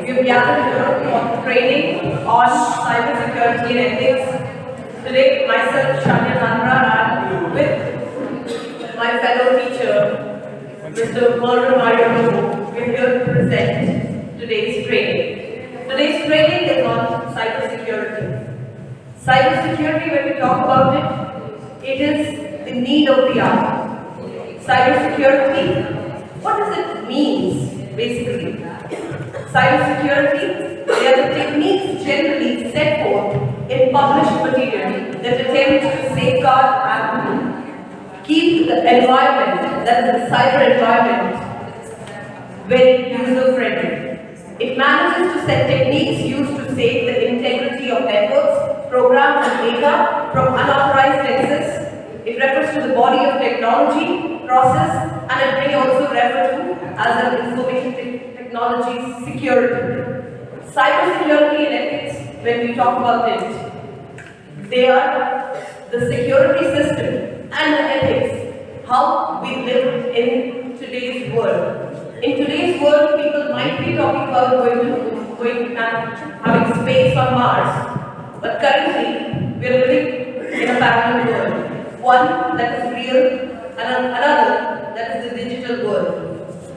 We have gathered here for training on cybersecurity and ethics. Today, myself, Shania, Nanra, and with my fellow teacher, Mr. Mervin, Lobo, we are here to present today's training. Today's training is on cybersecurity. Cybersecurity, when we talk about it, it is the need of the hour. Cybersecurity, what does it mean, basically? Cybersecurity, they are the techniques generally set forth in published material that attempt to safeguard and keep the environment, that is the cyber environment, very user-friendly. It manages to set techniques used to save the integrity of networks, programs and data from unauthorized access. It refers to the body of technology, process, and it may also refer to as an information technology security. Cybersecurity and ethics, when we talk about it, they are the security system and the ethics, how we live in today's world. In today's world, people might be talking about going and having space on Mars, but currently we are living in a parallel world. One that is real and another that is the digital world.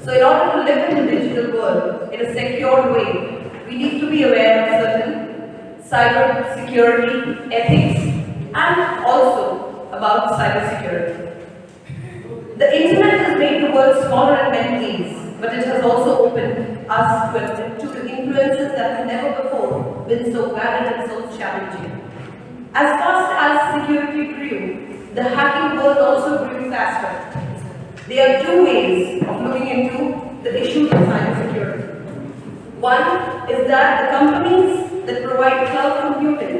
So in order to live in the digital world in a secure way, we need to be aware of certain cyber security ethics and also about cyber security. The internet has made the world smaller in many ways, but it has also opened us to the influences that have never before been so valid and so challenging. As fast as security grew, the hacking world also grew faster. There are two ways of looking into the issues of cybersecurity. One is that the companies that provide cloud computing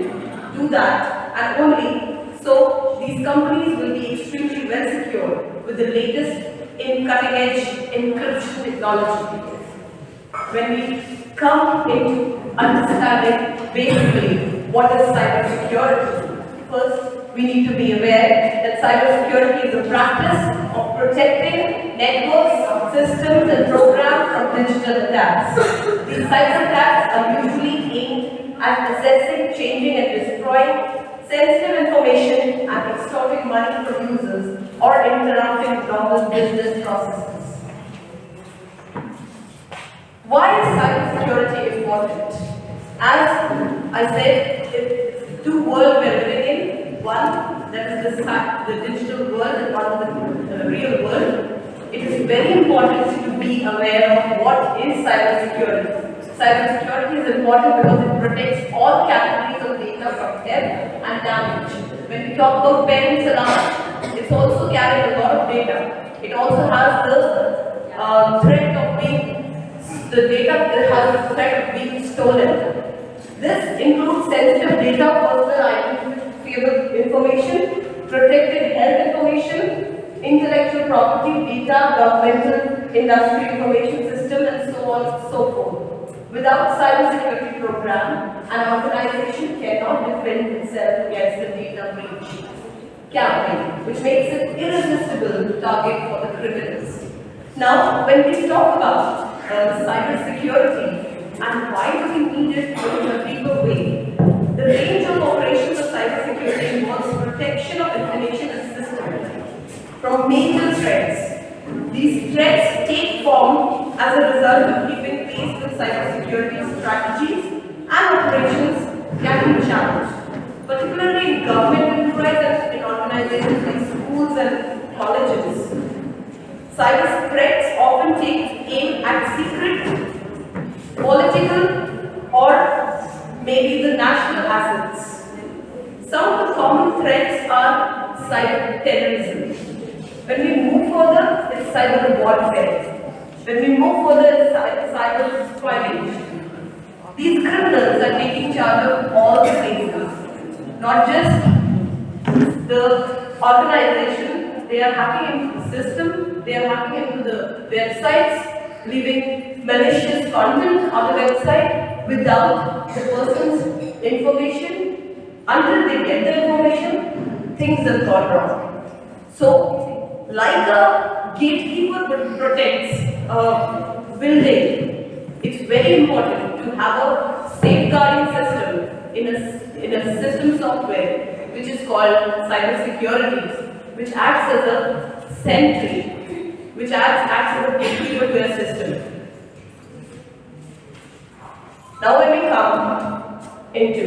do that, and only so these companies will be extremely well secured with the latest in cutting-edge encryption technology. When we come into understanding basically what is cybersecurity, first we need to be aware that cybersecurity is a practice of protecting networks, systems, and programs from digital attacks. These cyber attacks are usually aimed at assessing, changing, and destroying sensitive information and extorting money from users or interrupting normal business processes. Why is cybersecurity important? As I said, it's the two worlds we're living in. One that is the digital world and one the real world. It is very important to be aware of what is cybersecurity. Cybersecurity is important because it protects all categories of data from theft and damage. When we talk about parents alarm, it's also carrying a lot of data. It also has the threat of the data has the threat of being stolen. This includes sensitive data, personal identifiable information, protected health information, intellectual property, data, governmental, industry information system, and so on and so forth. Without cybersecurity program, an organization cannot defend itself against the data breach campaign, which makes it irresistible target for the criminals. Now, when we talk about cybersecurity and why do we need it in a deeper way, the range of operations of cybersecurity involves protection of information and systems from major threats. These threats take form as a result of keeping pace with cybersecurity strategies and operations can be challenged, particularly in government enterprises and in organizations like schools and colleges. Cyber threats often take aim at secret, political, or maybe the national assets. Some of the common threats are cyber terrorism. When we move further, it's cyber warfare. When we move further, it's cyber espionage. These criminals are taking charge of all the places, not just the organization. They are hacking into the system, they are hacking into the websites, leaving malicious content on the website without the person's information. Until they get the information, things have gone wrong. So, like a gatekeeper protects a building, it's very important to have a safeguarding system in a system software which is called cybersecurity, which acts as a sentry, which acts as a gatekeeper to your system. Now when we come into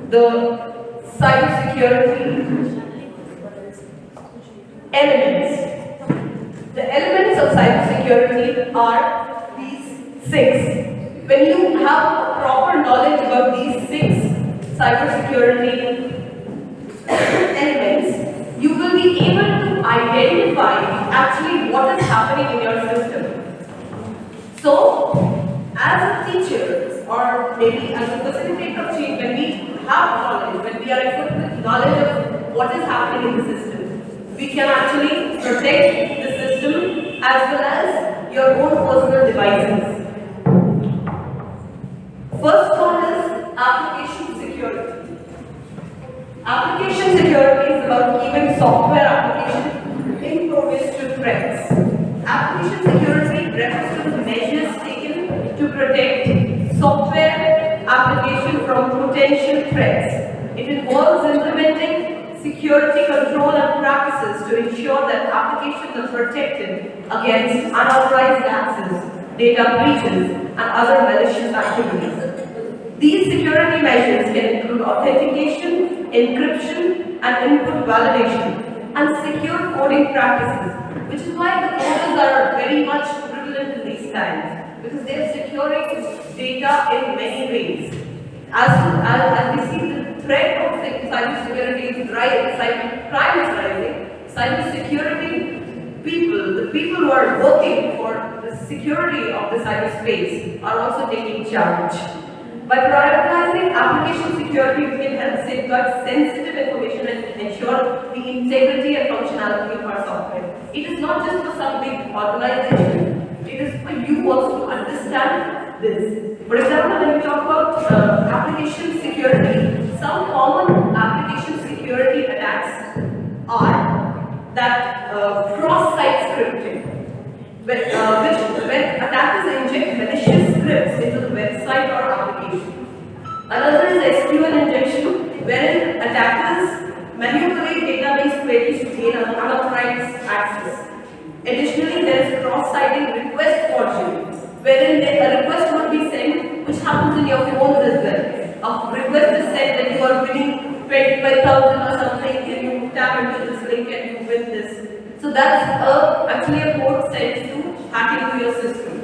the cybersecurity elements. The elements of cybersecurity are these 6. When you have a proper knowledge about these 6 cybersecurity elements, you will be able to identify actually what is happening in your system. So, as a teacher or maybe as a facilitator of change, when we have knowledge, when we are equipped with knowledge of what is happening in the system, we can actually protect the system as well as your own personal devices. First one is application security. Application security is about keeping software application impervious to threats. Application security refers to the measures taken to protect software application from potential threats. It involves implementing security control and practices to ensure that applications are protected against unauthorized access, data breaches, and other malicious activities. These security measures can include authentication, encryption, and input validation, and secure coding practices, which is why the coders are very much prevalent in these times, because they are securing data in many ways. As we see, the threat of cybersecurity is rising, cybercrime is rising, cybersecurity people, the people who are working for the security of the cyberspace, are also taking charge. By prioritizing application security, we can help safeguard sensitive information and ensure the integrity and functionality of our software. It is not just for some big organization, it is for you also to understand this. For example, when we talk about application security, some common application security attacks are that cross-site scripting, when attackers inject malicious scripts into the website or application. Another is SQL injection, wherein attackers manipulate database queries to gain unauthorized access. Additionally, there is cross-siting request forgery, wherein a request would be sent, which happens in your phones as well. A request is sent that you are winning 25,000 or something, and you tap into this link and you win this. So that's actually a code sent to hack into your system.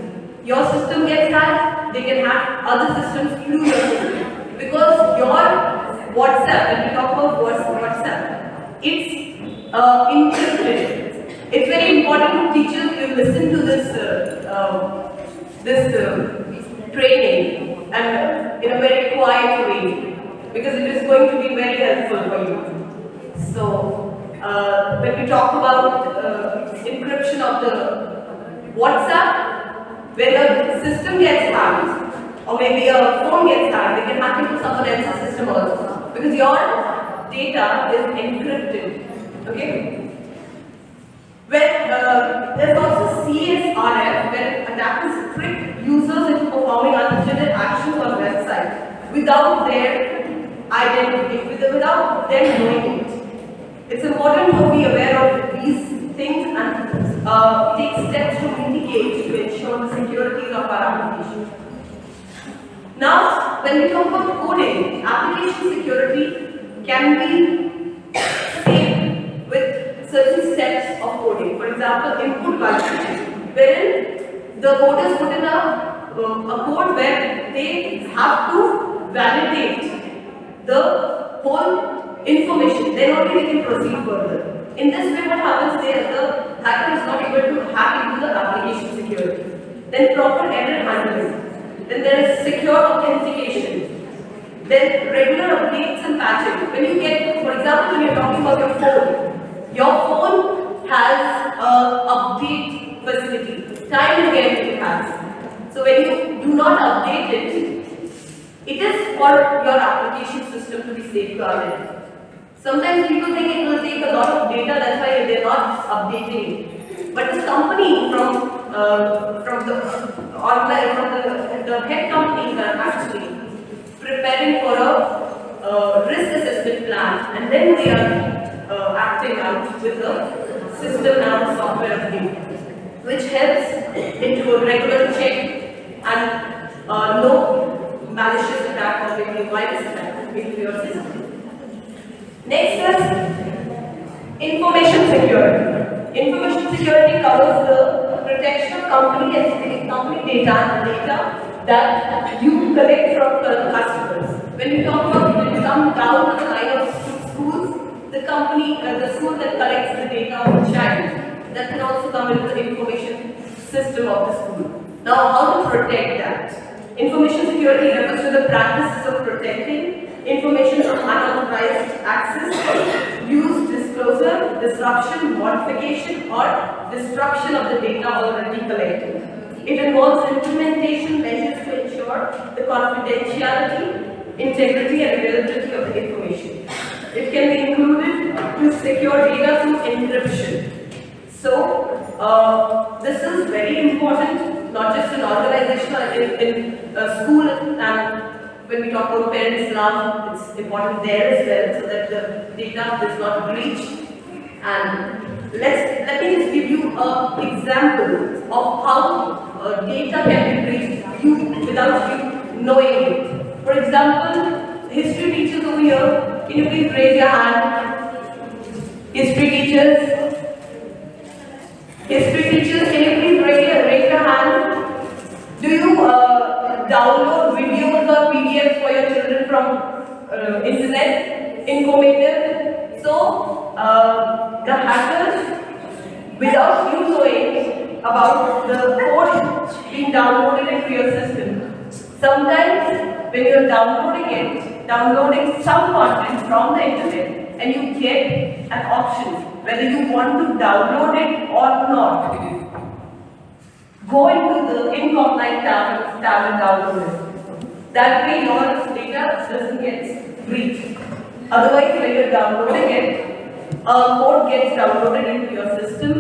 Your system gets hacked, they can hack other systems through your system. Because your WhatsApp, when we talk about WhatsApp, it's encrypted. It's very important to teachers you listen to this training and in a very quiet way, because it is going to be very helpful for you. So, when we talk about encryption of the WhatsApp, when a system gets hacked, or maybe a phone gets hacked, they can hack into someone else's system also, because your data is encrypted. Okay? There's also CSRF, where attackers trick users into performing unintended actions on the website without their identity, without them knowing it. It's important to be aware of these things and take steps to mitigate to ensure the security of our application. Now, when we talk about coding, application security can be saved with certain steps of coding. For example, input validation, wherein the coders put in a code where they have to validate the whole information, then only they can proceed further. In this way, what happens there, the hacker is not able to hack into the application security. Then proper error handling. Then there is secure authentication. Then regular updates and patching. When you get, for example, when you're talking about your phone has an update facility. Time and again it has. So when you do not update it, it is for your application system to be safeguarded. Sometimes people think it will take a lot of data, that's why they're not updating it. But this company from from the online, from the head companies are actually preparing for a risk assessment plan, and then they are acting out with a system and software update, which helps into a regular check and no malicious attack or maybe virus attack into your system. Next is information security. Information security covers the protection of company data and the data that you collect from the customers. When you talk about, when you come down to the line of schools, the school that collects the data of the child, that can also come into the information system of the school. Now, how to protect that? Information security refers to the practices of protecting information from unauthorized access, use, disclosure, disruption, modification, or destruction of the data already collected. It involves implementation measures to ensure the confidentiality, integrity, and availability of the information. It can be included to secure data through encryption. So, this is very important, not just in organization, in school, and when we talk about parents' love, it's important there as well, so that the data is not breached. And let me just give you an example of how data can be breached without you knowing it. For example, history teachers over here, can you please raise your hand? History teachers? History teachers, can you please raise your hand? Do you download videos or PDFs for your children from internet, informative? So, the hackers, without you knowing about the code being downloaded into your system, sometimes when you're downloading some content from the internet, and you get an option whether you want to download it or not, go into the incomplete tab and download it. That way your data doesn't get breached. Otherwise, when you're downloading it, a code gets downloaded into your system,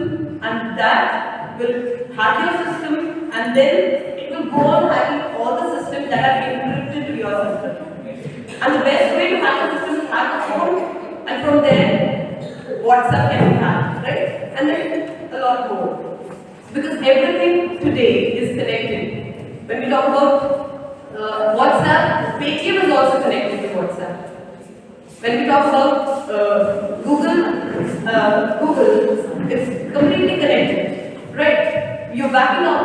and that will hack your system, and then it will go on hacking all the systems that are encrypted to your system. And the best way to hack a system is hack a phone, and from there, WhatsApp can be hacked, right? And then a lot more. Because everything today is connected. When we talk about WhatsApp, Paytm is also connected to WhatsApp. When we talk about Google, it's completely connected, right? You're backing up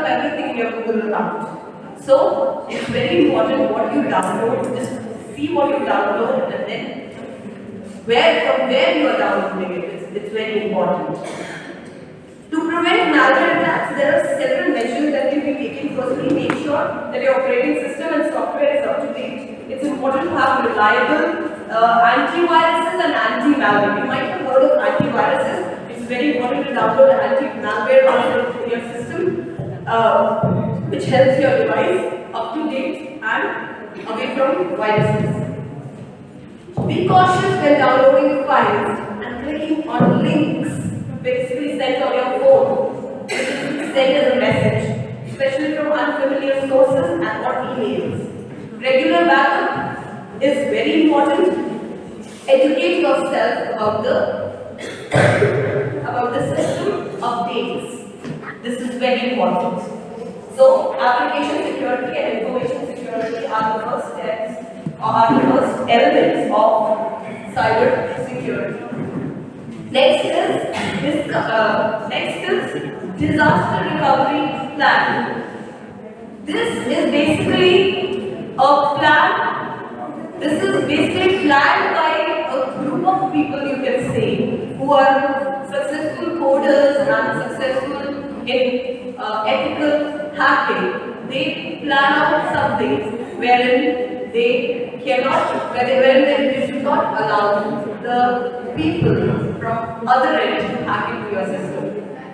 everything in your Google account. So it's very important what you download. Just see what you download, and then from where you are downloading it. It's very important. To prevent malware attacks, there are several measures that can be taken. Firstly, make sure that your operating system and software is up to date. It's important to have reliable antiviruses and anti-malware. You might have heard of antiviruses. It's very important to download anti-malware on your system, which helps your device up to date and away from viruses. Be cautious when downloading files and clicking on links basically sent on your phone, sent as a message, especially from unfamiliar sources and or emails. Regular backup is very important. Educate yourself about the system updates. This is very important. So, application security and information security are the first steps, or are the first elements of cyber security. Next is disaster recovery plan. This is basically a plan. This is basically planned by a group of people, you can say, who are successful coders and successful in ethical hacking. They plan out something wherein they should not allow the people from other ends to hack into your system.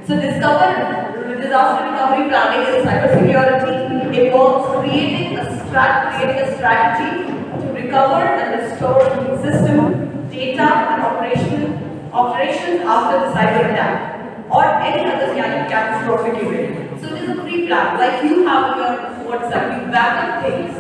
So disaster recovery planning in cybersecurity involves creating a strategy to recover and restore system, data and operations after the cyber attack or any other catastrophic catastrophic event. So it is a pre-plan, like you have your WhatsApp, you back up things.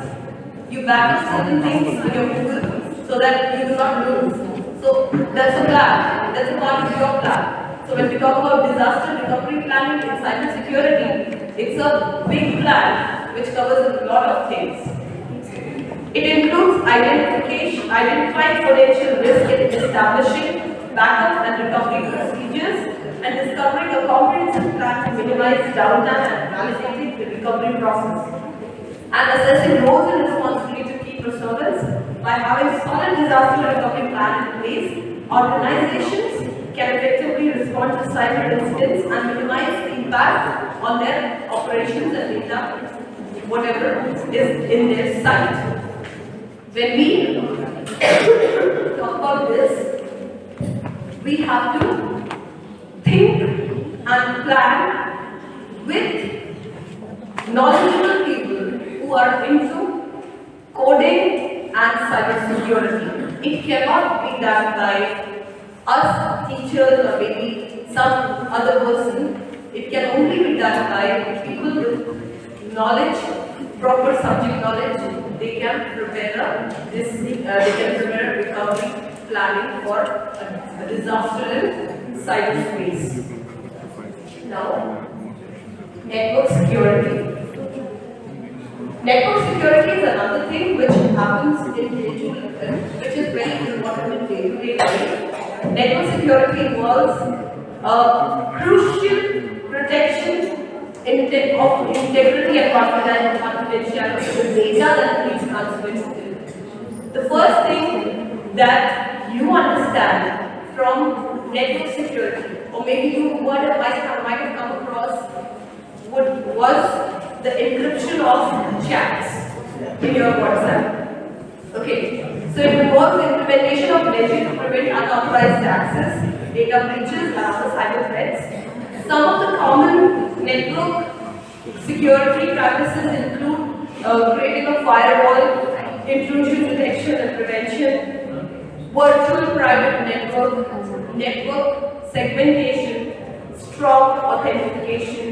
You back up certain things in your Google so that you do not lose. So that's a plan, that's a part of your plan. So when we talk about disaster recovery planning in cybersecurity, it's a big plan which covers a lot of things. It includes identifying potential risk in establishing backup and recovery procedures and discovering a comprehensive plan to minimize downtime and validating the recovery process. And assessing roles and responsibility to key personas. By having solid disaster recovery plan in place, organizations can effectively respond to cyber incidents and minimize the impact on their operations and data, whatever is in their site. When we talk about this, we have to think and plan with knowledgeable people who are into coding and cybersecurity. It cannot be done by us teachers or maybe some other person. It can only be done by people with knowledge, proper subject knowledge. They can prepare a recovery planning for a disaster in cyberspace. Now, network security. Network security is another thing which happens in day-to-day, which is very important in day-to-day life. Network security involves crucial protection of integrity and confidentiality of the data that is transmitted. The first thing that you understand from network security, or maybe you might have come across, was the encryption of chats in your WhatsApp. Okay, so it involves the implementation of measures to prevent unauthorized access, data breaches, and other cyber threats. Some of the common network security practices include creating a firewall, intrusion detection and prevention, virtual private network segmentation, strong authentication,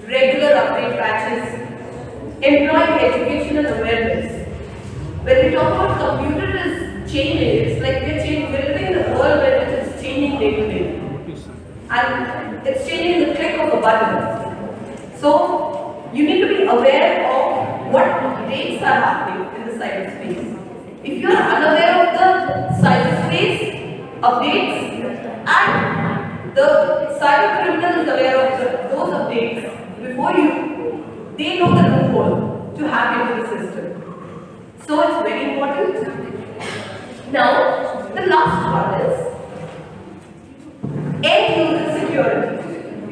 regular update patches, employing education and awareness. When we talk about computer is changing, it's like we're living in a world where it is changing day to day. And it's changing the click of a button. So you need to be aware of what updates are happening in the cyberspace. If you are unaware of the cyberspace updates and the cyber criminal is aware of those updates before you, they know the loophole to hack into the system. So it's very important. Now, the last one is end user security.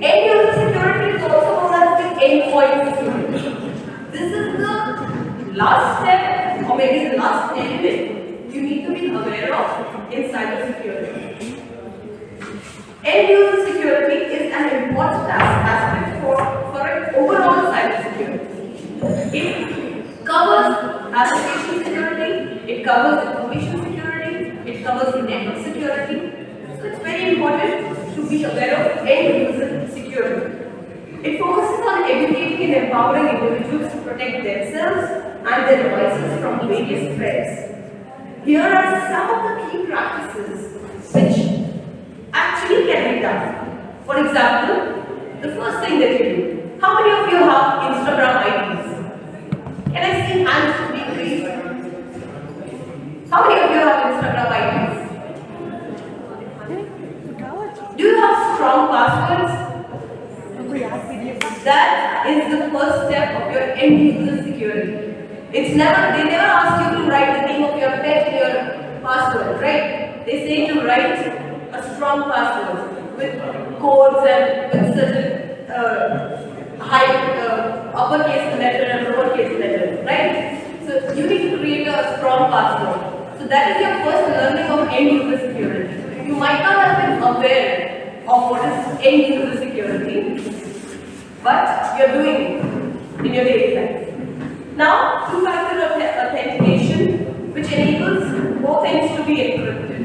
End user security is also known as the endpoint security. This is the last step, or maybe the last element you need to be aware of in cyber security. End user security is an important aspect for an overall cyber security. It covers application security, it covers information security, it covers network security. So it's very important to be aware of end user security. It focuses on educating and empowering individuals to protect themselves and their devices from various threats. Here are some of the key practices which actually can be done. For example, the first thing that you do. How many of you have Instagram IDs? Can I see hands being raised? How many of you have Instagram IDs? Do you have strong passwords? That is the first step of your end user security. They never ask you to write the name of your pet in your password, right? They say to write a strong password with codes and with certain uppercase letter and lowercase letter, right? So you need to create a strong password. So that is your first learning of end user security. You might not have been aware of what is end user security, but you're doing it in your daily life. Now, two-factor authentication, which enables both things to be encrypted.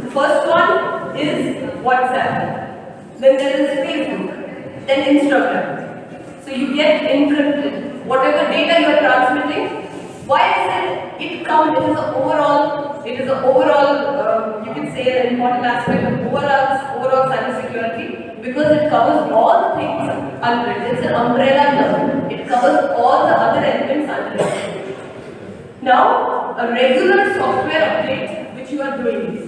The first one is WhatsApp. Then there is Facebook. then instructor. So you get encrypted. Whatever data you are transmitting, why is it? It is an overall, you can say an important aspect of overall cybersecurity because it covers all the things under it. It's an umbrella term. It covers all the other elements under it. Now, a regular software update which you are doing it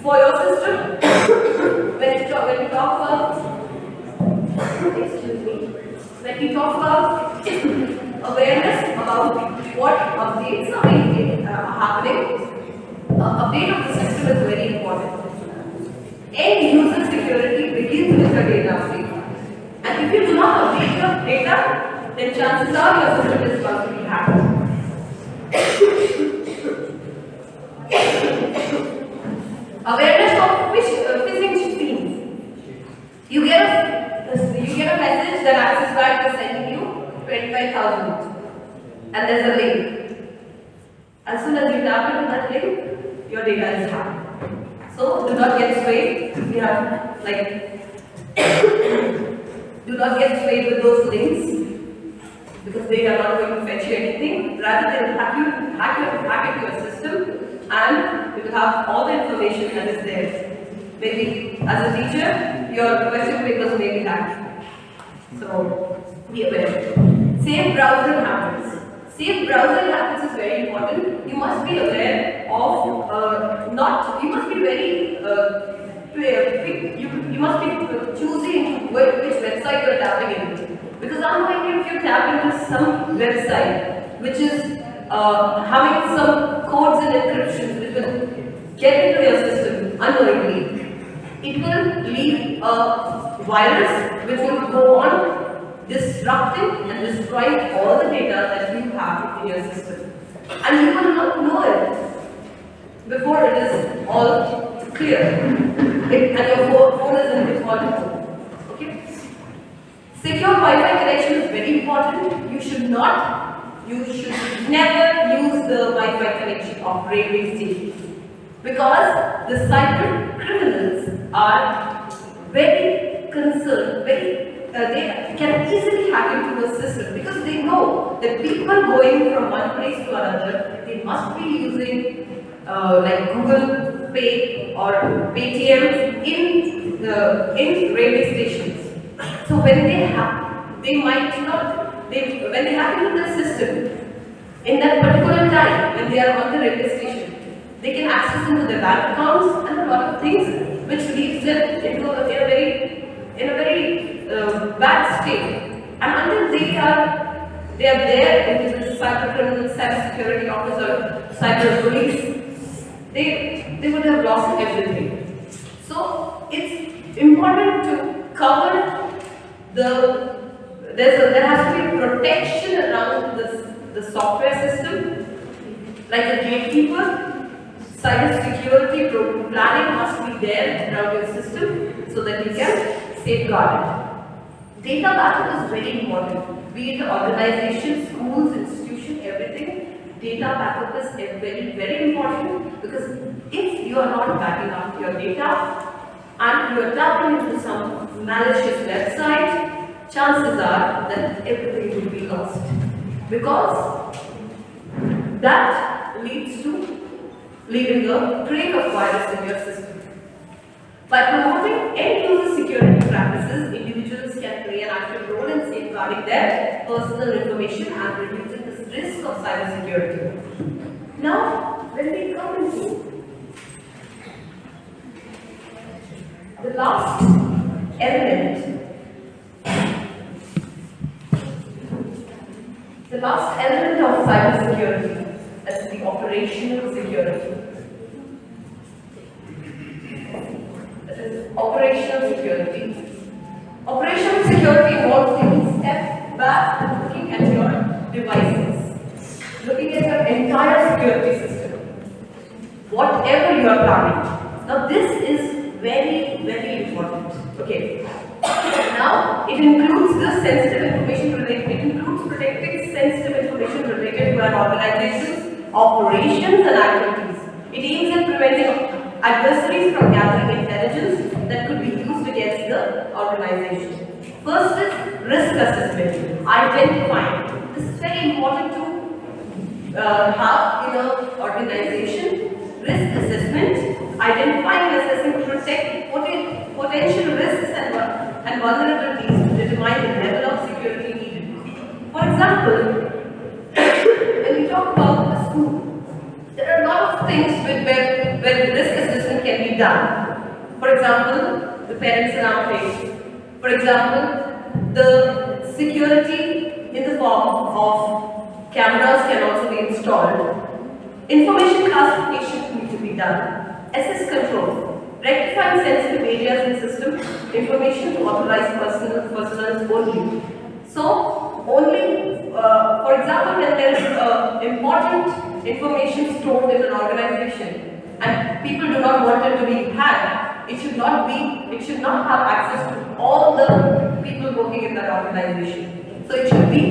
for your system. When we talk about awareness about what updates are happening, update of the system is very important. End user security begins with your data update. And if you do not update your data, then chances are your system is going to be hacked. Awareness of phishing schemes. You get a message that Access Bank is sending you 25,000 and there's a link. As soon as you tap into that link, your data is hacked. So do not get swayed. You have do not get swayed with those links because they are not going to fetch you anything. Rather, they will hack into your system and you will have all the information that is there. Maybe as a teacher, your question papers may be hacked. So be aware. Safe browsing habits. Safe browsing habits is very important. You must be aware of you must be very you must be choosing which website you are tapping into. Because unlikely if you tap into some website which is having some codes and encryptions which will get into your system unknowingly, it will leave a virus which will go on disrupting and destroying all the data that you have in your system. And you will not know it before it is all clear. And your phone is in default mode. Okay? Secure Wi-Fi connection is very important. You should never use the Wi-Fi connection of railway stations because the cyber criminals are very concerned, they can easily hack into a system because they know that people going from one place to another, they must be using like Google Pay or Paytm in railway stations. So when they hack, when they hack into the system in that particular time when they are on the railway station, they can access into their bank accounts and a lot of things which leaves them in a very bad state. And until they are there in the cyber criminal, cyber security officer, cyber police, they would have lost everything. So it's important to cover there has to be protection around the software system, like a gatekeeper. Cyber security planning must be there around your system so that you can safeguard it. Data backup is very important. Be it organization, schools, institution, everything. Data backup is very, very important because if you are not backing up your data and you are tapping into some malicious website, chances are that everything will be lost because that leads to leaving a trail of virus in your system. By promoting end-user security practices, individuals can play an active role in safeguarding their personal information and reducing the risk of cybersecurity. Now, when we come into the last element of cybersecurity, that is the operational security. Operational security. Operational security involves taking a step back and looking at your devices, looking at your entire security system, whatever you are planning. Now this is very, very important. Okay. Now it includes the sensitive information related. It includes protecting sensitive information related to an organization's operations and activities. It aims at preventing adversaries from gathering intelligence that could be used against the organization. First is risk assessment, identifying. This is very important to have in an organization. Risk assessment, identifying, assessing, protect potential risks and vulnerabilities to determine the level of security needed. For example, when we talk about a school, there are a lot of things where risk assessment can be done. For example, the parents are now paid. For example, the security in the form of cameras can also be installed. Information classification needs to be done. Assess control. Rectifying sensitive areas in system information to authorize personnel only. So, only, for example, when there is important information stored in an organization and people do not want it to be hacked, it should not have access to all the people working in that organization. So, it should be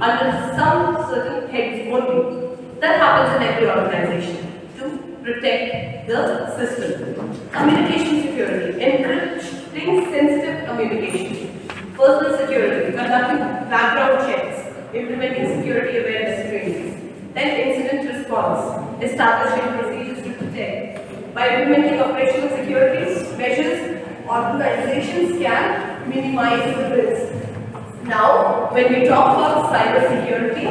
under some certain heads only. That happens in every organization to protect the system. Communication security, encrypting sensitive communication. Personal security, conducting background checks, implementing security awareness trainings. Then incident response, establishing procedures to protect. By implementing operational security measures, organizations can minimize the risk. Now, when we talk about cyber security,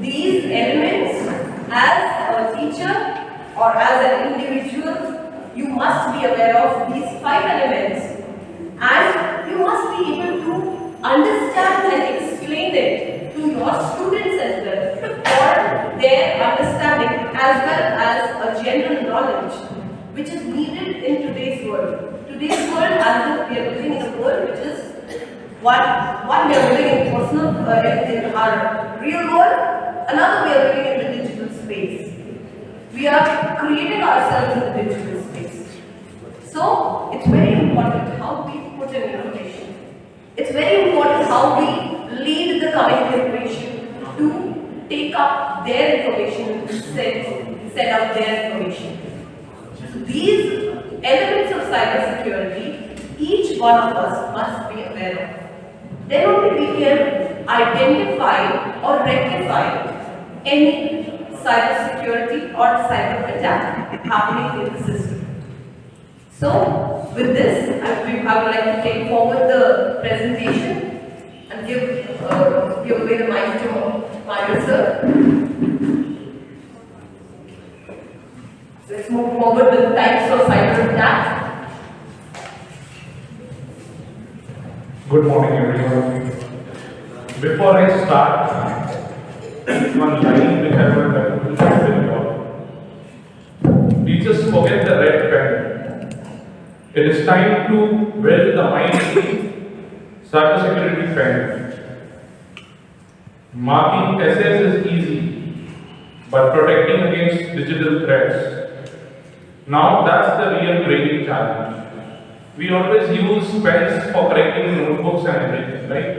these elements, as a teacher or as an individual, you must be aware of these 5 elements, and you must be able to understand and explain it to your students as well, for their understanding as well as a general knowledge which is needed in today's world. Today's world, as we are living in a world which is one we are living in personal in our real world, another we are living in the digital space. We are creating ourselves in the digital space. So it's very important how we put in information. It's very important how we lead the coming generation to take up their information and set out their information. So these elements of cybersecurity, each one of us must be aware of. Then only we can identify or rectify any cybersecurity or cyber attack happening in the system. So, with this, I would like to take forward the presentation and give away the mic to my sir. So let's move forward with types of cyber attack. Good morning, everyone. Before I start, one line which I want to tell. We just forget the red pen. It is time to build the mighty cybersecurity pen. Marking SS is easy, but protecting against digital threats. Now that's the real grading challenge. We always use pens for correcting notebooks and everything, right?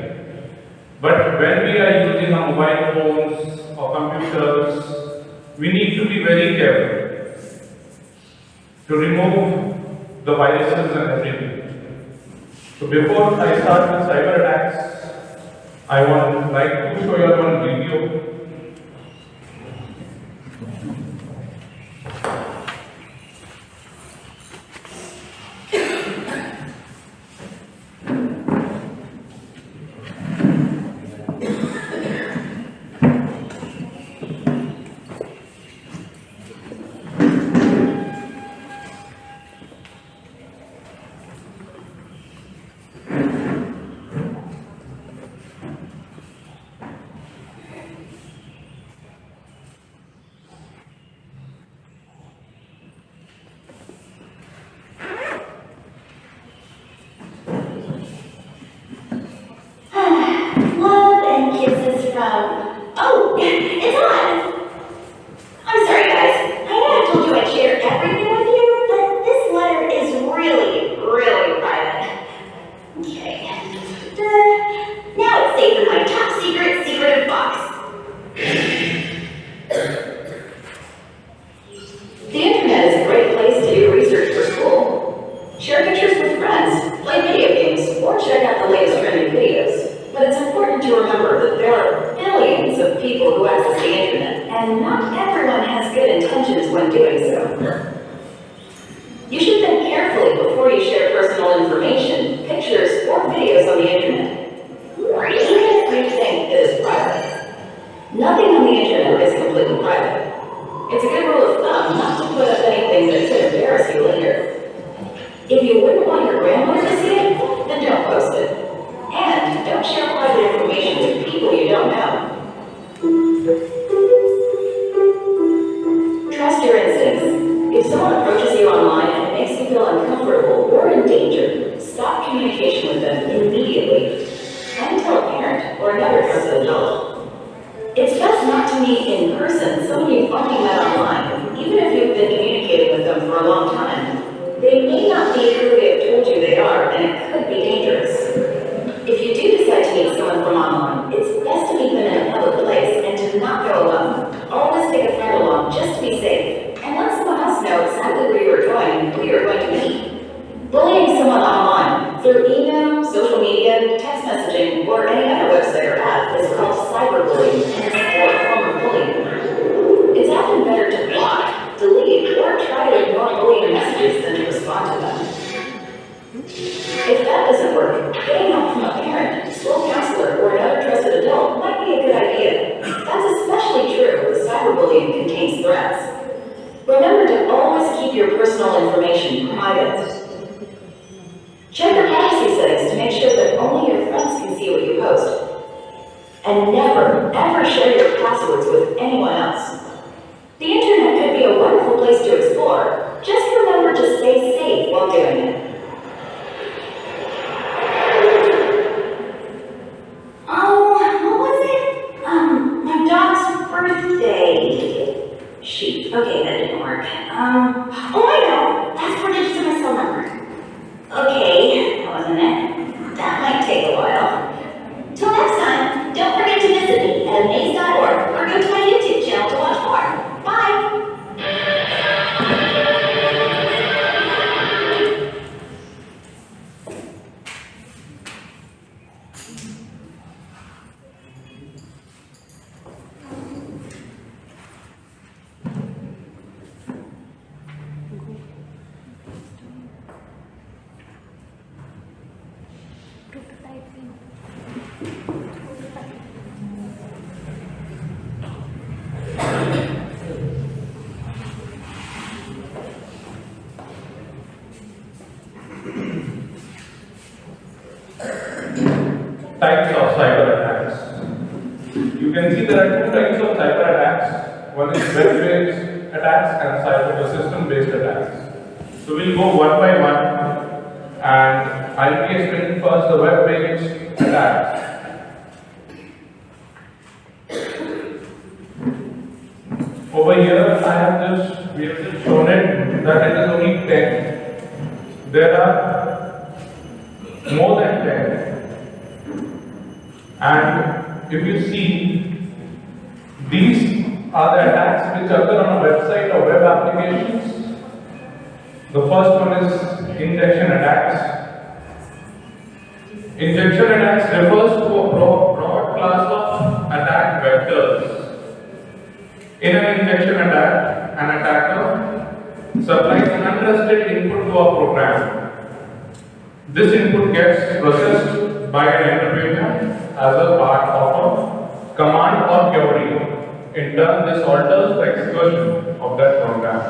But when we are using our mobile phones or computers, we need to be very careful to remove the viruses and everything. So before I start with cyber attacks, I would like to show you one video. personal information, pictures, or videos on the internet. Even if you think it is private. Nothing on the internet is completely private. It's a good rule of thumb not to put up anything that could embarrass you later. If you wouldn't want your grandmother to see it, then don't post it. And don't share private information with people you don't know. Trust your instincts. If someone approaches you online and it makes you feel uncomfortable or in danger, stop communication with them immediately. And tell a parent or another trusted adult. It's best not to meet in person someone you've only met online, even if you've been communicating with them for a long time. They may not be who they have told you they are, and it could be dangerous. If you do decide to meet someone from online, it's best to meet them in a public place and to not go alone. Always take a friend along just to be safe, and let someone else know exactly where you are going and who you are going to meet. Bullying someone online through email, social media, text messaging, or any other website or app is called cyberbullying and is still a form of bullying. It's often better to block, delete, or try to ignore bullying messages than to respond to them. If that doesn't work, getting help from a parent, school counselor, or another trusted adult might be a good idea. That's especially true if cyberbullying contains threats. Remember to always keep your personal information private. Check your privacy settings to make sure that only your friends can see what you post. And never, ever share your passwords with anyone else. The internet could be a wonderful place to explore. Just remember to stay safe while doing it. Oh, what was it? My dog's birthday. Shoot, okay, that didn't work. Oh, I know. That's 4 digits of my cell number. Okay, that wasn't it. That might take a while. Till next time, don't forget to visit me at amaze.org or go to my YouTube channel to watch more. Bye! Types of cyber attacks. You can see there are 2 types of cyber attacks. One is web-based attacks and cyber system-based attacks. So we'll go one by one, and I'll be explaining first the web-based attacks. Over here, we have just shown it that it is only 10. There are more than 10. And if you see, these are the attacks which occur on a website or web applications. The first one is injection attacks. Injection attacks refers to a broad class of attack vectors. In an injection attack, an attacker supplies an untrusted input to a program. This input gets processed by an interpreter as a part of a command or query. In turn, this alters the execution of that program.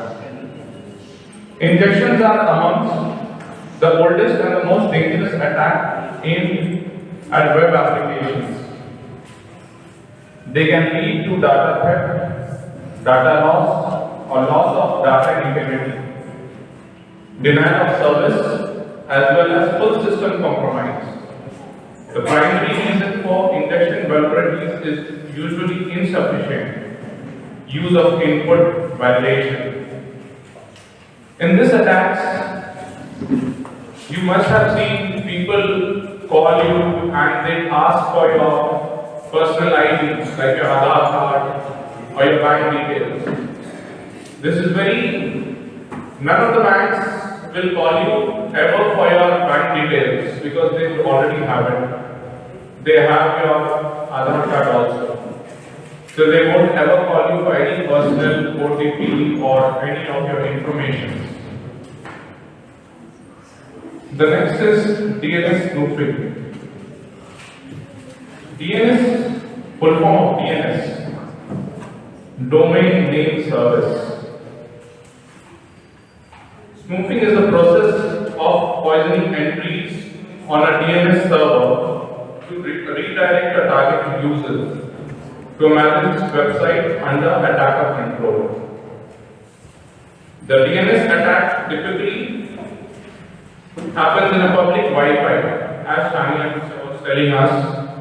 Injections are amongst the oldest and the most dangerous attack aimed at web applications. They can lead to data theft, data loss, or loss of data integrity, denial of service, as well as full system compromise. The primary reason for injection vulnerabilities is usually insufficient use of input validation. In this attacks, you must have seen people call you and they ask for your personal IDs like your Aadhaar card or your bank details. This is none of the banks will call you ever for your bank details because they will already have it. They have your Aadhaar card also. So they won't ever call you for any personal OTP or any of your information. The next is DNS spoofing. DNS, full form of DNS, Domain Name Service. Spoofing is the process of poisoning entries on a DNS server to redirect a target user to a malicious website under attacker control. The DNS attack typically happens in a public Wi-Fi, as Shania was telling us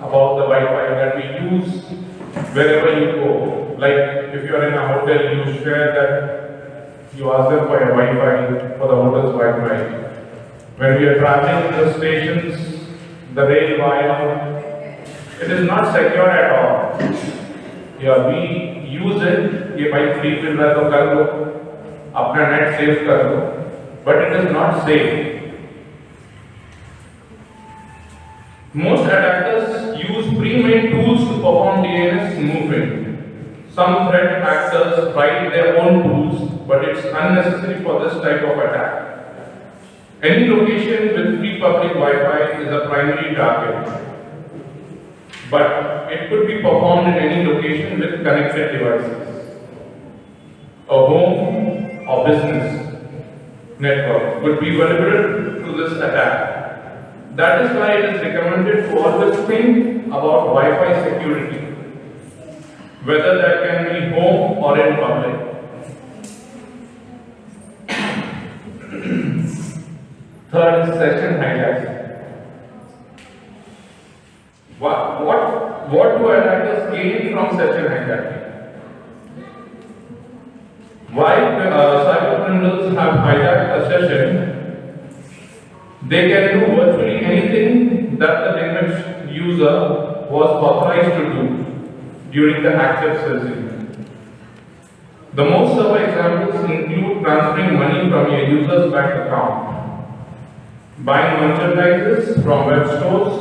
about the Wi-Fi that we use wherever you go. Like if you are in a hotel, you share that, you ask them for a Wi-Fi for the hotel's Wi-Fi. When we are traveling to the stations, the rail wire, it is not secure at all. Yeah, we use it, ये भाई free मिल रहा है तो कर लो, अपना net save कर लो, but it is not safe. Most attackers use pre-made tools to perform DNS spoofing. Some threat actors write their own tools, but it's unnecessary for this type of attack. Any location with free public Wi-Fi is a primary target, but it could be performed in any location with connected devices. A home or business network would be vulnerable to this attack. That is why it is recommended to always think about Wi-Fi security, whether that can be home or in public. Third is session hijacking. What do attackers gain from session hijacking? Why cyber criminals have hijacked a session? They can do virtually anything that the damaged user was authorized to do during the active session. The most server examples include transferring money from your user's bank account, buying merchandises from web stores,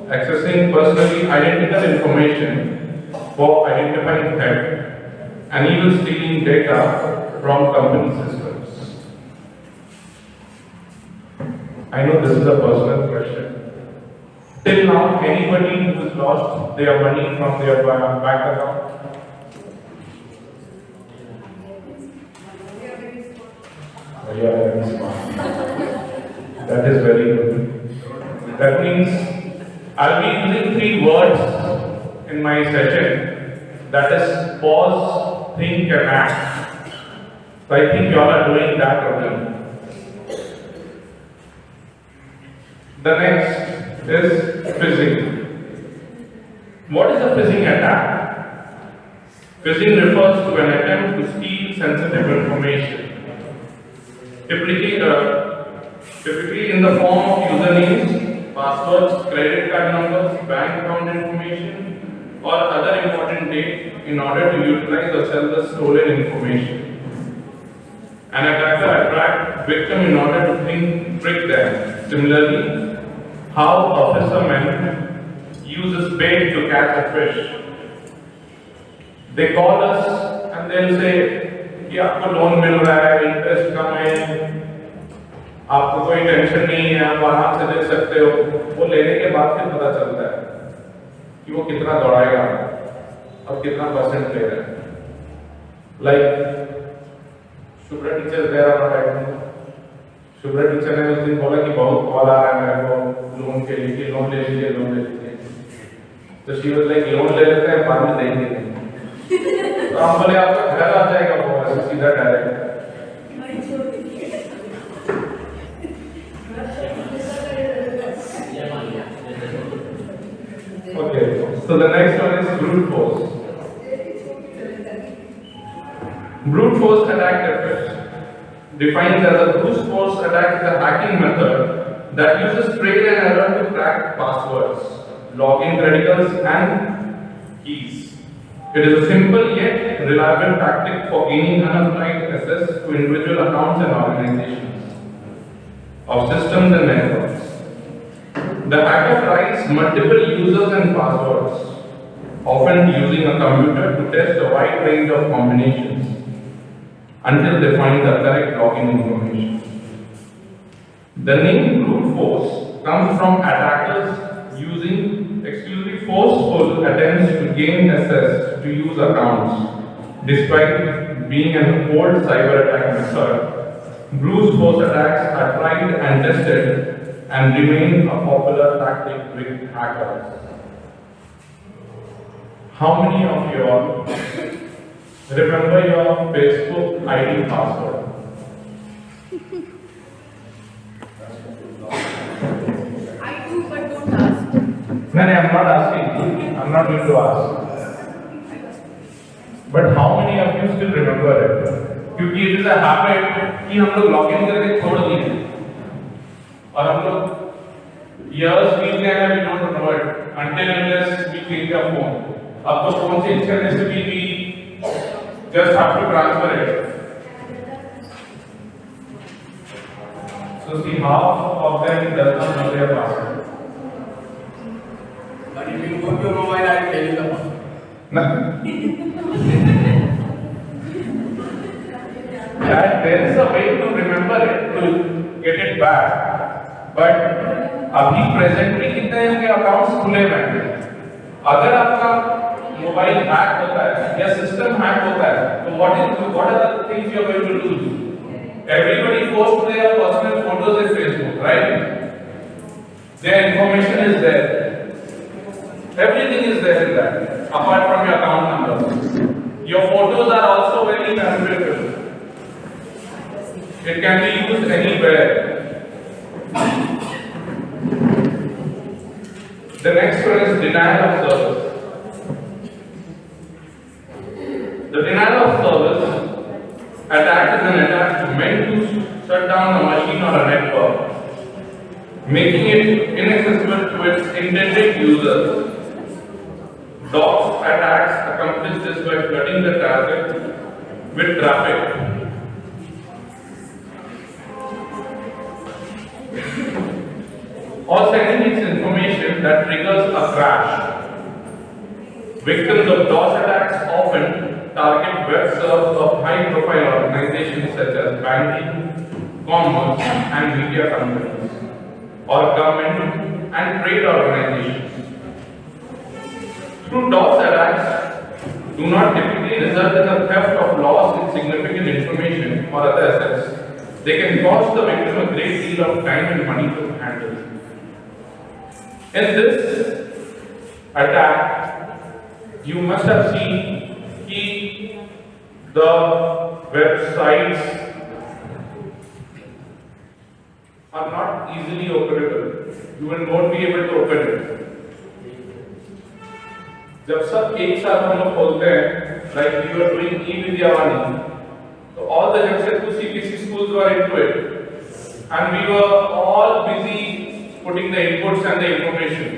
accessing personally identical information for identifying theft, and even stealing data from company systems. I know this is a personal question. Till now, anybody who has lost their money from their bank account? Oh, you are very smart. That is very good. That means I'll be using 3 words in my session. That is pause, think, and act. So I think you all are doing that already. The next is phishing. What is a phishing attack? Phishing refers to an attempt to steal sensitive information, typically in the form of usernames, passwords, credit card numbers, bank account information, or other important data in order to utilize or sell the stolen information. An attacker attracts victim in order to trick them. Similarly, how a fisherman uses bait to catch a fish. They call us and they'll say कि आपको loan मिल रहा है, interest कम है, आपको कोई tension नहीं है, आप आराम से दे सकते हो। वो लेने के बाद फिर पता चलता है कि वो कितना दौड़ाएगा और कितना परसेंट ले रहा है। लाइक शुभ्रा टीचर दे रहा था, शुभ्रा टीचर ने उस दिन बोला कि बहुत कॉल आ रहा है मेरे को लोन के लिए, लोन ले लीजिए, लोन ले लीजिए। तो शी वाज लाइक लोन ले लेते हैं, बाद में देंगे नहीं। तो हम बोले आपका घर आ जाएगा वो ऐसे सीधा direct. Okay, so the next one is brute force. Brute force attack defined as a brute force attack is a hacking method that uses trial and error to crack passwords, login credentials, and keys. It is a simple yet reliable tactic for gaining unauthorized access to individual accounts and organizations of systems and networks. The hacker tries multiple users and passwords, often using a computer to test a wide range of combinations until they find the correct login information. The name brute force comes from attackers using exclusively forceful attempts to gain access to use accounts. Despite being an old cyber attack method, brute force attacks are tried and tested and remain a popular tactic with hackers. How many of you all remember your Facebook ID password? I do, but don't ask. No, I'm not asking. I'm not going to ask. But how many of you still remember it? क्योंकि it is a habit कि हम लोग login करके छोड़ दिए और हम लोग years बीत गए हैं we don't know it until unless we change our phone. अब तो phone change करने से भी we just have to transfer it. So see half of them does not know their password. But if you go to your mobile, I will tell you the password. Yeah, there is a way to remember it, to get it back. But अभी presently कितने के accounts खुले हुए हैं? अगर आपका mobile hack होता है या सिस्टम हैक होता है, तो what are the things you are going to lose? Everybody posts their personal photos in Facebook, right? Their information is there. Everything is there in that, apart from your account number. Your photos are also very valuable. It can be used anywhere. The next one is denial of service. The denial of service attack is an attack meant to shut down a machine or a network, making it inaccessible to its intended users. DOS attacks accomplish this by flooding the target with traffic. Or sending its information that triggers a crash. Victims of DOS attacks often target web servers of high-profile organizations such as banking, commerce, and media companies, or government and trade organizations. Through DOS attacks do not typically result in the theft of loss in significant information or other assets. They can cost the victim a great deal of time and money to handle. In this attack, you must have seen the websites are not easily operable. You will not be able to open it. जब सब एक साथ हम लोग खोलते हैं, like we were doing e-Vidyavani, so all the Jamshedpur CBSE schools were into it, and we were all busy putting the inputs and the information.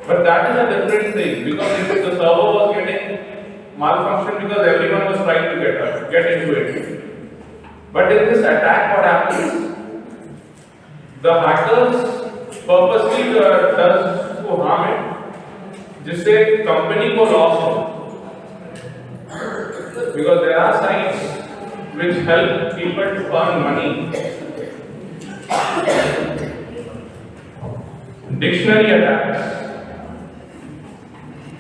But that is a different thing because the server was getting malfunction because everyone was trying to get into it. But in this attack, what happens? The hackers purposely does to harm it, जिससे company को loss हो, because there are sites which help people to earn money. Dictionary attacks.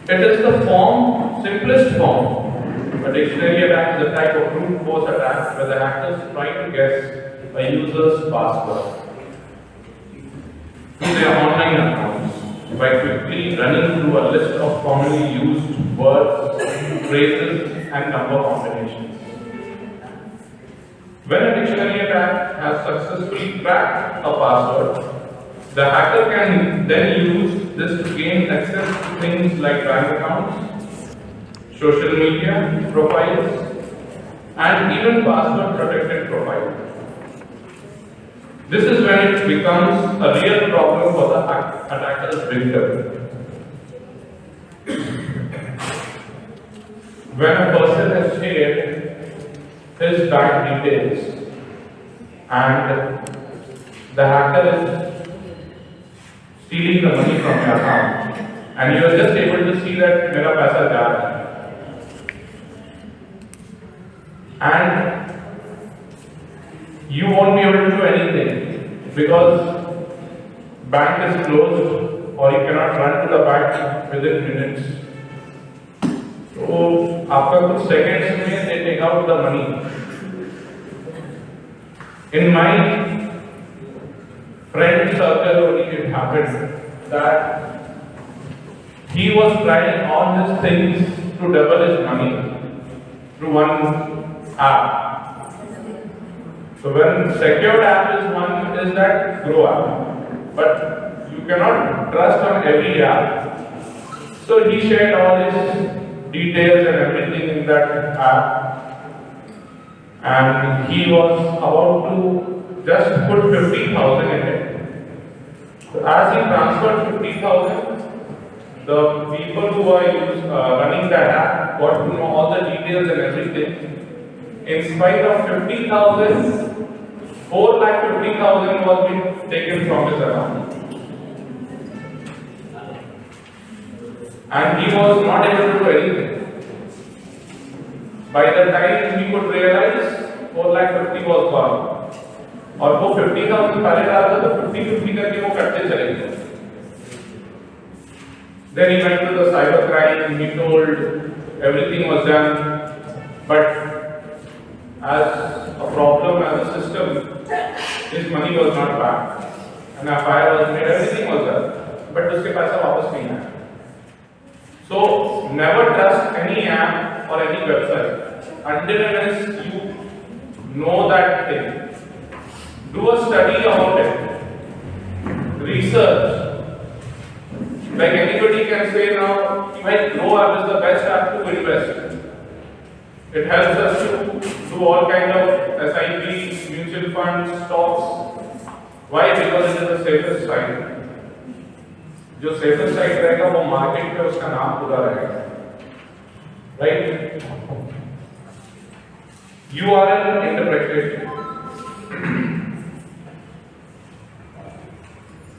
It is the simplest form. A dictionary attack is a type of brute force attack where the hackers try to guess a user's password to their online accounts by quickly running through a list of commonly used words, phrases, and number combinations. When a dictionary attack has successfully cracked a password, the hacker can then use this to gain access to things like bank accounts, social media profiles, and even password-protected profiles. This is when it becomes a real problem for the attacker's victim. When a person has shared his bank details and the hacker is stealing the money from your account and you are just able to see that mera paisa ja raha hai and you won't be able to do anything. because bank is closed or you cannot run to the bank within minutes. So after कुछ seconds में they take out the money. In my friend circle only it happened that he was trying all these things to double his money through one app. So when secured app is one is that Grow app, but you cannot trust on every app. So he shared all his details and everything in that app, and he was about to just put 50,000 in it. So as he transferred 50,000, the people who are running that app got to know all the details and everything. In spite of 50,000, 4,50,000 was being taken from his account. And he was not able to do anything. By the time he could realize, 4,50,000 was gone. और वो 50,000 पहले डाला था तो 50-50 करके वो कटते चले गए. Then he went to the cybercrime. He told everything was done, but as a problem as a system, his money was not back. An FIR was made. Everything was done, but उसके पैसा वापस नहीं आया. So never trust any app or any website until and unless you know that thing. Do a study about it. Research. Like anybody can say now, even Grow app is the best app to invest. It helps us to do all kind of SIPs, mutual funds, stocks. Why? Because it is the safest side. जो safest side रहेगा वो market पे उसका नाम पूरा रहेगा. Right? URL interpretation.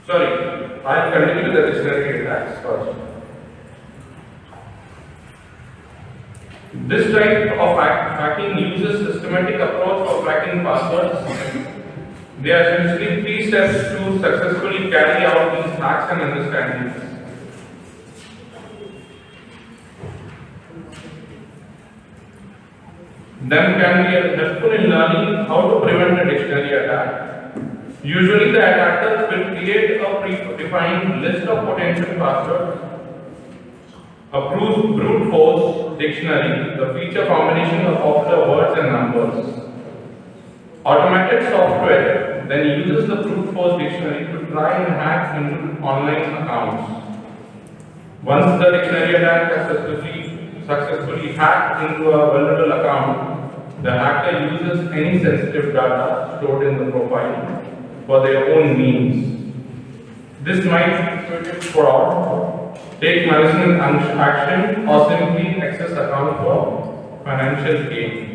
Sorry, I am continuing with the dictionary attacks first. This type of hacking uses systematic approach for cracking passwords. There are essentially 3 steps to successfully carry out these hacks and understandings. Them can be helpful in learning how to prevent a dictionary attack. Usually the attacker will create a predefined list of potential passwords. A brute force dictionary, the feature combination of popular words and numbers. Automated software then uses the brute force dictionary to try and hack into online accounts. Once the dictionary attack has successfully hacked into a vulnerable account, the hacker uses any sensitive data stored in the profile for their own means. This might commit fraud, take malicious action, or simply access account for financial gain.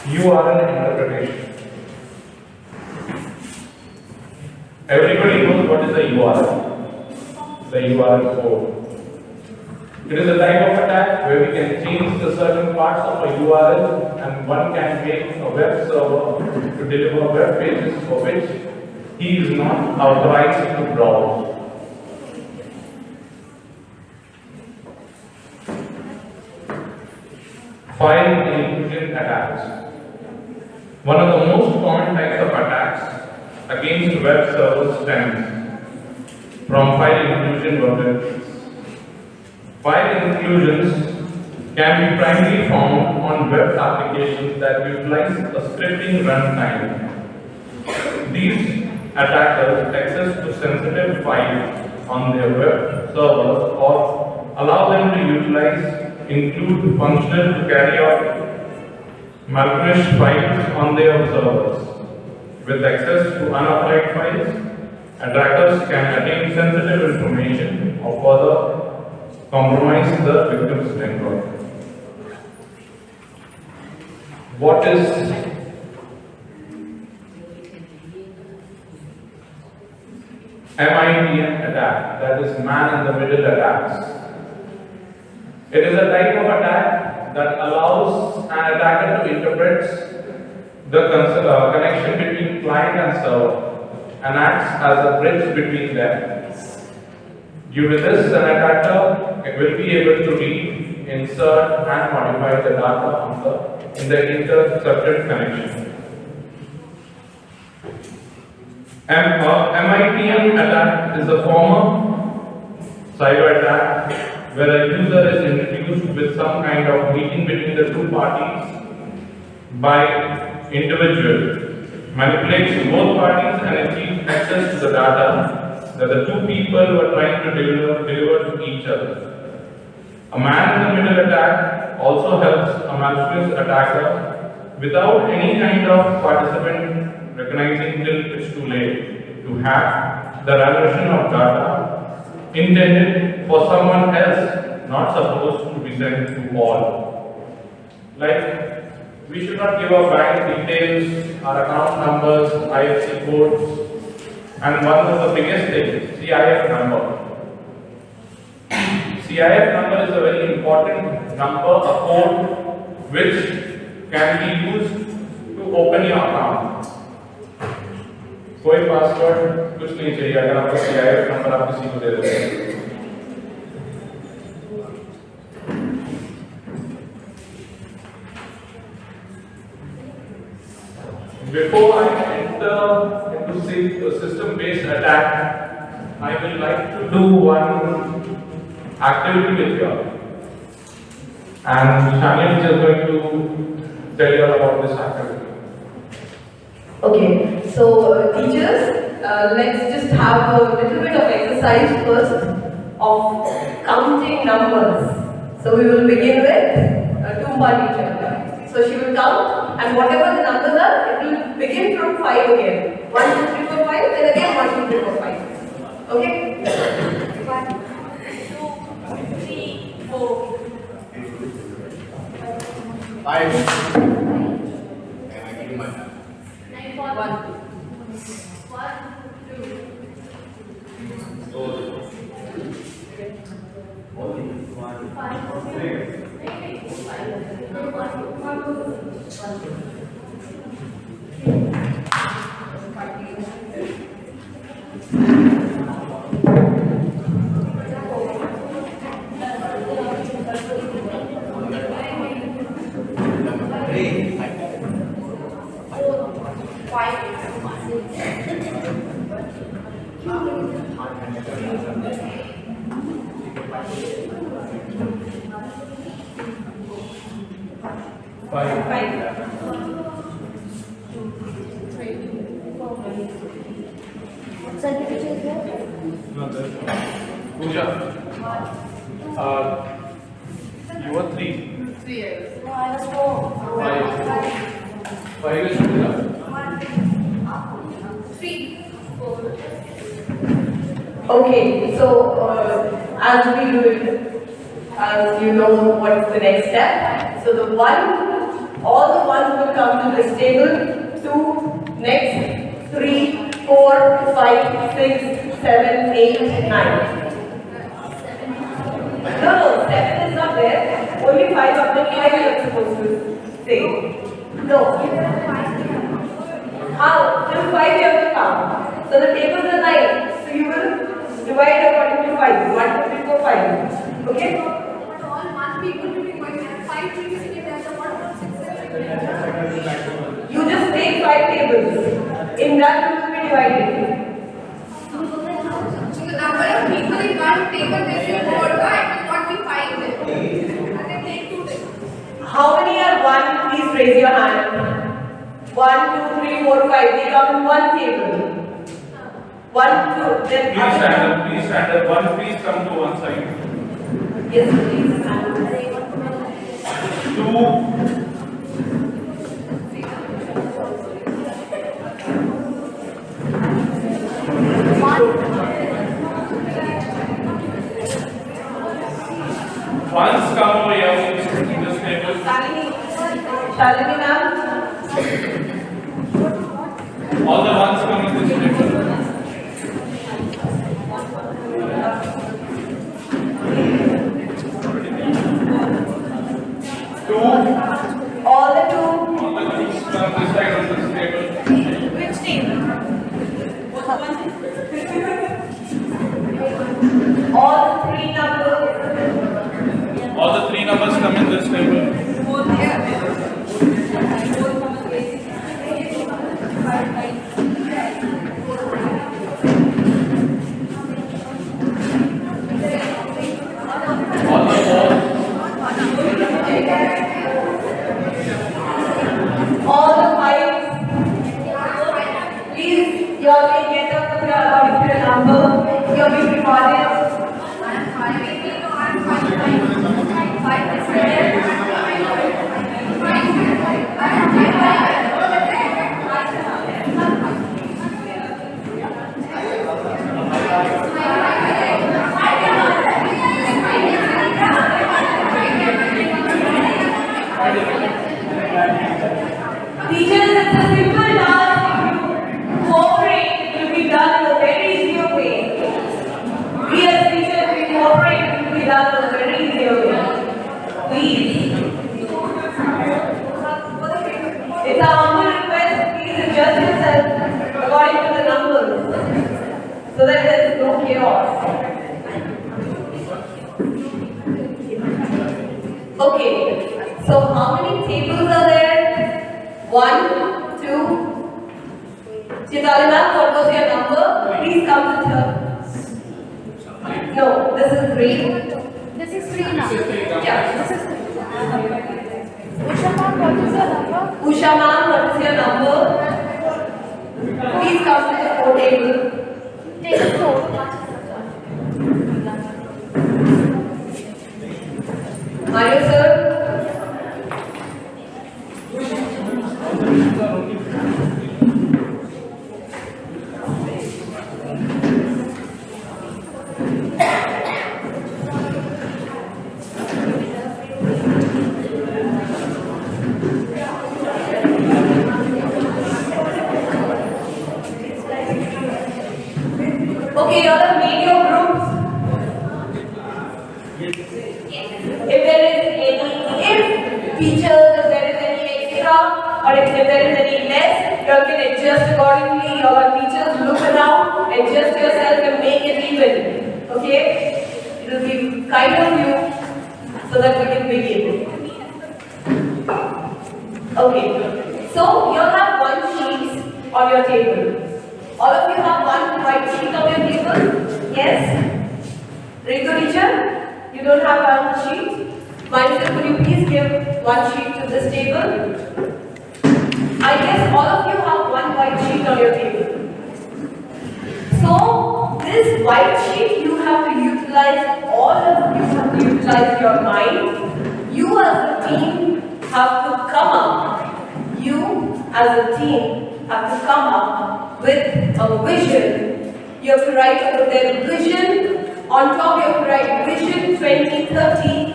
URL interpretation. Everybody knows what is a URL. The URL code. It is a type of attack where we can change the certain parts of a URL and one can make a web server to deliver web pages for which he is not authorized to browse. File inclusion attacks. One of the most common types of attacks against web servers stems from file inclusion vulnerabilities. File inclusions can be primarily found on web applications that utilize a scripting runtime. These attackers access to sensitive files on their web servers or allow them to include functions to carry out malnourished files on their servers. With access to unauthorized files, attackers can attain sensitive information or further compromise the victim's network. What is MITM attack, that is man in the middle attacks. It is a type of attack that allows an attacker to interpret the connection between client and server and acts as a bridge between them. Due to this, an attacker will be able to read, insert, and modify the data in the intercepted connection. MITM attack is a form of cyber attack where a user is introduced with some kind of meeting between the two parties by individual, manipulates both parties and achieves access to the data that the two people were trying to deliver to each other. A man in the middle attack also helps a malicious attacker without any kind of participant recognizing till it's too late to hack the resolution of data intended for someone else, not supposed to be sent to all. Like, we should not give our bank details, our account numbers, IFSC codes, and one of the biggest things, CIF number. CIF number is a very important number, a code which can be used to open your account. कोई password कुछ नहीं चाहिए अगर आपका CIF number आप किसी को दे देते हैं. Before I enter into system-based attack, I will like to do one activity with you. And Shania is just going to tell you about this activity. Okay, so teachers, let's just have a little bit of exercise first of counting numbers. So we will begin with Tumba teacher. So she will count, and whatever the numbers are, it will begin from 5 again. 1, 2, 3, 4, 5, then again 1, 2, 3, 4, 5. Okay? 1, 2, 3, 4. 5. One. 1, 2. Pooja, you were 3. 3 years. 5. 5 is Pooja. 3, 4. Okay, so as we do it, as you know what's the next step. So the 1, all the 1s will come to this table. 2, next, 3, 4, 5, 6, 7, 8, 9. No, 7 is not there. Only 5 of the 5 you are supposed to say. No. How? Till 5 you have to count. So the tables are 9. So you will divide according to 5. 1, 2, 3, 4, 5. Okay? But all 1 people will be going to have 5 trees in it as a 1, 2, 6, 7, 8. You just take 5 tables. In that you will be divided. So the number of people in one table will be more, it will not be 5 then. And then take 2 tables. How many are 1? Please raise your hand. 1, 2, 3, 4, 5. They come in one table. 1, 2. Then Please stand up. Please stand up. One, please come to one side. Yes, please. 2. Once come over here, please, this table. Shalini ma'am. All the ones come in this table. come in this table. All the fives, please, you all may get up with your number. You will be rewarded. Teachers, it's a simple task. If you cooperate, it will be done in a very easier way. We as teachers, we cooperate, it will be done in a very easier way. Please. It's a humble request. Please adjust yourself according to the numbers so that there is no chaos. Okay. So how many tables are there? 1, 2. Chitali ma'am, what was your number? Please come to her. No, this is 3. This is 3 now. Yeah. This is 3. Usha ma'am, what is your number? Usha ma'am, what is your number? Please come to the 4 table. Table 4. Mario sir. Okay, you all have made your groups. If there is teachers, if there is any extra, or if there is any less, you all can adjust accordingly. Your teachers look around, adjust yourself and make it even. Okay? It will be kind of you so that we can begin. Okay. So you all have one sheet on your table. All of you have one white sheet on your table? Yes? Ritu teacher? You don't have one sheet? Manisha, could you please give one sheet to this table? I guess all of you have one white sheet on your table. So, this white sheet you have to utilize, all of you have to utilize your mind. You as a team have to come up. You as a team have to come up with a vision. You have to write over their vision. On top you have to write Vision 2030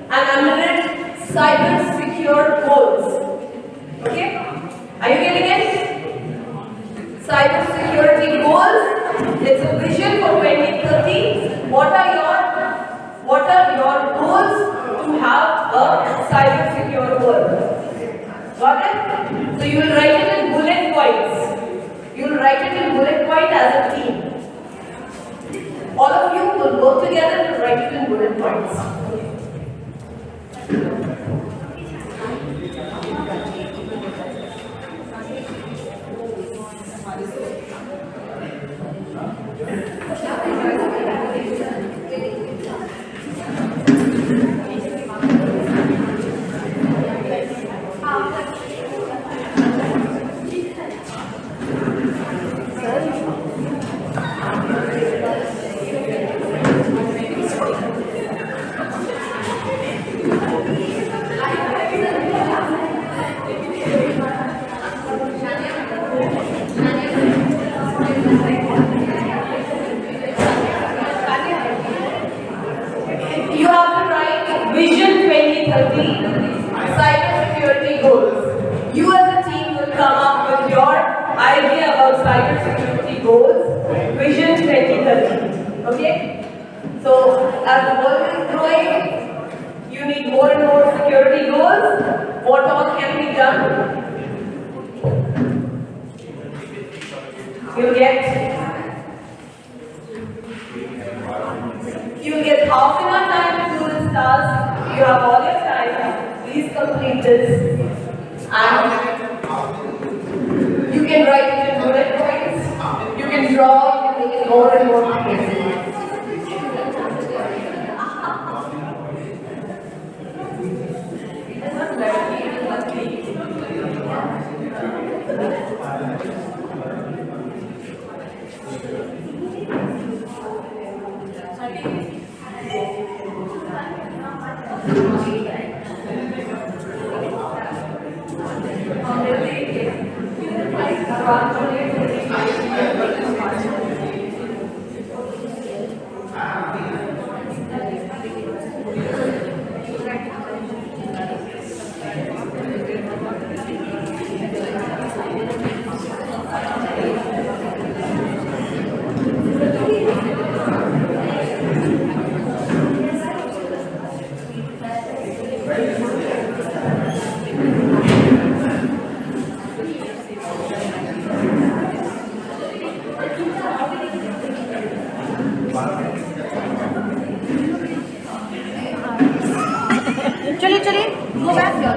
and under it cyber secure goals. Okay? Are you getting it? Cyber security goals. It's a vision for 2030. What are your goals to have a cyber secure world? Got it? So you will write it in bullet points. You will write it in bullet point as a team. All of you will work together to write it in bullet points. You have to write Vision 2030 cyber security goals. You as a team will come up with your idea about cyber security goals, Vision 2030. Okay? So as the world is growing, you need more and more security goals. What all can be done? You'll get half an hour time to do this task. You have all your time. Please complete this. And you can write it in bullet points. You can draw, you can make it more and more clear. चलिए चलिए वो बैठ गया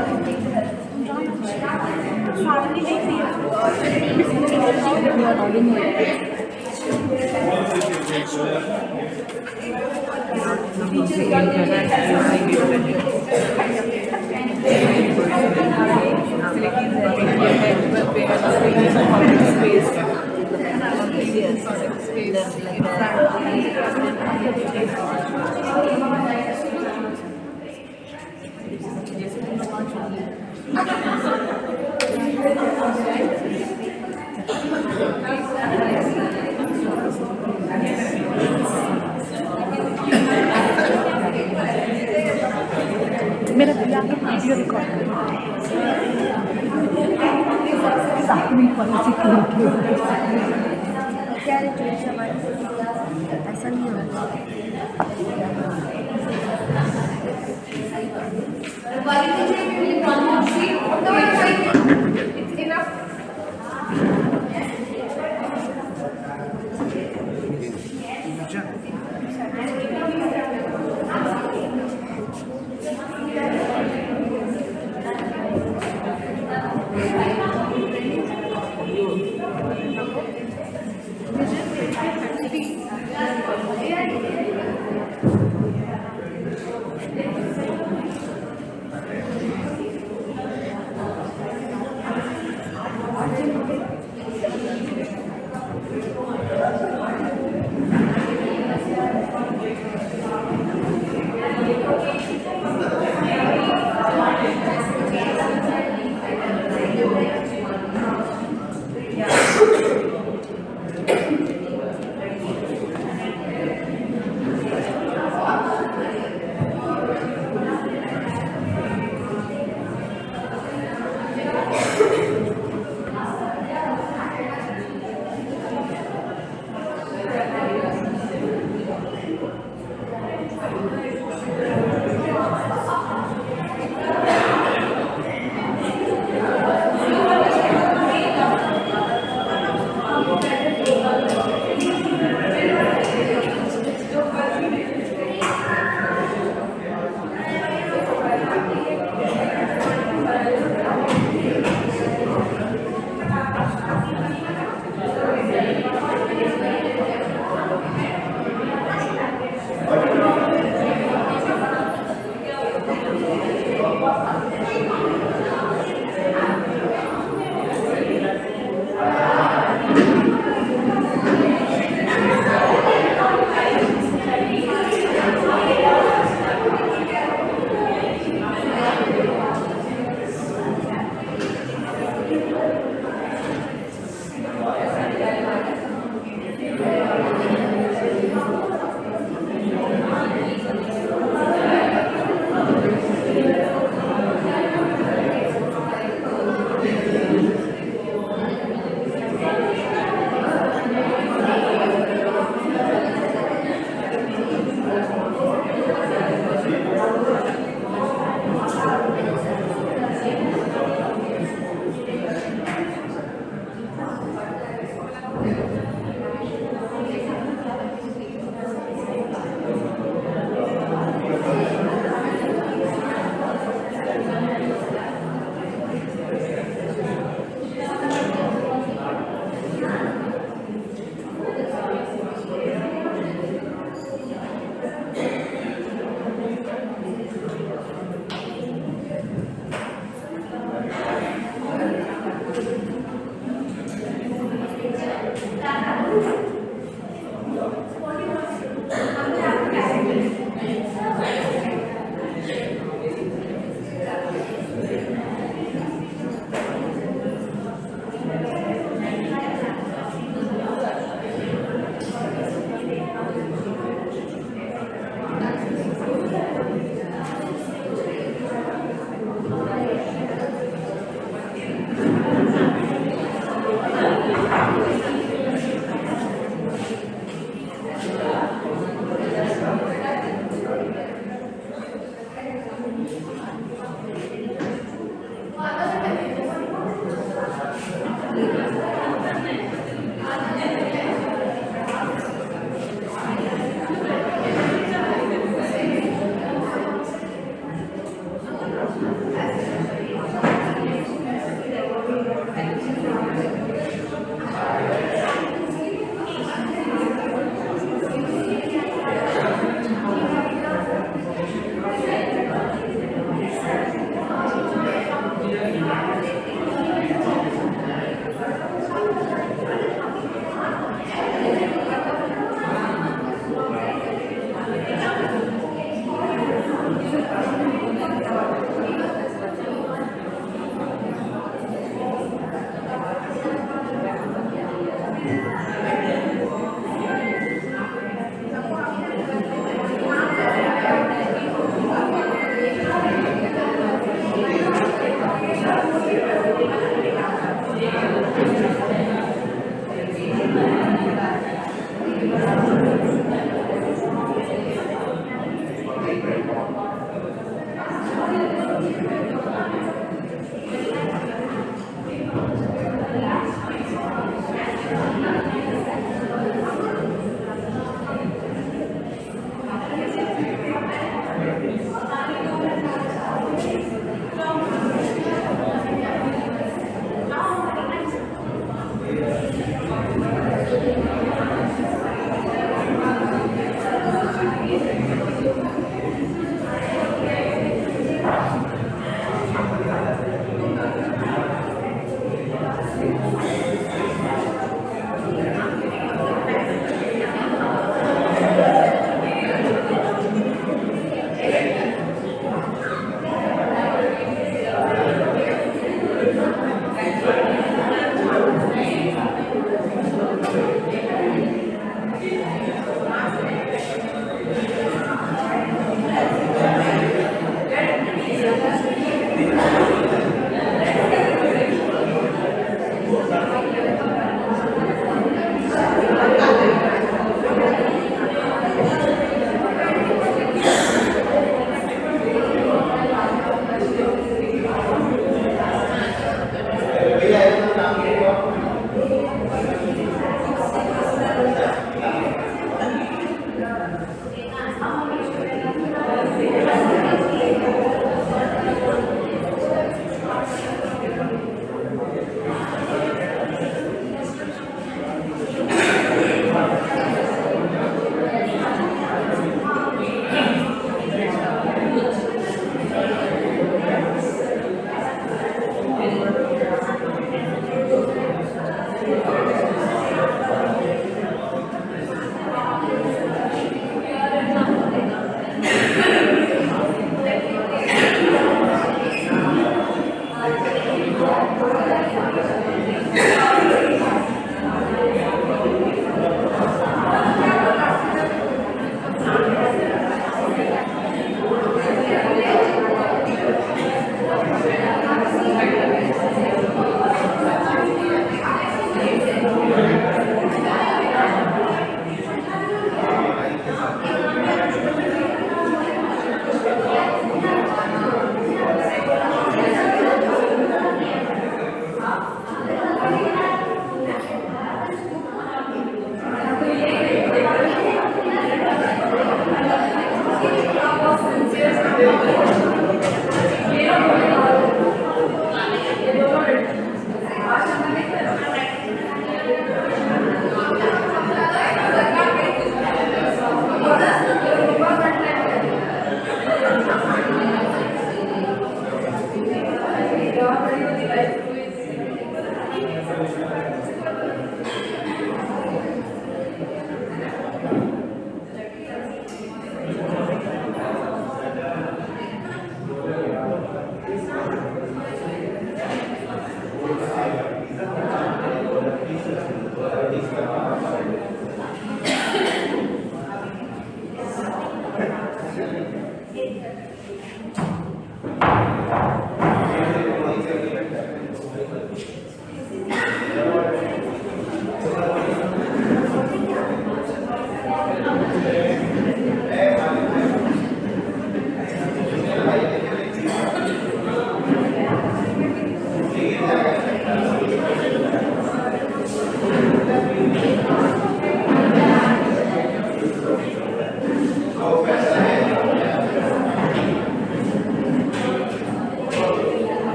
मेरा भैया का video record कर ऐसा नहीं होगा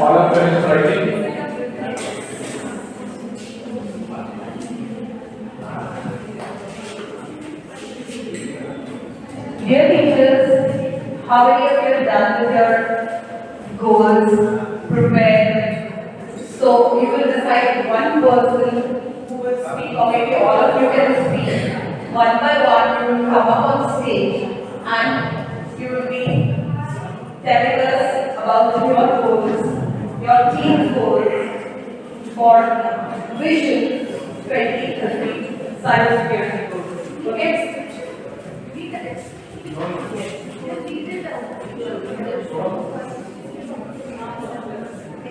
All of them is writing. Dear teachers, how many of you have done with your goals, prepared? So you will decide one person who will speak, or maybe all of you can speak. One by one, you will come up on stage and you will be telling us about your goals, your team's goals for Vision 2030 cybersecurity goals. Okay?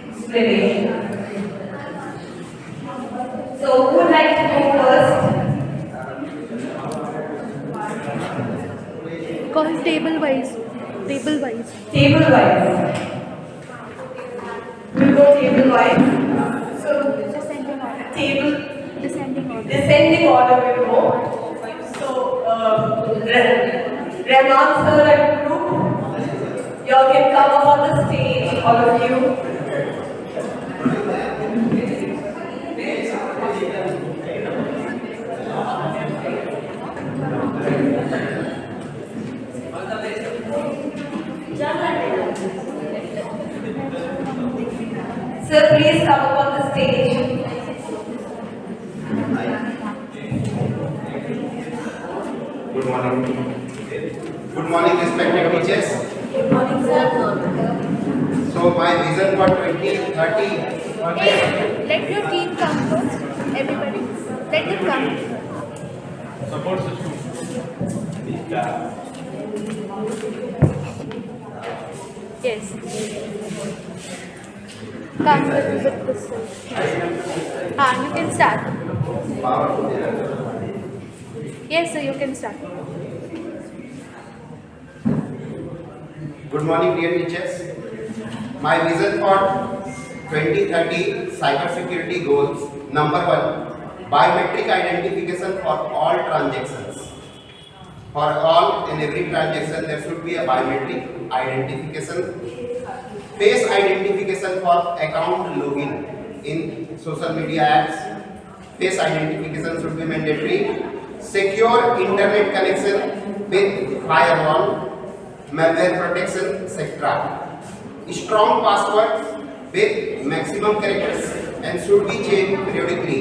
Explanation. So, who would like to go first? Call table wise. Table wise. Table wise. We'll go table wise. So, Descending order. table Descending order. descending order will go. So, Rahman sir and group, you all can come up on the stage, all of you. Sir, please come up on the stage. Good morning. Good morning, respected teachers. Good morning, sir. So my vision for 2030. Hey, let your team come first. Everybody. Let them come. Support system. Yes. Come with this. You can start. Yes, sir, you can start. Good morning, dear teachers. My vision for 2030 cybersecurity goals. Number 1, biometric identification for all transactions. For all and every transaction, there should be a biometric identification. Face identification for account login in social media apps. Face identification should be mandatory. Secure internet connection with firewall, malware protection, etc. Strong passwords with maximum characters and should be changed periodically.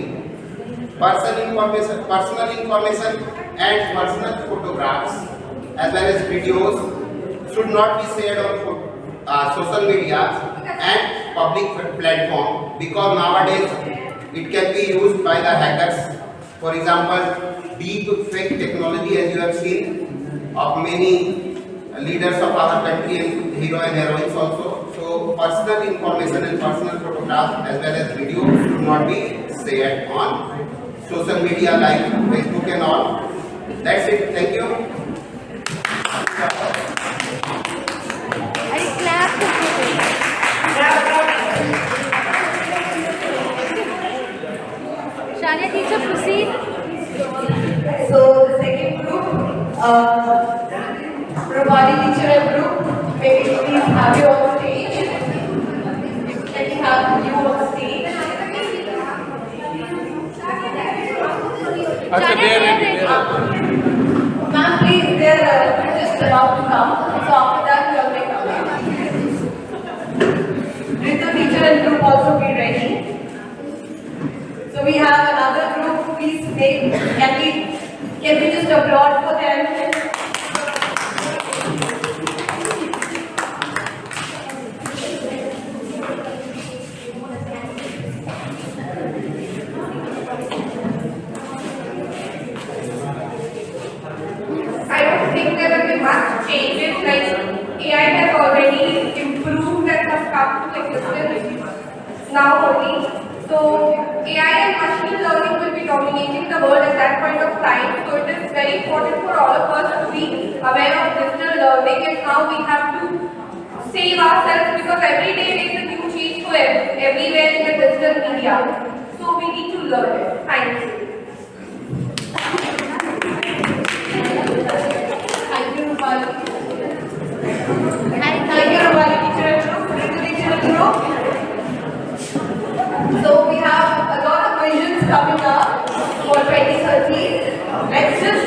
Personal information and personal photographs as well as videos should not be shared on social media and public platform, because nowadays it can be used by the hackers. For example, deep fake technology, as you have seen, of many leaders of our country and hero and heroines also. So personal information and personal photographs as well as video should not be shared on social media like Facebook and all. That's it. Thank you. I clap for Shania, teacher, proceed. So the second group, Pravani teacher and group, may we please have you on stage. Let me have you on stage. Shania, they are ready. Ma'am, please, they're just about to come. So after that, you all may come. Ritu teacher and group also be ready. So we have another group, please make, can we just applaud for them? I don't think there will be much changes, like AI has already improved and has come to existence now only. So AI and machine learning will be dominating the world at that point of time. So it is very important for all of us to be aware of digital learning and how we have to save ourselves, because every day there is a new change for everywhere in the digital media. So we need to learn it. Thank you. Thank you, Rupali. Thank you, Rupali teacher and group, Ritu teacher and group. So we have a lot of visions coming up for 2030. Let's just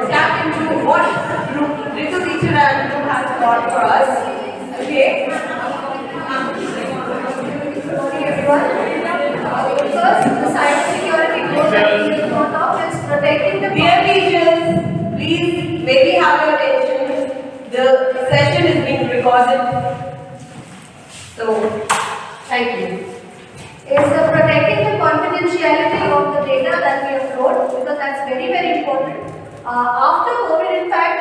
tap into what Ritu teacher and group has got for us. Okay. Good morning, everyone. First, the cybersecurity goal that we have thought of is protecting the Dear teachers, please, may we have your attention. The session is being recorded. So, thank you. is protecting the confidentiality of the data that we upload, because that's very, very important. After COVID, in fact,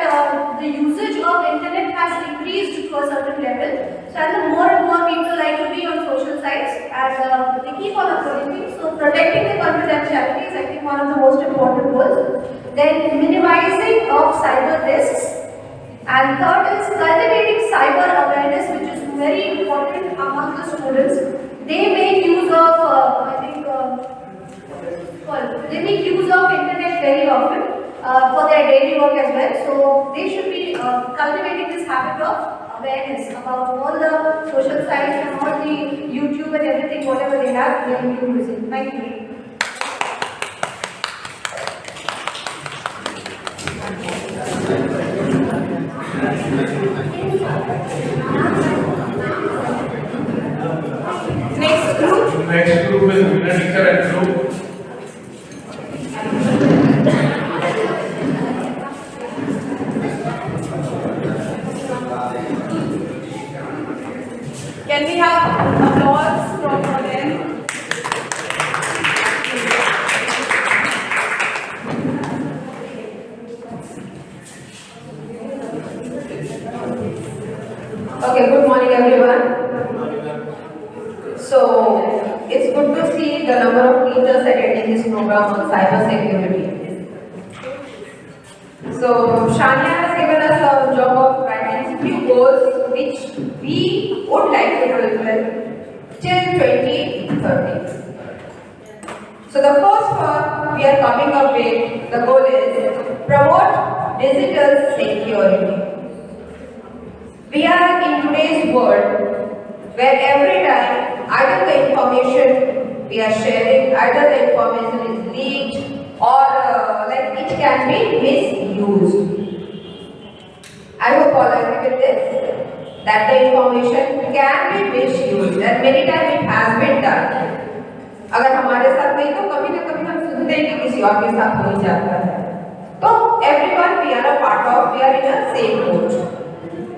the usage of internet has increased to a certain level. So, and the more and more people like to be on social sites, and they keep on uploading things. So, protecting the confidentiality is, I think, one of the most important goals. Then, minimizing of cyber risks. And third is cultivating cyber awareness, which is very important among the students. They make use of, they make use of internet very often for their daily work as well. So they should be cultivating this habit of awareness about all the social sites and all the YouTube and everything, whatever they have, they will be using. Thank you. Next group is Vinay teacher and group. Can we have applause from them? Okay, good morning everyone. So, it's good to see the number of teachers attending this program on cyber security. So, Shania has given us a job of writing few goals which we would like to fulfill till 2030. So, the first one we are coming up with, the goal is promote digital security. We are in today's world where every time either the information we are sharing, either the information is leaked or like it can be misused. I hope all agree with this, that the information can be misused and many times it has been done. अगर हमारे साथ नहीं तो कभी ना कभी हम सुनते हैं कि किसी और के साथ हो ही जाता है. तो everyone we are a part of, we are in a same boat.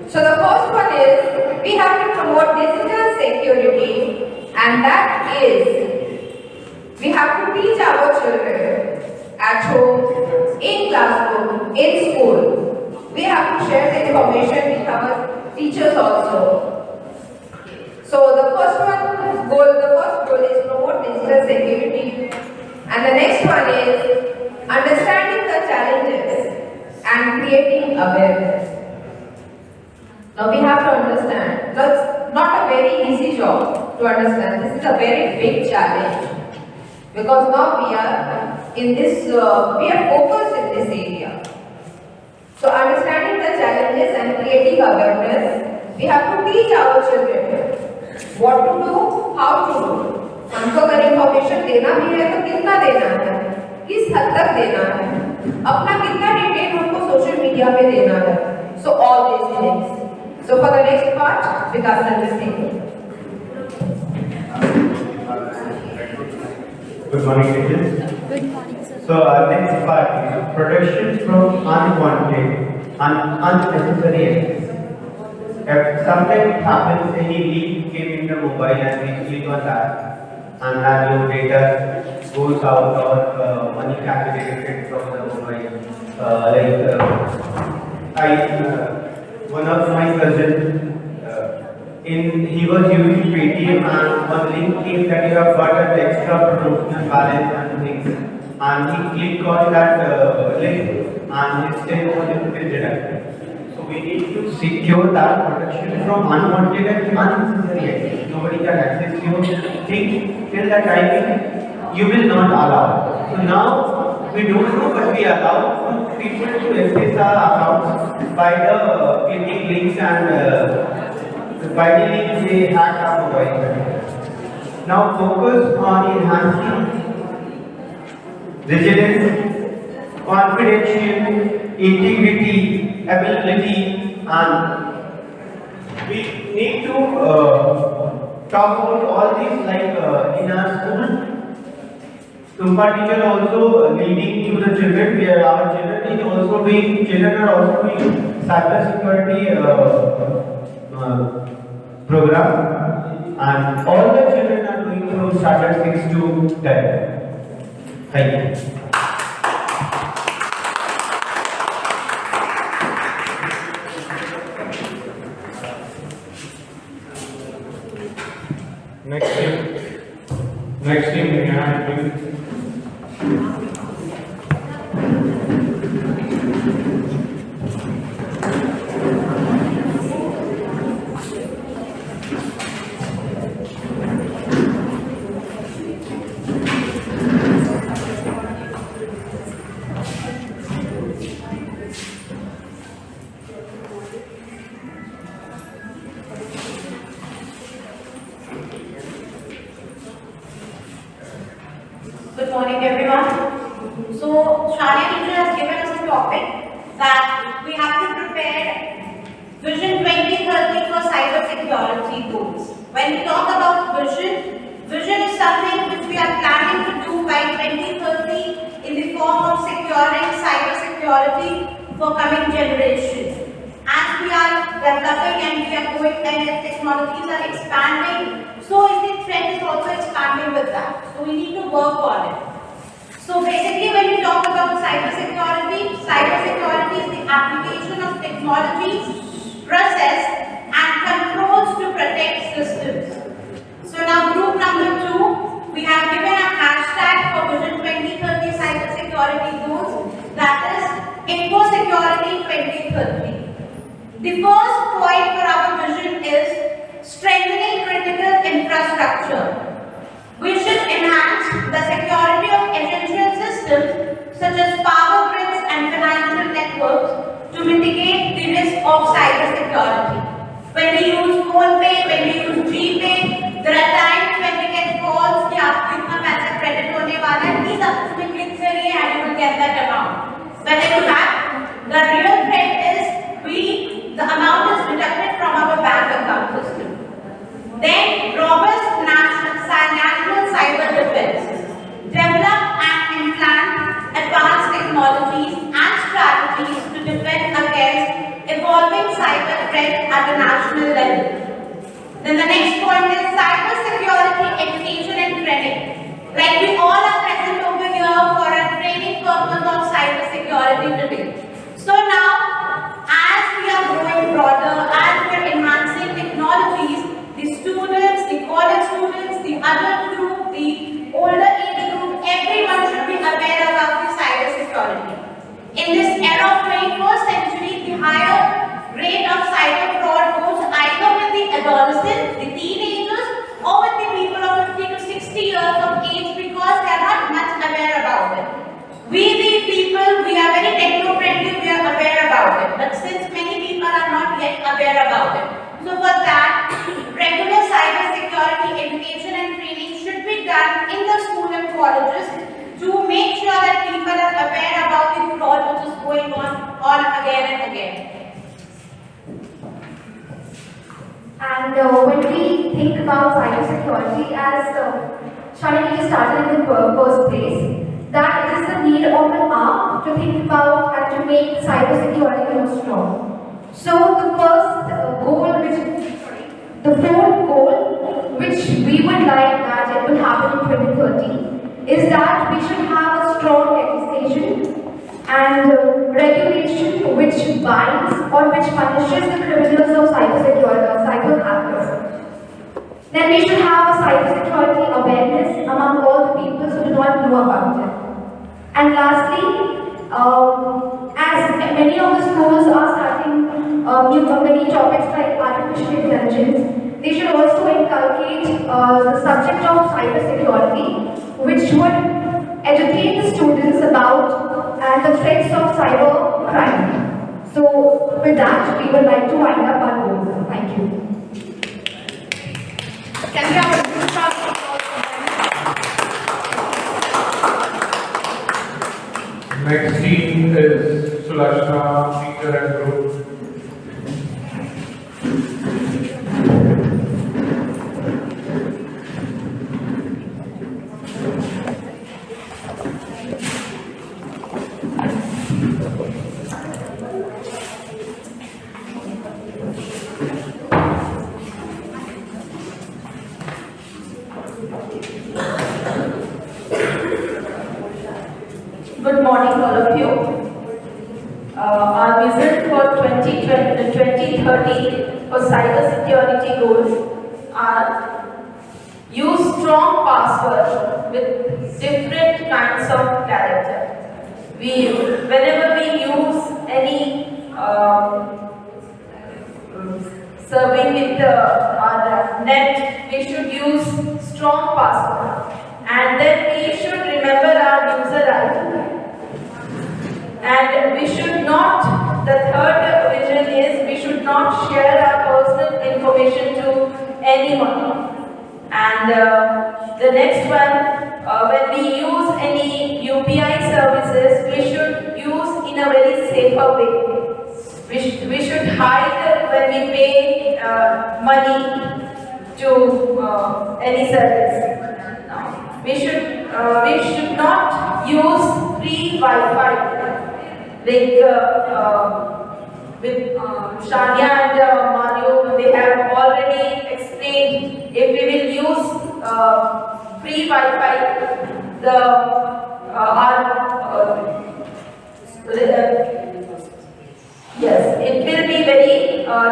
So the first one is, we have to promote digital security, and that is, we have to teach our children at home, in classroom, in school. We have to share the information with our teachers also. So the first goal is promote digital security, and the next one is understanding the challenges and creating awareness. Now we have to understand, that's not a very easy job to understand. This is a very big challenge because now we are in this, we are focused in this area. So understanding the challenges and creating awareness, we have to teach our children what to do, how to do. हमको अगर information देना भी है तो कितना देना है, किस हद तक देना है, अपना कितना डिटेल उनको सोशल मीडिया पे देना है. So all these things. So for the next part, Vikas will take. Good morning, teachers. Good morning, sir. So, next part is protection from unwanted and unnecessary access. If sometimes it happens, any leak came in the mobile and we click on that, and then your data goes out or money can be deducted from the mobile. One of my cousins, he was using Paytm and one link came that you have got an extra promotional balance and things, and he clicked on that link and his stay was deducted. So we need to secure that protection from unwanted and unnecessary access. Nobody can access your thing till the time you will not allow. So now we don't know, but we allow people to access our accounts by the clicking links and finally they hack our mobile. Now focus on enhancing resilience, confidential, integrity, availability, and we need to talk about all these like in our school. Tumpa teacher also leading to the children, where our children are also doing cyber security program, and all the children are going from standard 6 to 10. Thank you. Next team we have Good morning, everyone. So, Shania teacher has given us a topic that we have to prepare Vision 2030 for cyber security goals. When we talk about vision is something which we are planning to do by 2030 in the form of securing cyber security for coming generations. As we are developing and we are going and technologies are expanding, so is the trend is also expanding with that. So we need to work on it. So basically when we talk about cyber security is the application of technologies, process and controls to protect systems. So now group number 2, we have given a hashtag for Vision 2030 cyber security goals, that is Info Security 2030. The first point for our vision is strengthening critical infrastructure. We should enhance the security of essential systems such as power grids and financial networks to mitigate the risk of cyber security. When we use PhonePe, when we use GPay, there are times when we get calls कि आपको इतना पैसा credit होने वाला है, please आप उसमें click करिए and you will get that amount. But in fact, the real threat is the amount is deducted from our bank account system. Then, robust national cyber defense. Develop and implant advanced technologies and strategies to defend against evolving cyber threats at the national level. Then the next point is cyber security education and training. Like we all are present over here for a training purpose of cyber security today. So now, as we are growing broader, as we are enhancing technologies, the students, the college students, the adult group, the older age group, everyone should be aware about the cyber security. In this era of 21st century, the higher rate of cyber fraud goes either with the adolescents, the teenagers, or with the people of 50 to 60 years of age because they are not much aware about it. We the people, we are very techno-friendly, we are aware about it. But since many people are not yet aware about it, so for that, regular cyber security education and training should be done in the school and colleges to make sure that people are aware about the fraud which is going on again and again. And when we think about cybersecurity, as Shania just started in the first place, that it is the need of an hour to think about and to make cybersecurity more strong. So the first the fourth goal, which we would like that it will happen in 2030, is that we should have a strong legislation and regulation which binds or which punishes the criminals of cyber hackers. Then we should have a cybersecurity awareness among all the people who do not know about it. And lastly, as many of the schools are starting many topics like artificial intelligence, they should also inculcate the subject of cybersecurity, which would educate the students about and the threats of cyber crime. So with that, we would like to wind up our goals. Thank you. Can we have a good round of applause for them? Next team is Sulashna, teacher and group. Good morning, all of you. Our vision for 2030 for cybersecurity goals are use strong passwords with different kinds of character. Whenever we use any serving with our net, we should use strong password, and then we should remember our user ID. And we should not, the third vision is we should not share our personal information to anyone. And the next one, when we use any UPI services, we should use in a very safer way. We should hide when we pay money to any service. We should not use free Wi-Fi. Like with Shania and Mario, they have already explained, if we will use free Wi-Fi, yes, it will be very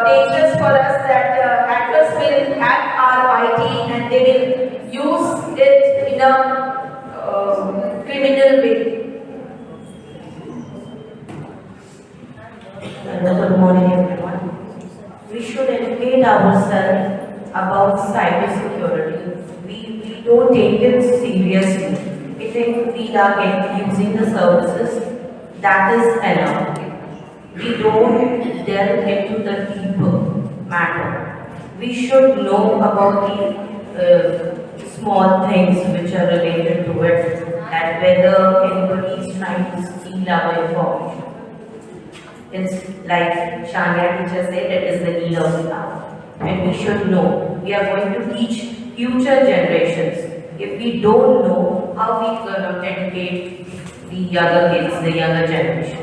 dangerous for us that hackers will hack our IT and they will use it in a criminal way. Good morning, everyone. We should educate ourselves about cybersecurity. We don't take it seriously. We think we are using the services. That is enough. We don't delve into the deeper matter. We should know about the small things which are related to it, and whether anybody is trying to steal our information. It's like Shania teacher said, it is the need of the hour. And we should know. We are going to teach future generations. If we don't know, how we going to educate the other kids, the younger generation.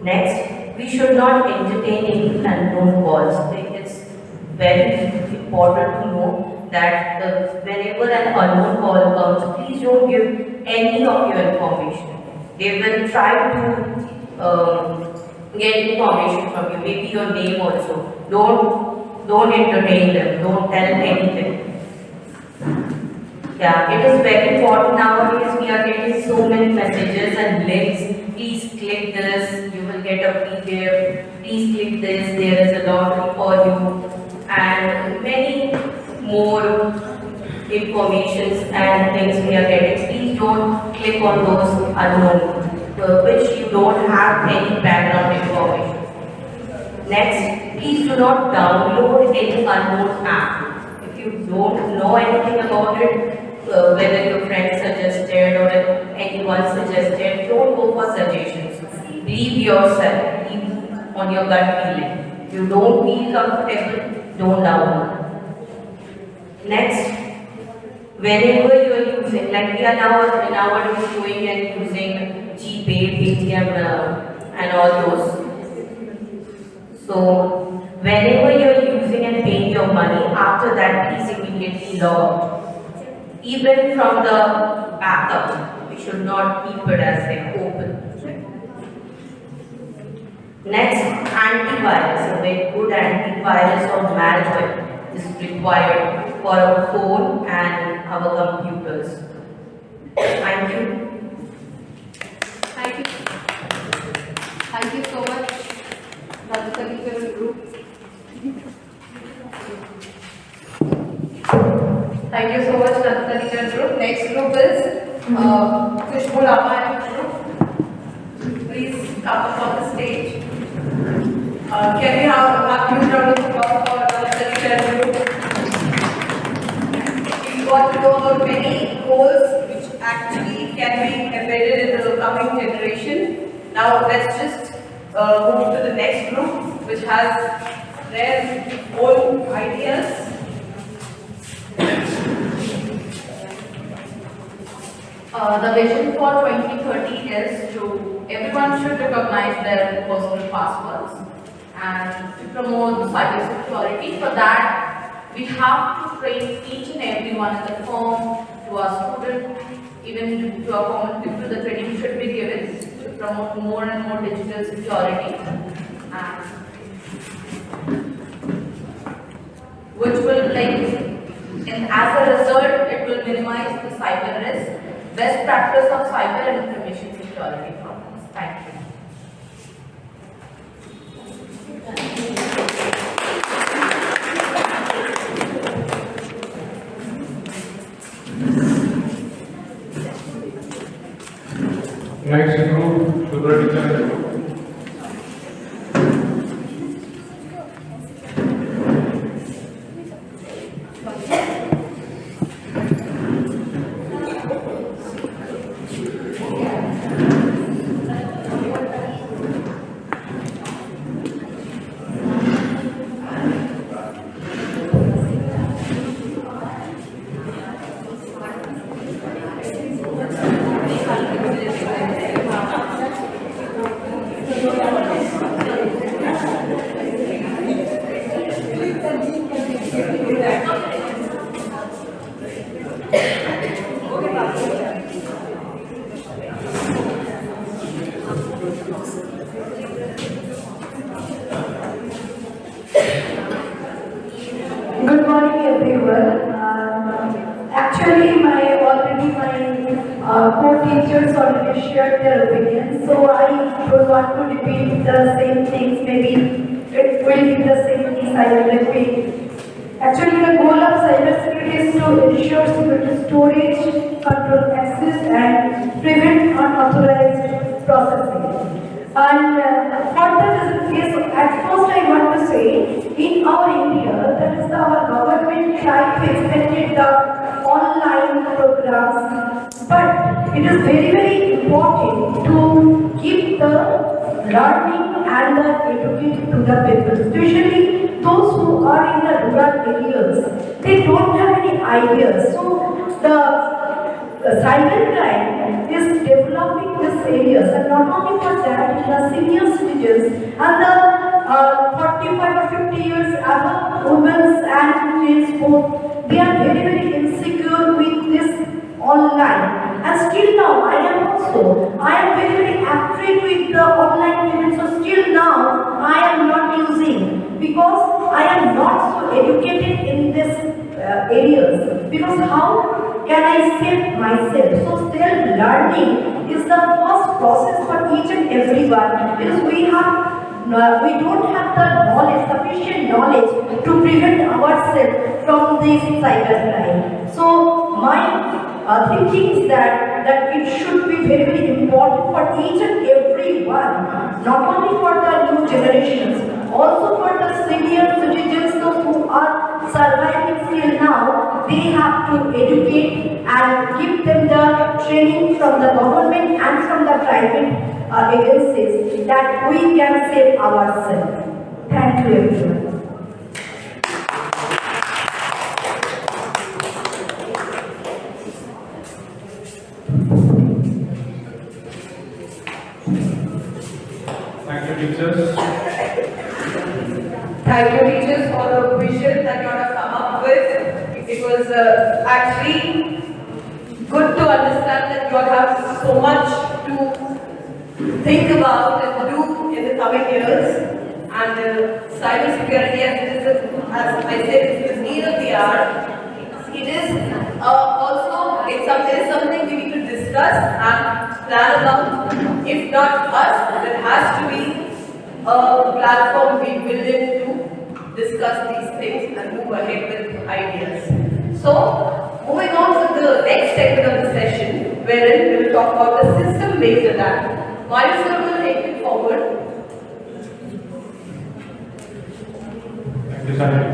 Next, we should not entertain any unknown calls. It's very important to know that whenever an unknown call comes, please don't give any of your information. They will try to get information from you, maybe your name also. Don't entertain them, don't tell anything. Yeah, it is very important nowadays. We are getting so many messages and links. Please click this, you will get a free gift. Please click this, there is a lottery for you. And many more informations and things we are getting. Please don't click on those unknown, which you don't have any background information. Next, please do not download any unknown app. If you don't know anything about it, whether your friend suggested or anyone suggested, don't go for suggestions. Believe yourself, believe on your gut feeling. If you don't feel comfortable, don't download. Next, whenever you are using, like we are nowadays going and using GPay, Paytm, and all those. So whenever you are using and paying your money, after that please immediately log. Even from the backup, we should not keep it as like open. Next, antivirus. A very good antivirus or malware is required for our phone and our computers. Thank you. Thank you. Thank you so much, Dr. Kalika Group. Thank you so much, Dr. Kalika Group. Next group is Kushbu Rama Group. Please come up on the stage. Can we have a huge round of applause for Dr. Kalika Group? We got to know about many goals which actually can be embedded in the coming generation. Now let's just move to the next group, which has their own ideas. The vision for 2030 is to everyone should recognize their personal passwords and to promote cybersecurity. For that, we have to train each and everyone in the firm, to our students, even to our common people. The training should be given to promote more and more digital security, and which will and as a result, it will minimize the cyber risk. Best practice of cyber and information security problems. Thank you. Next group, Sugar Teacher Group. Good morning, everyone. Actually, my co-teachers already shared their opinions, so I don't want to repeat the same things. Maybe it will be the same things I will repeat. Actually, the goal of cybersecurity is to ensure security storage, control access, and prevent unauthorized processing. And further is the case, at first I want to say, in our India, that is our government tried to expand the online programs, but it is very, very important to keep the learning and the education to the people, especially those who are in the rural areas. They don't have any ideas. So the cybercrime is developing these areas, and not only for that, the senior citizens and the 45 or 50 years above women and kids both, they are very, very insecure with this online. And still now, I am very, very afraid with the online payment. So still now, I am not using, because I am not so educated in this areas. Because how can I save myself? So self-learning is the first process for each and everyone, because we don't have the knowledge, sufficient knowledge to prevent ourselves from this cybercrime. So my thinking is that it should be very, very important for each and everyone, not only for the new generations, also for the senior citizens, those who are surviving still now. They have to educate and give them the training from the government and from the private agencies, that we can save ourselves. Thank you, everyone. teachers. Thank you, teachers, for the vision that you have come up with. It was actually good to understand that you all have so much to think about and do in the coming years. And cyber security, as I said, is the need of the hour. It is it is something we need to discuss and plan about. If not us, there has to be a platform we build in to discuss these things and move ahead with ideas. So, moving on to the next segment of the session, wherein we will talk about the system-based attack. Mario sir will take it forward. Thank you, Shania.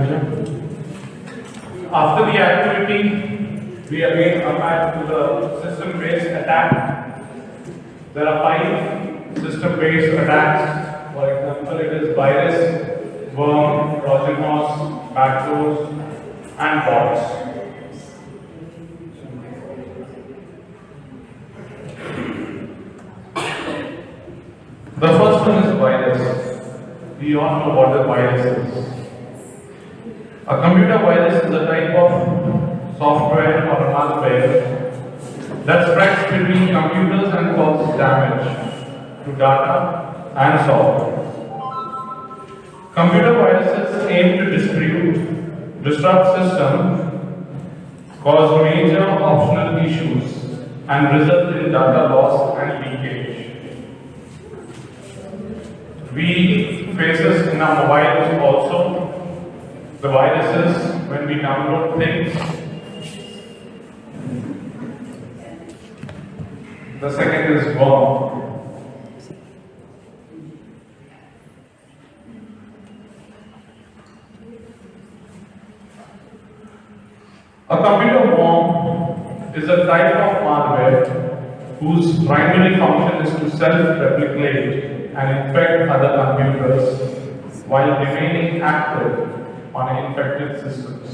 After the activity, we again come back to the system-based attack. There are 5 system-based attacks. For example, it is virus, worm, Trojan horse, backdoors, and bots. The first one is virus. We all know what a virus is. A computer virus is a type of software or malware that spreads between computers and causes damage to data and software. Computer viruses aim to disrupt systems, cause major optional issues, and result in data loss and leakage. We face this in our mobiles also. The viruses, when we download things. The second is worm. A computer worm is a type of malware whose primary function is to self-replicate and infect other computers while remaining active on infected systems.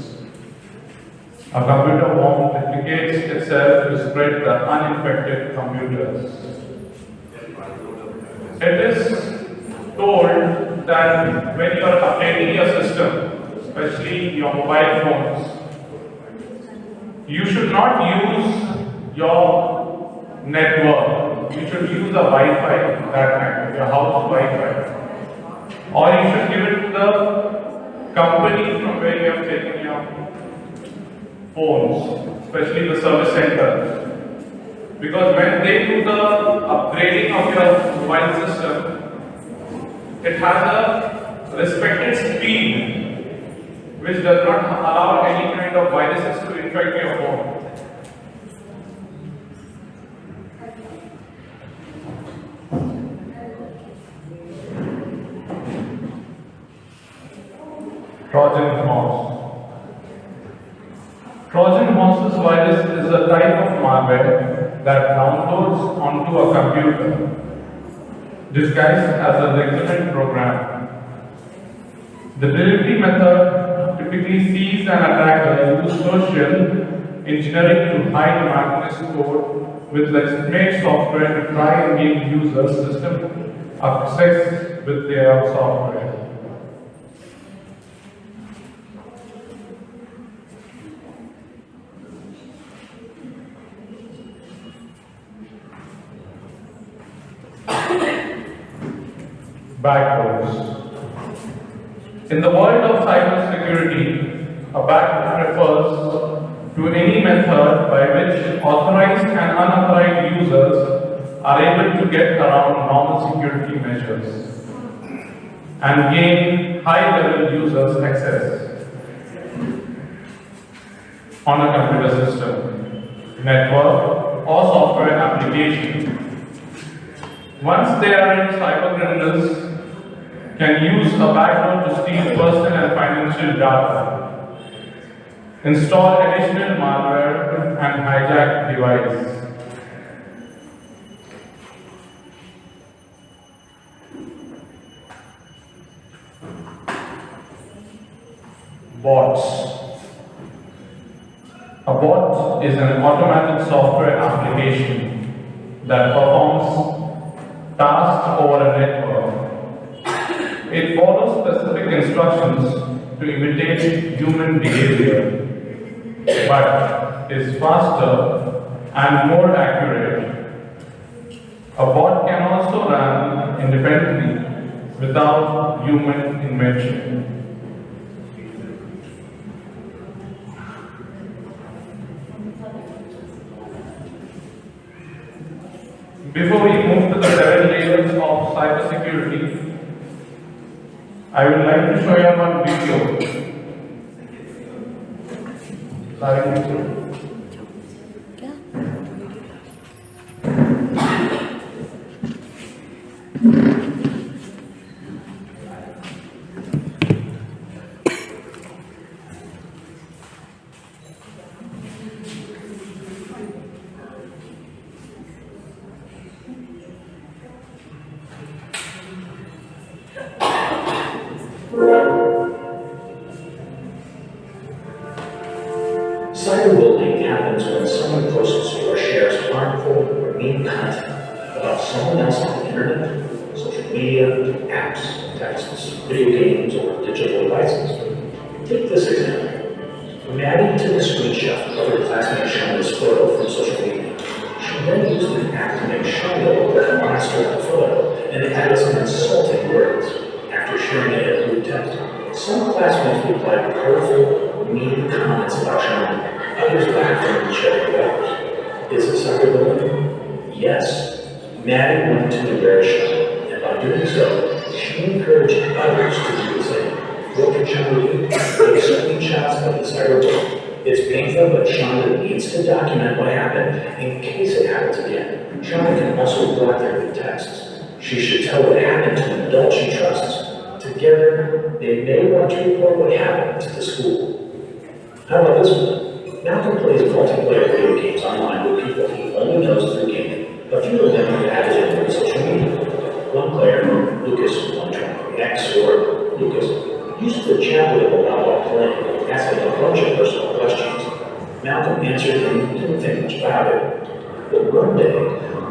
A computer worm replicates itself to spread the uninfected computers. It is told that when you are updating your system, especially your mobile phones, you should not use your network. You should use a Wi-Fi that time, your house Wi-Fi. Or you should give it to the company from where you have taken your phones, especially the service center. Because when they do the upgrading of your mobile system, it has a respected speed which does not allow any kind of viruses to infect your phone. Trojan horse. Trojan horse's virus is a type of malware that downloads onto a computer disguised as a legitimate program. The delivery method typically sees an attacker use social engineering to hide malicious code with legitimate software to try and give users system access with their software. Backdoors. In the world of cybersecurity, a backdoor refers to any method by which authorized and unauthorized users are able to get around normal security measures and gain high-level users access on a computer system, network, or software application. Once they are in, cyber criminals can use a backdoor to steal personal and financial data, install additional malware, and hijack devices. Bots. A bot is an automatic software application that performs tasks over a network It follows specific instructions to imitate human behavior, but is faster and more accurate. A bot can also run independently without human intervention. Before we move to the 7 layers of cybersecurity, I would like to show you one video. Cyberbullying happens when someone posts or shares harmful or mean content about someone else on the internet, social media, apps, texts, video games, or digital devices. Take this example. Maddie took a screenshot of her classmate Shania's photo from social media. She then used an app to make Shania look like a monster in the photo and added some insulting words. After sharing it in group text, some classmates replied hurtful, mean comments about Shania. Others laughed and checked others. Is it cyberbullying? Yes. Maddie wanted to embarrass Shania, and by doing so, she encouraged others to do the same. What can Shania do? Take screenshots of the cyberbullying. It's painful, but Shania needs to document what happened in case it happens again. Shania can also block their good texts. She should tell what happened to an adult she trusts. Together, they may want to report what happened to the school. How about this one? Malcolm plays multiplayer video games online with people he only knows through gaming. A few of them have added him on social media. One player, Lucas123X or Lucas, used to chat with him while playing, asking a bunch of personal questions. Malcolm answered and didn't think much about it. But one day,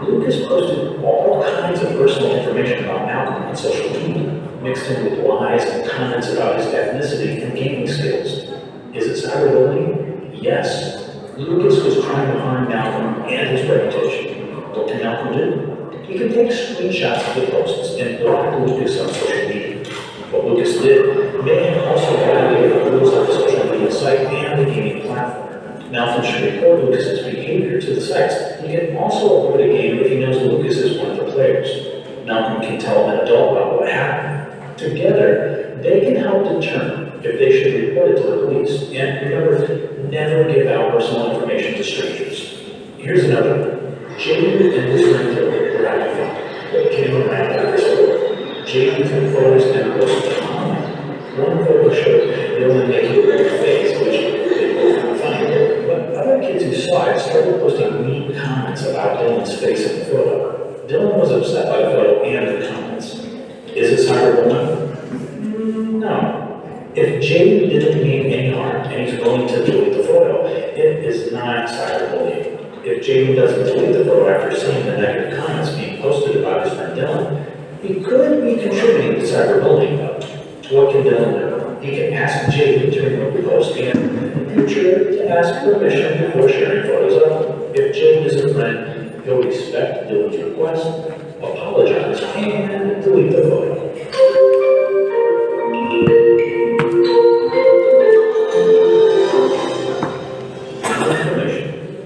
Lucas posted all kinds of personal information about Malcolm on social media, mixed in with lies and comments about his ethnicity and gaming skills. Is it cyberbullying? Yes. Lucas was trying to harm Malcolm and his reputation. What can Malcolm do? He can take screenshots of the posts and block Lucas on social media. What Lucas did may have also violated the rules of the social media site and the gaming platform. Malcolm should report Lucas's behavior to the sites. He can also avoid a game if he knows Lucas is one of the players. Malcolm can tell an adult about what happened. Together, they can help determine if they should report it to the police. And remember, never give out personal information to strangers. Here's another one. Jaden and his friend Dylan were having fun, kidding around after school. Jaden took photos and posted them online. One photo showed Dylan making a weird face, which they both found funny. But other kids who saw it started posting mean comments about Dylan's face in the photo. Dylan was upset by the photo and the comments. Is it cyberbullying? No. If Jaden didn't mean any harm and he's willing to delete the photo, it is not cyberbullying. If Jaden doesn't delete the photo after seeing the negative comments being posted about his friend Dylan, he could be contributing to cyberbullying though. What can Dylan do? He can ask Jaden to remove the post and be sure to ask permission before sharing photos of him. If Jaden is a friend, he'll respect Dylan's request, apologize, and delete the photo.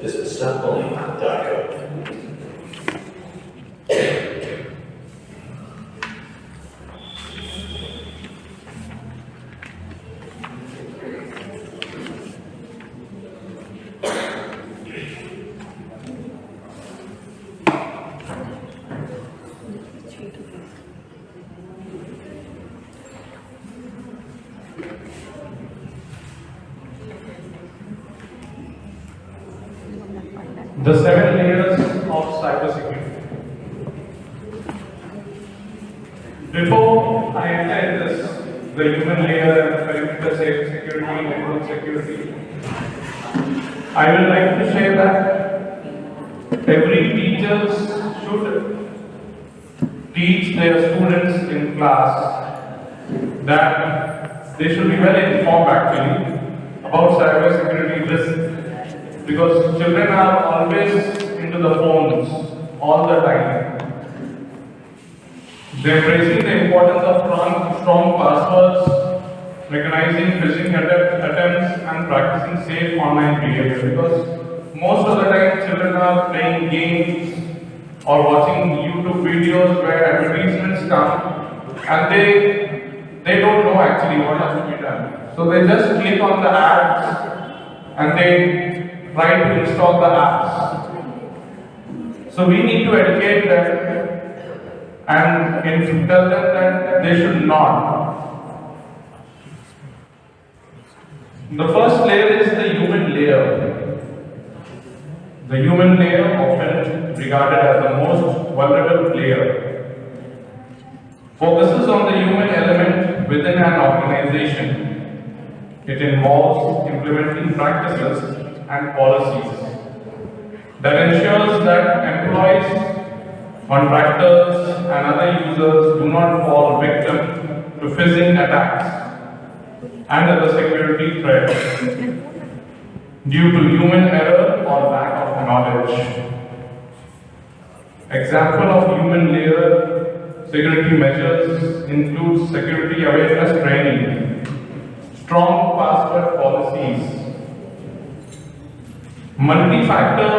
Visit stopbullying.gov. The 7 layers of cybersecurity. Before I enter this, the human layer, perimeter security, network security, I would like to say that every teacher should teach their students in class that they should be well informed actually about cybersecurity risks, because children are always into the phones all the time. They're embracing the importance of strong passwords, recognizing phishing attempts, and practicing safe online behavior, because most of the time children are playing games or watching YouTube videos where advertisements come and they don't know actually what has to be done. So they just click on the ads and they try to install the apps. So we need to educate them and tell them that they should not. The first layer is the human layer. The human layer, often regarded as the most vulnerable layer, focuses on the human element within an organization. It involves implementing practices and policies that ensures that employees, contractors, and other users do not fall victim to phishing attacks and other security threats due to human error or lack of knowledge. Example of human layer security measures include security awareness training, strong password policies, multi-factor,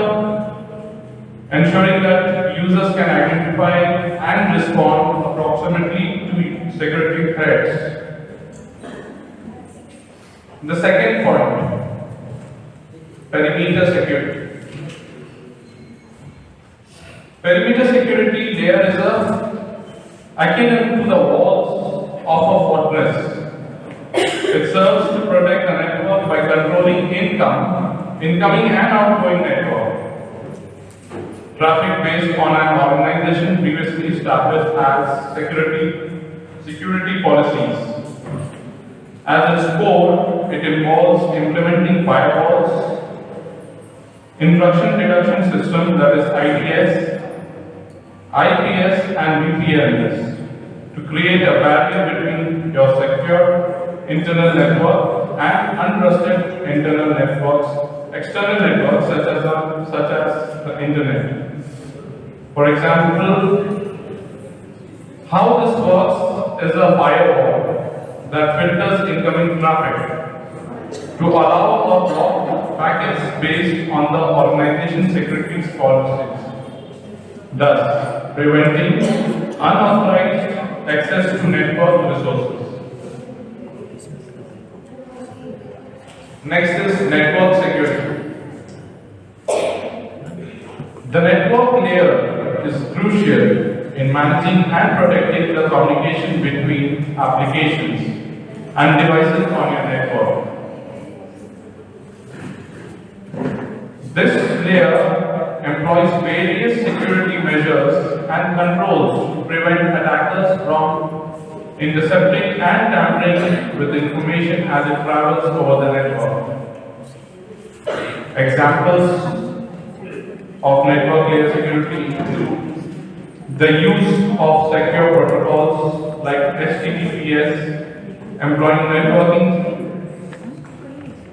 ensuring that users can identify and respond approximately to security threats. The second point, perimeter security. Perimeter security layer is akin to the walls of a fortress. It serves to protect the network by controlling incoming and outgoing network traffic based on an organization previously established as security policies. At its core, it involves implementing firewalls, intrusion detection system, that is IDS, IPS and VPNs, to create a barrier between your secure internal network and untrusted external networks such as the internet. For example, how this works is a firewall that filters incoming traffic to allow or block packets based on the organization's security policies, thus preventing unauthorized access to network resources. Next is network security. The network layer is crucial in managing and protecting the communication between applications and devices on your network. This layer employs various security measures and controls to prevent attackers from intercepting and tampering with information as it travels over the network. Examples of network layer security include the use of secure protocols like HTTPS, employing networking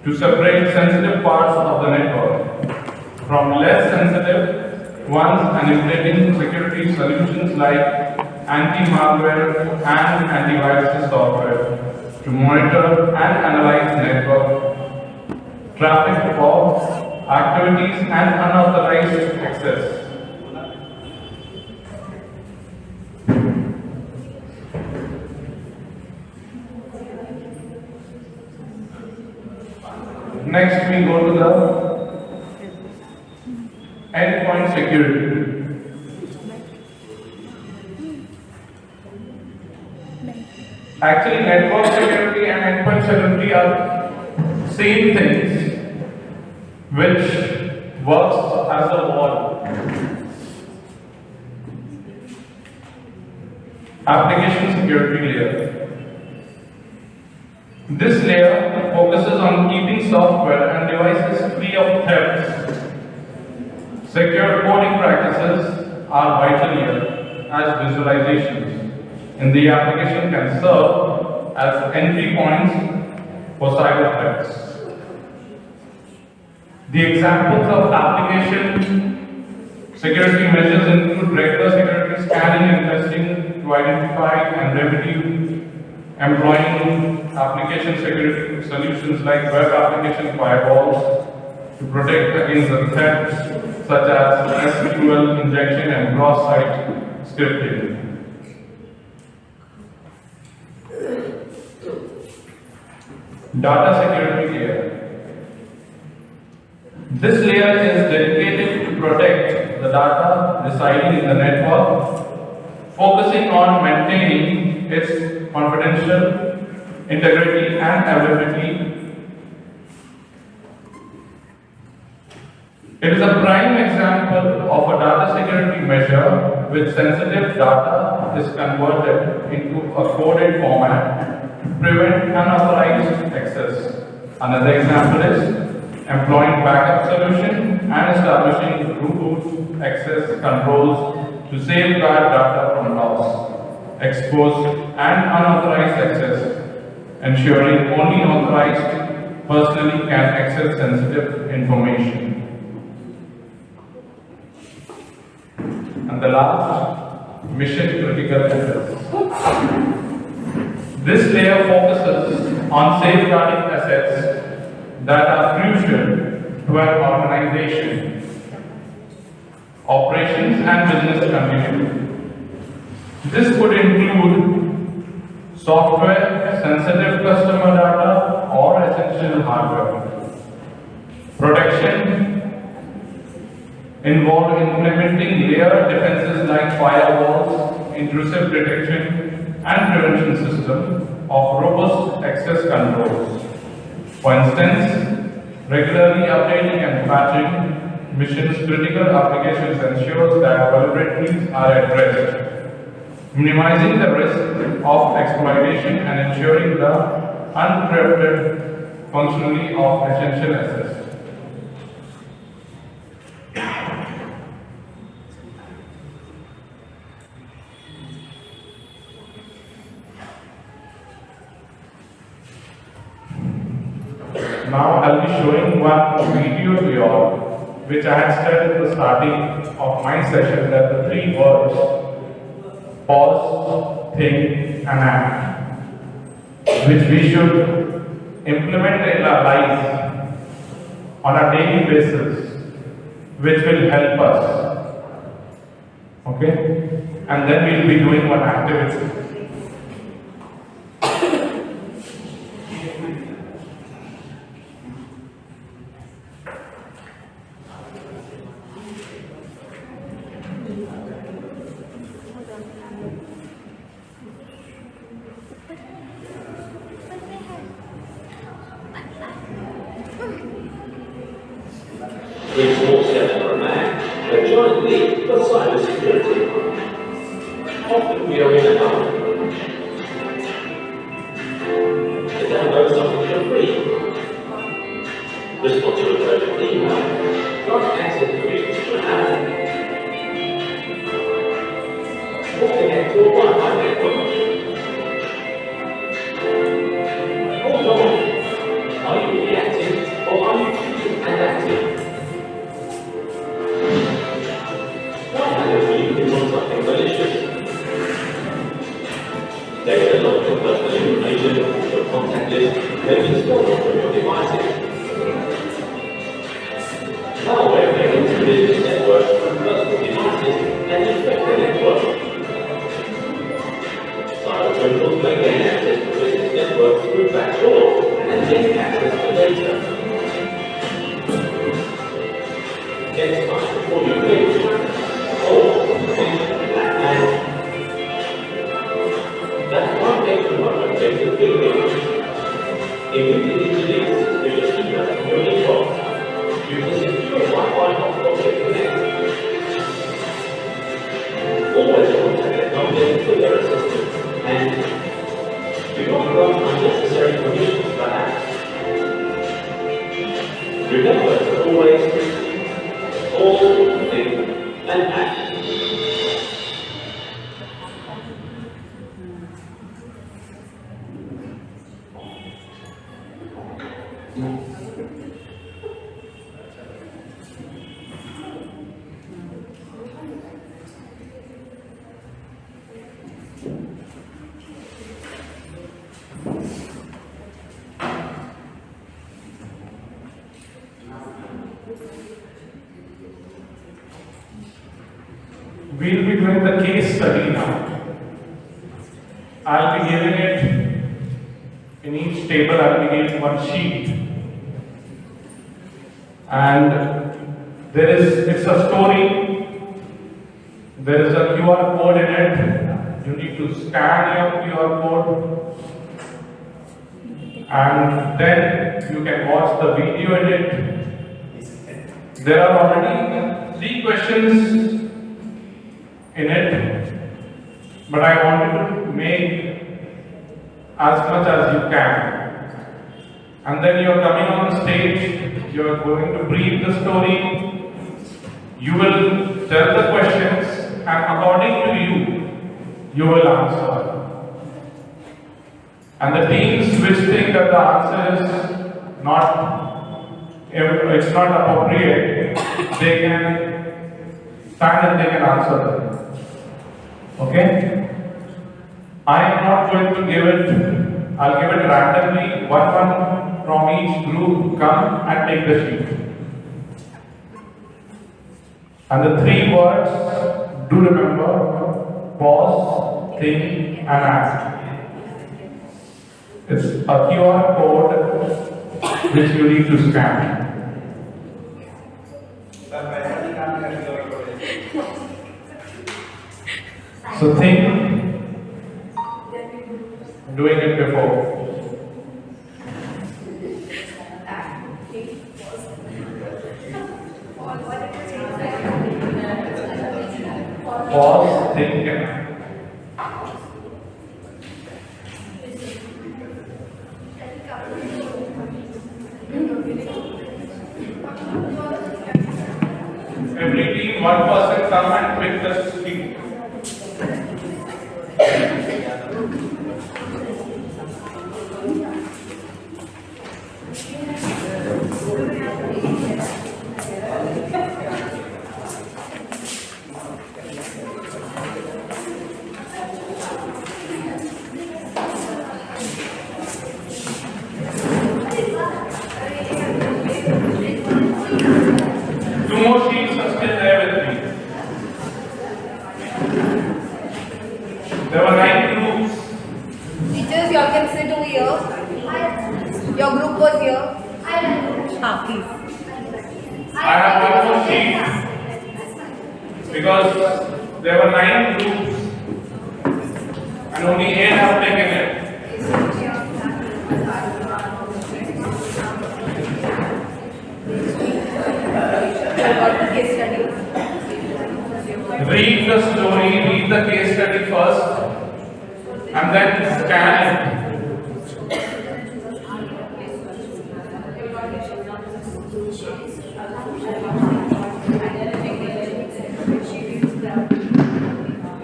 to separate sensitive parts of the network from less sensitive ones, and implementing security solutions like anti-malware and antivirus software to monitor and analyze network traffic for activities and unauthorized access. Next, we go to the endpoint security. Actually, network security and endpoint security are same things, which works as a wall. Application security layer. This layer focuses on keeping software and devices free of threats. Secure coding practices are vital here, as visualizations in the application can serve as entry points for cyber threats. The examples of application security measures include regular security scanning and testing to identify and remedy, employing application security solutions like web application firewalls to protect against the threats such as SQL injection and cross-site scripting. Data security layer. This layer is dedicated to protect the data residing in the network, focusing on maintaining its confidential integrity and availability. It is a prime example of a data security measure which sensitive data is converted into a coded format to prevent unauthorized access. Another example is employing backup solution and establishing root access controls to safeguard data from loss, expose and unauthorized access, ensuring only authorized personally can access sensitive information. And the last, mission critical assets. This layer focuses on safeguarding assets that are crucial to an organization, operations and business continuity. This could include software, sensitive customer data, or essential hardware. Protection involve implementing layer defenses like firewalls, intrusive detection, and prevention system of robust access controls. For instance, regularly updating and patching missions critical applications ensures that vulnerabilities are addressed, minimizing the risk of exploitation and ensuring the uninterrupted functionality of essential assets. Now I'll be showing one video to you all, which I had said at the starting of my session that the three words, pause, think and act, which we should implement in our lives on a daily basis, which will help us. Okay? And then we'll be doing one activity. In small steps for a man, a giant leap for cybersecurity. Often we are in a hurry to download something for free, respond to a urgent email, grant access permissions to an app, or connect to a Wi-Fi network. Hold on, are you reacting or are you thinking and acting? Something malicious. Data logged your personal information, your contact list, may be stored on your devices. Malware may enter business networks from personal devices and infect the network. Cyber criminals may gain access to business networks through backdoors and gain access to data. It's time before you leave. That's one thing to know takes a big difference. Immediately delete suspicious emails from your inbox. Use a secure Wi-Fi hotspot to connect. Always contact acknowledging for their assistance and do not grant unnecessary permissions for apps. Remember to always think and act. study now. I'll be giving it, in each table I'll be giving one sheet. And it's a story, there is a QR code in it. You need to scan your QR code. And then you can watch the video in it. There are already 3 questions in it, but I wanted to make as much as you can. And then you are coming on the stage, you are going to brief the story, you will tell the questions, and according to you will answer. And the teams which think that the answer is it's not appropriate, they can stand and they can answer them. Okay? I am not going to give it, I'll give it randomly, one from each group come and take the sheet. And the 3 words, do remember, pause, think and act. It's a QR code which you need to scan. So think, doing it before. Pause, think and act. Every team, one person come and pick the sheet. Two more sheets are still there with me. There were 9 groups. Teachers, you all can sit over here. Your group was here. Please. I have one more sheet because there were 9 groups and only 8 have taken it. Read the story, read the case study first, and then scan it.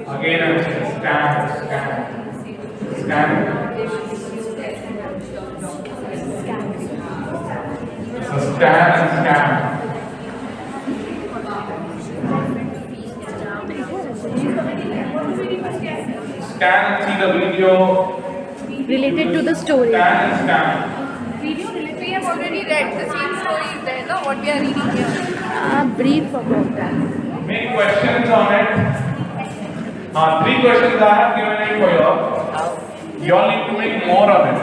Again, I'm saying scan. So scan and scan. Scan and see the video. Related to the story. Scan and scan. Video related. We have already read the same story is there, no? What we are reading here. Brief about that. Make questions on it. 3 questions I have given it for you. You all need to make more on it.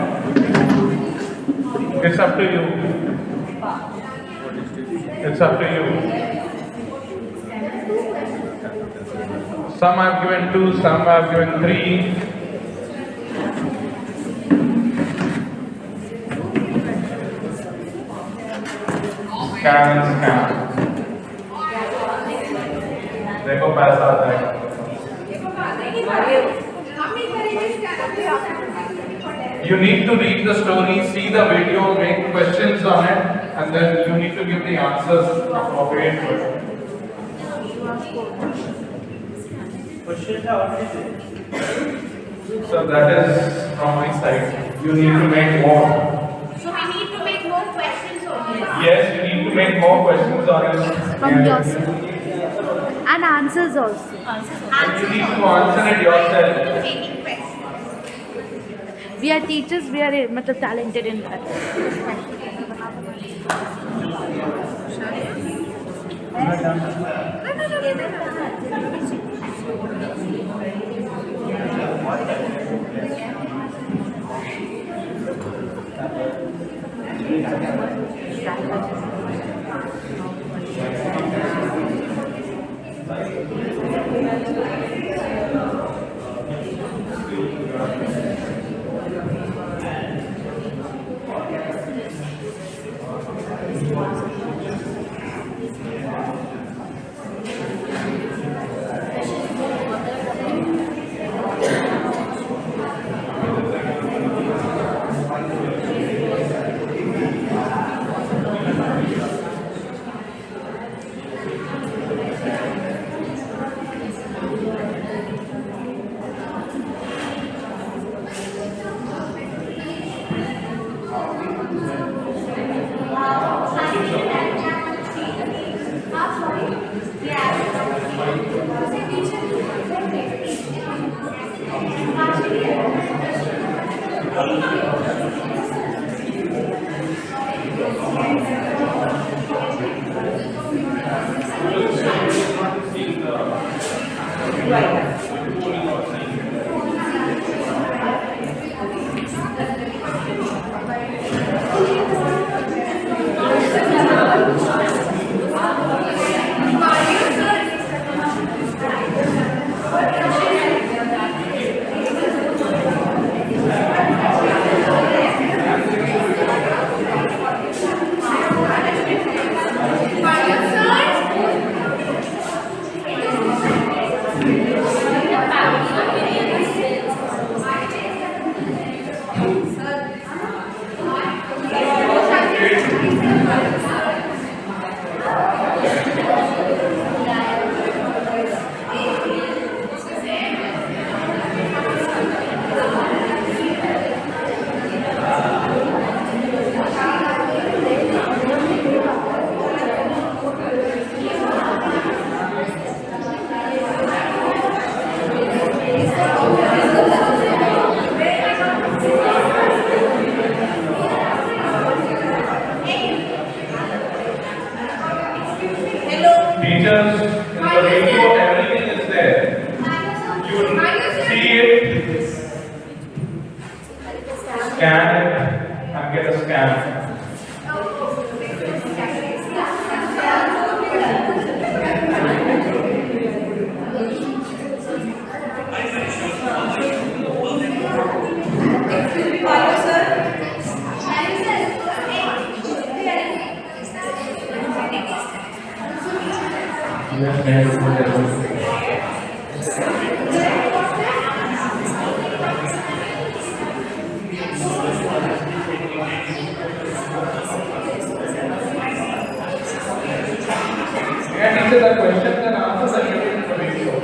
It's up to you. It's up to you. Some I've given 2, some I've given 3. Scan and scan. देखो पैसा आता है. You need to read the story, see the video, make questions on it, and then you need to give the answers appropriate to it. Questions are already there. So that is from my side. You need to make more. So we need to make more questions on this. Yes, you need to make more questions on it. From yourself. And answers also. And you need to answer it yourself. We are teachers, we are talented in that. scan it and get a scan. Excuse me, Mayo sir. And answer the questions and answers that you need to make sure.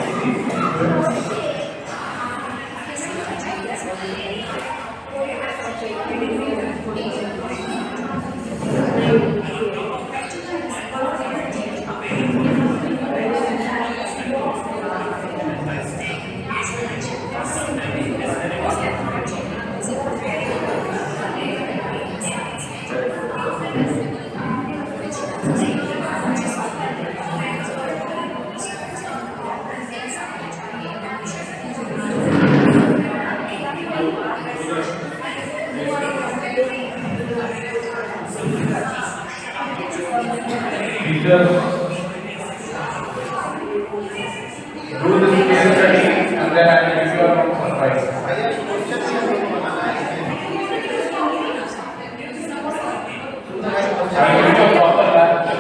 Teachers, do this case study and then I will give you a surprise. I will give you a proper lunch.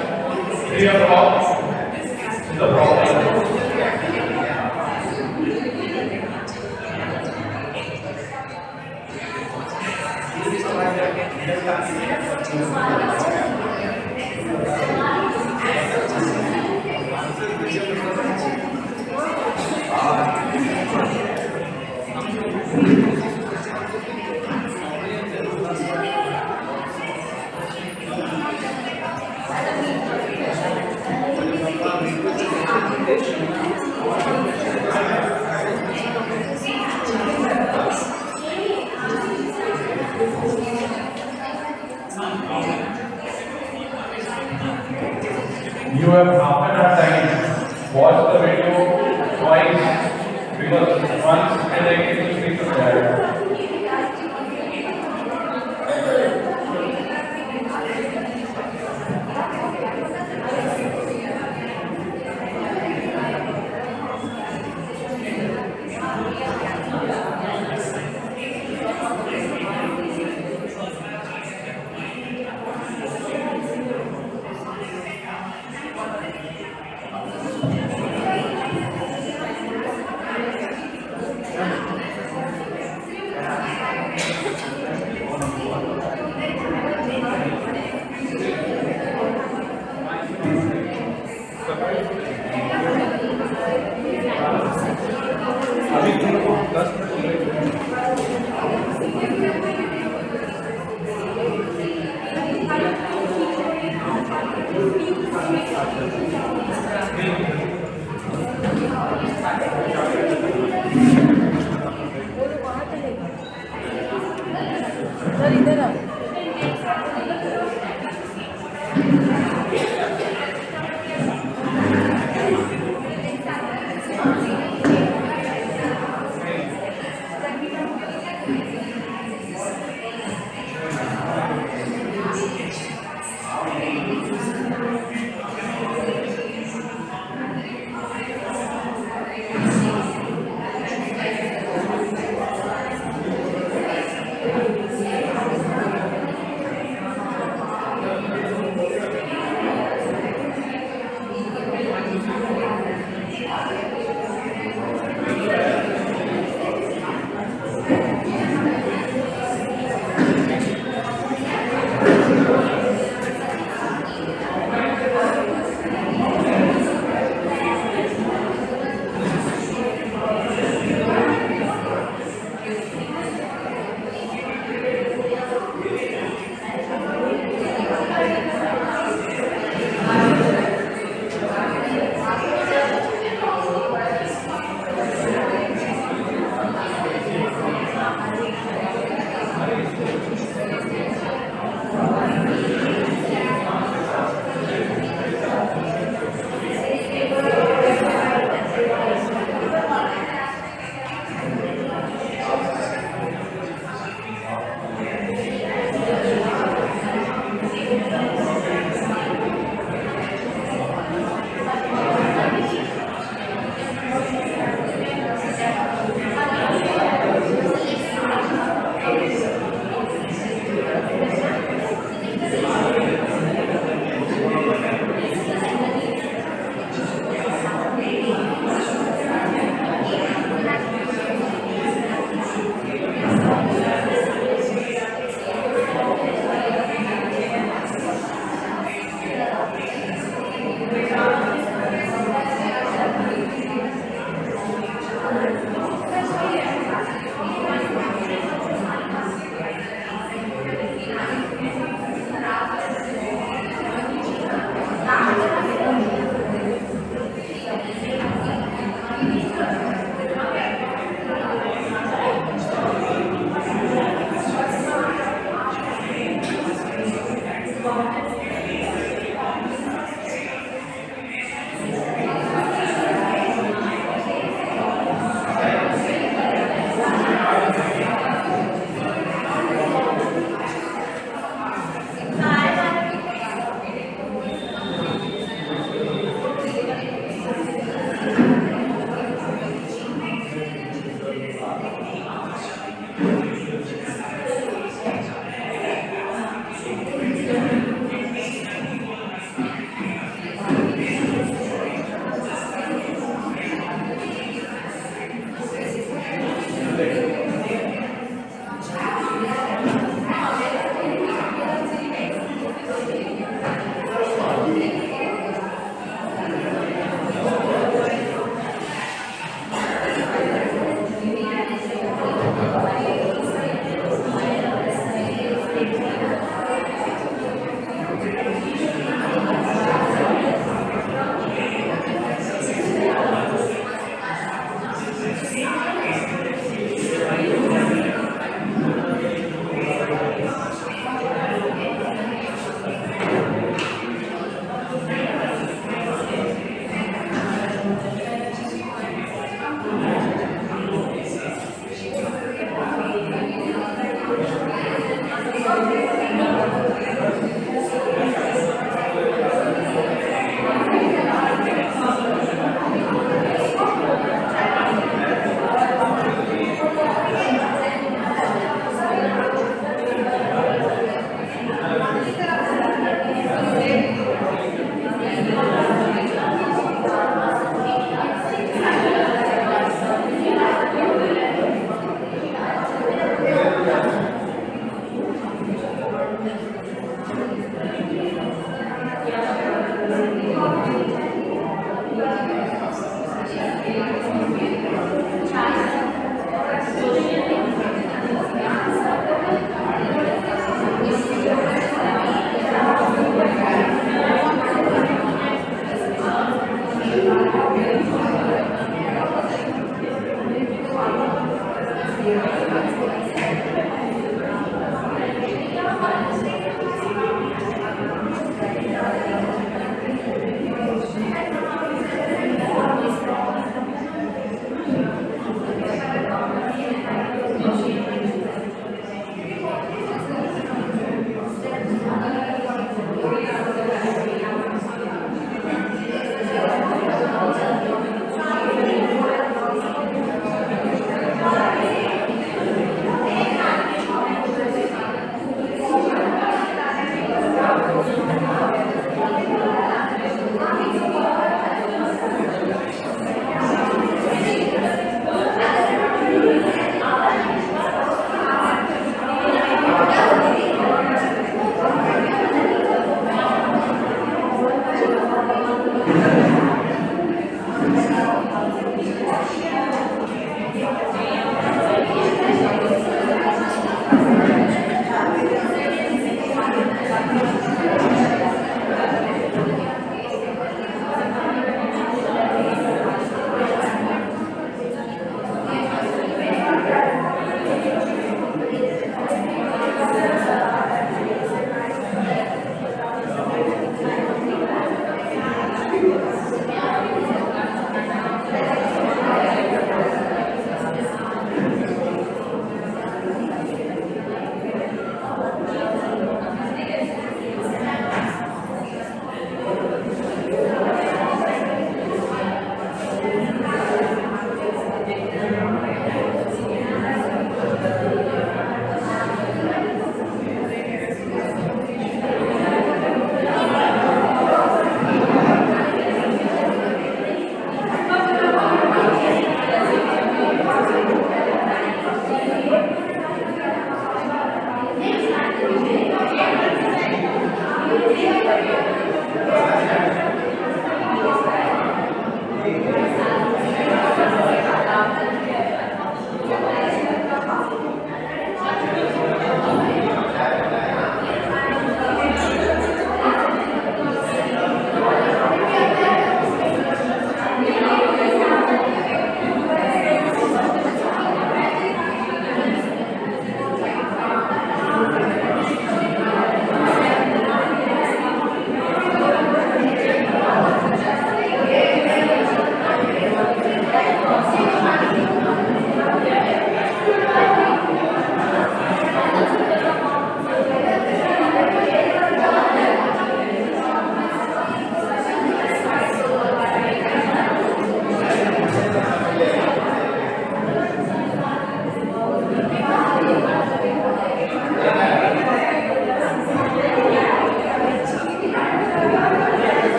3 o'clock is the proper lunch. You have half an hour time. Watch the video twice because once and then you need to share.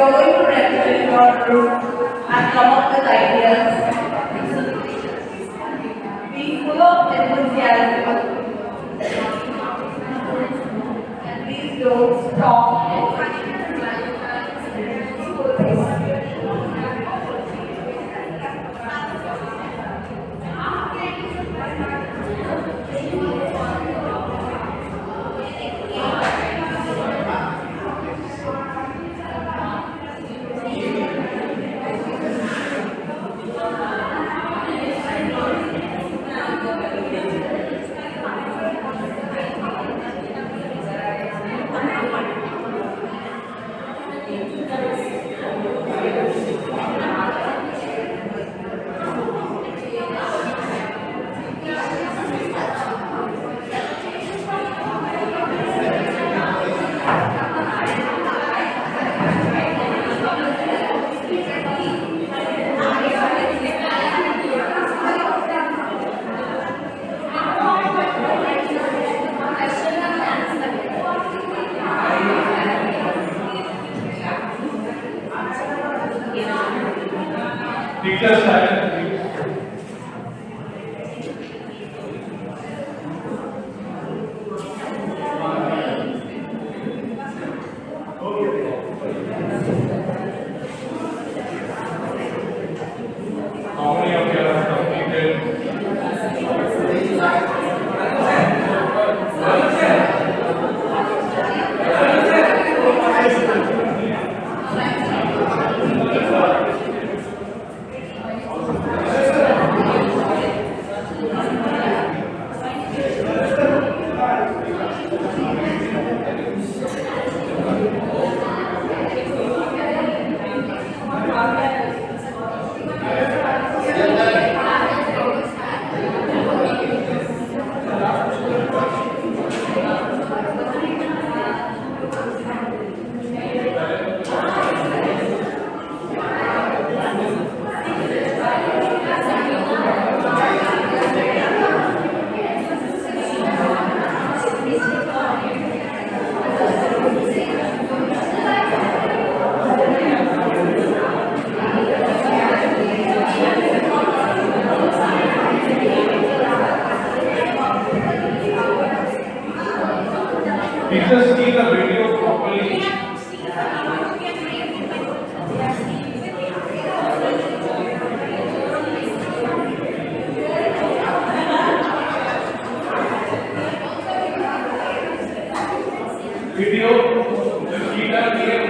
are going to represent your group and come up with ideas. Be full of enthusiasm and please don't stop. Teacher silence, please. How many of you have completed? Teachers see the video properly. Video, the sheet are clear.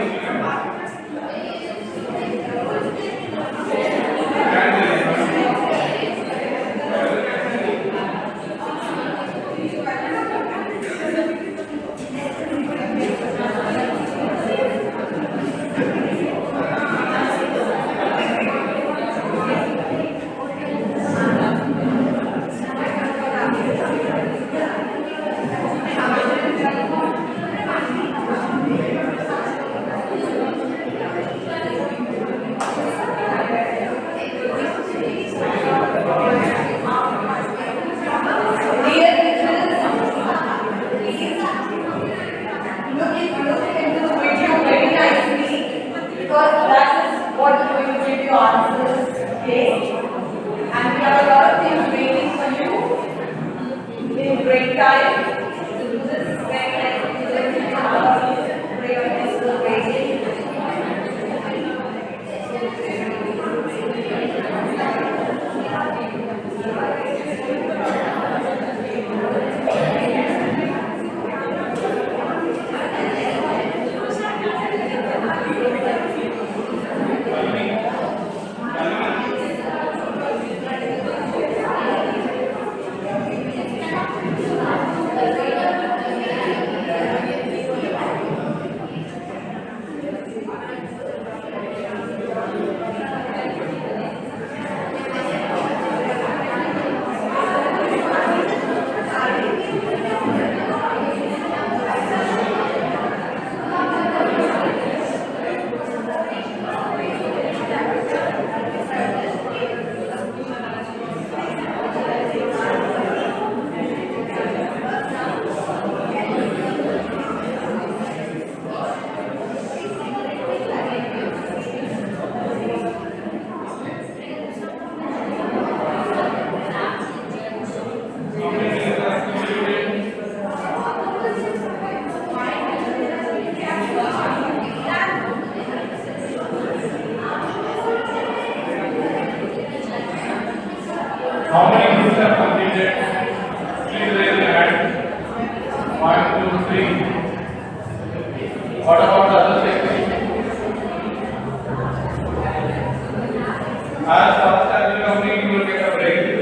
What about the other things? As fast as you complete, you will get a break.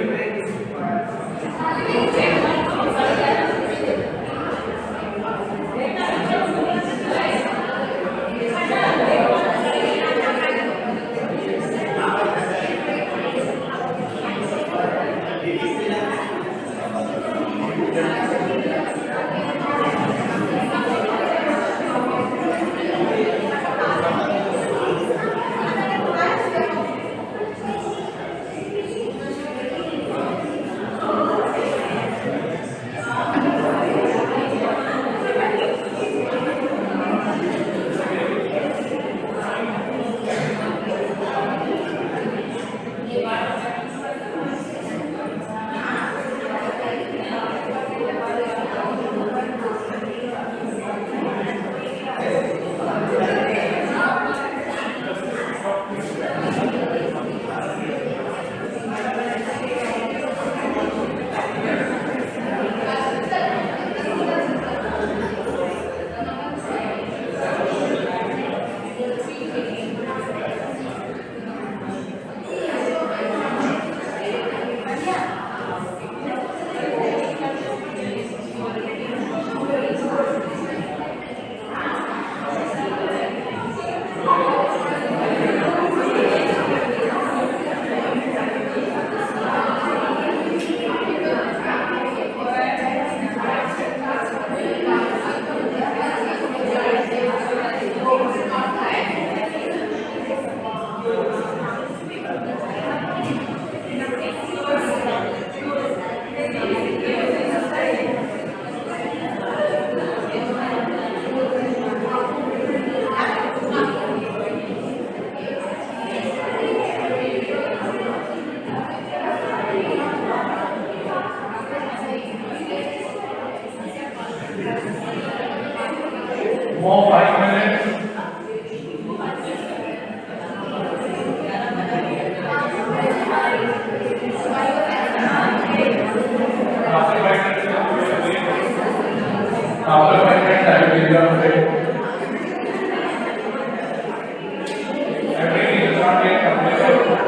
More 5 minutes. After 5 minutes, I will give you a break. Everything is not yet completed.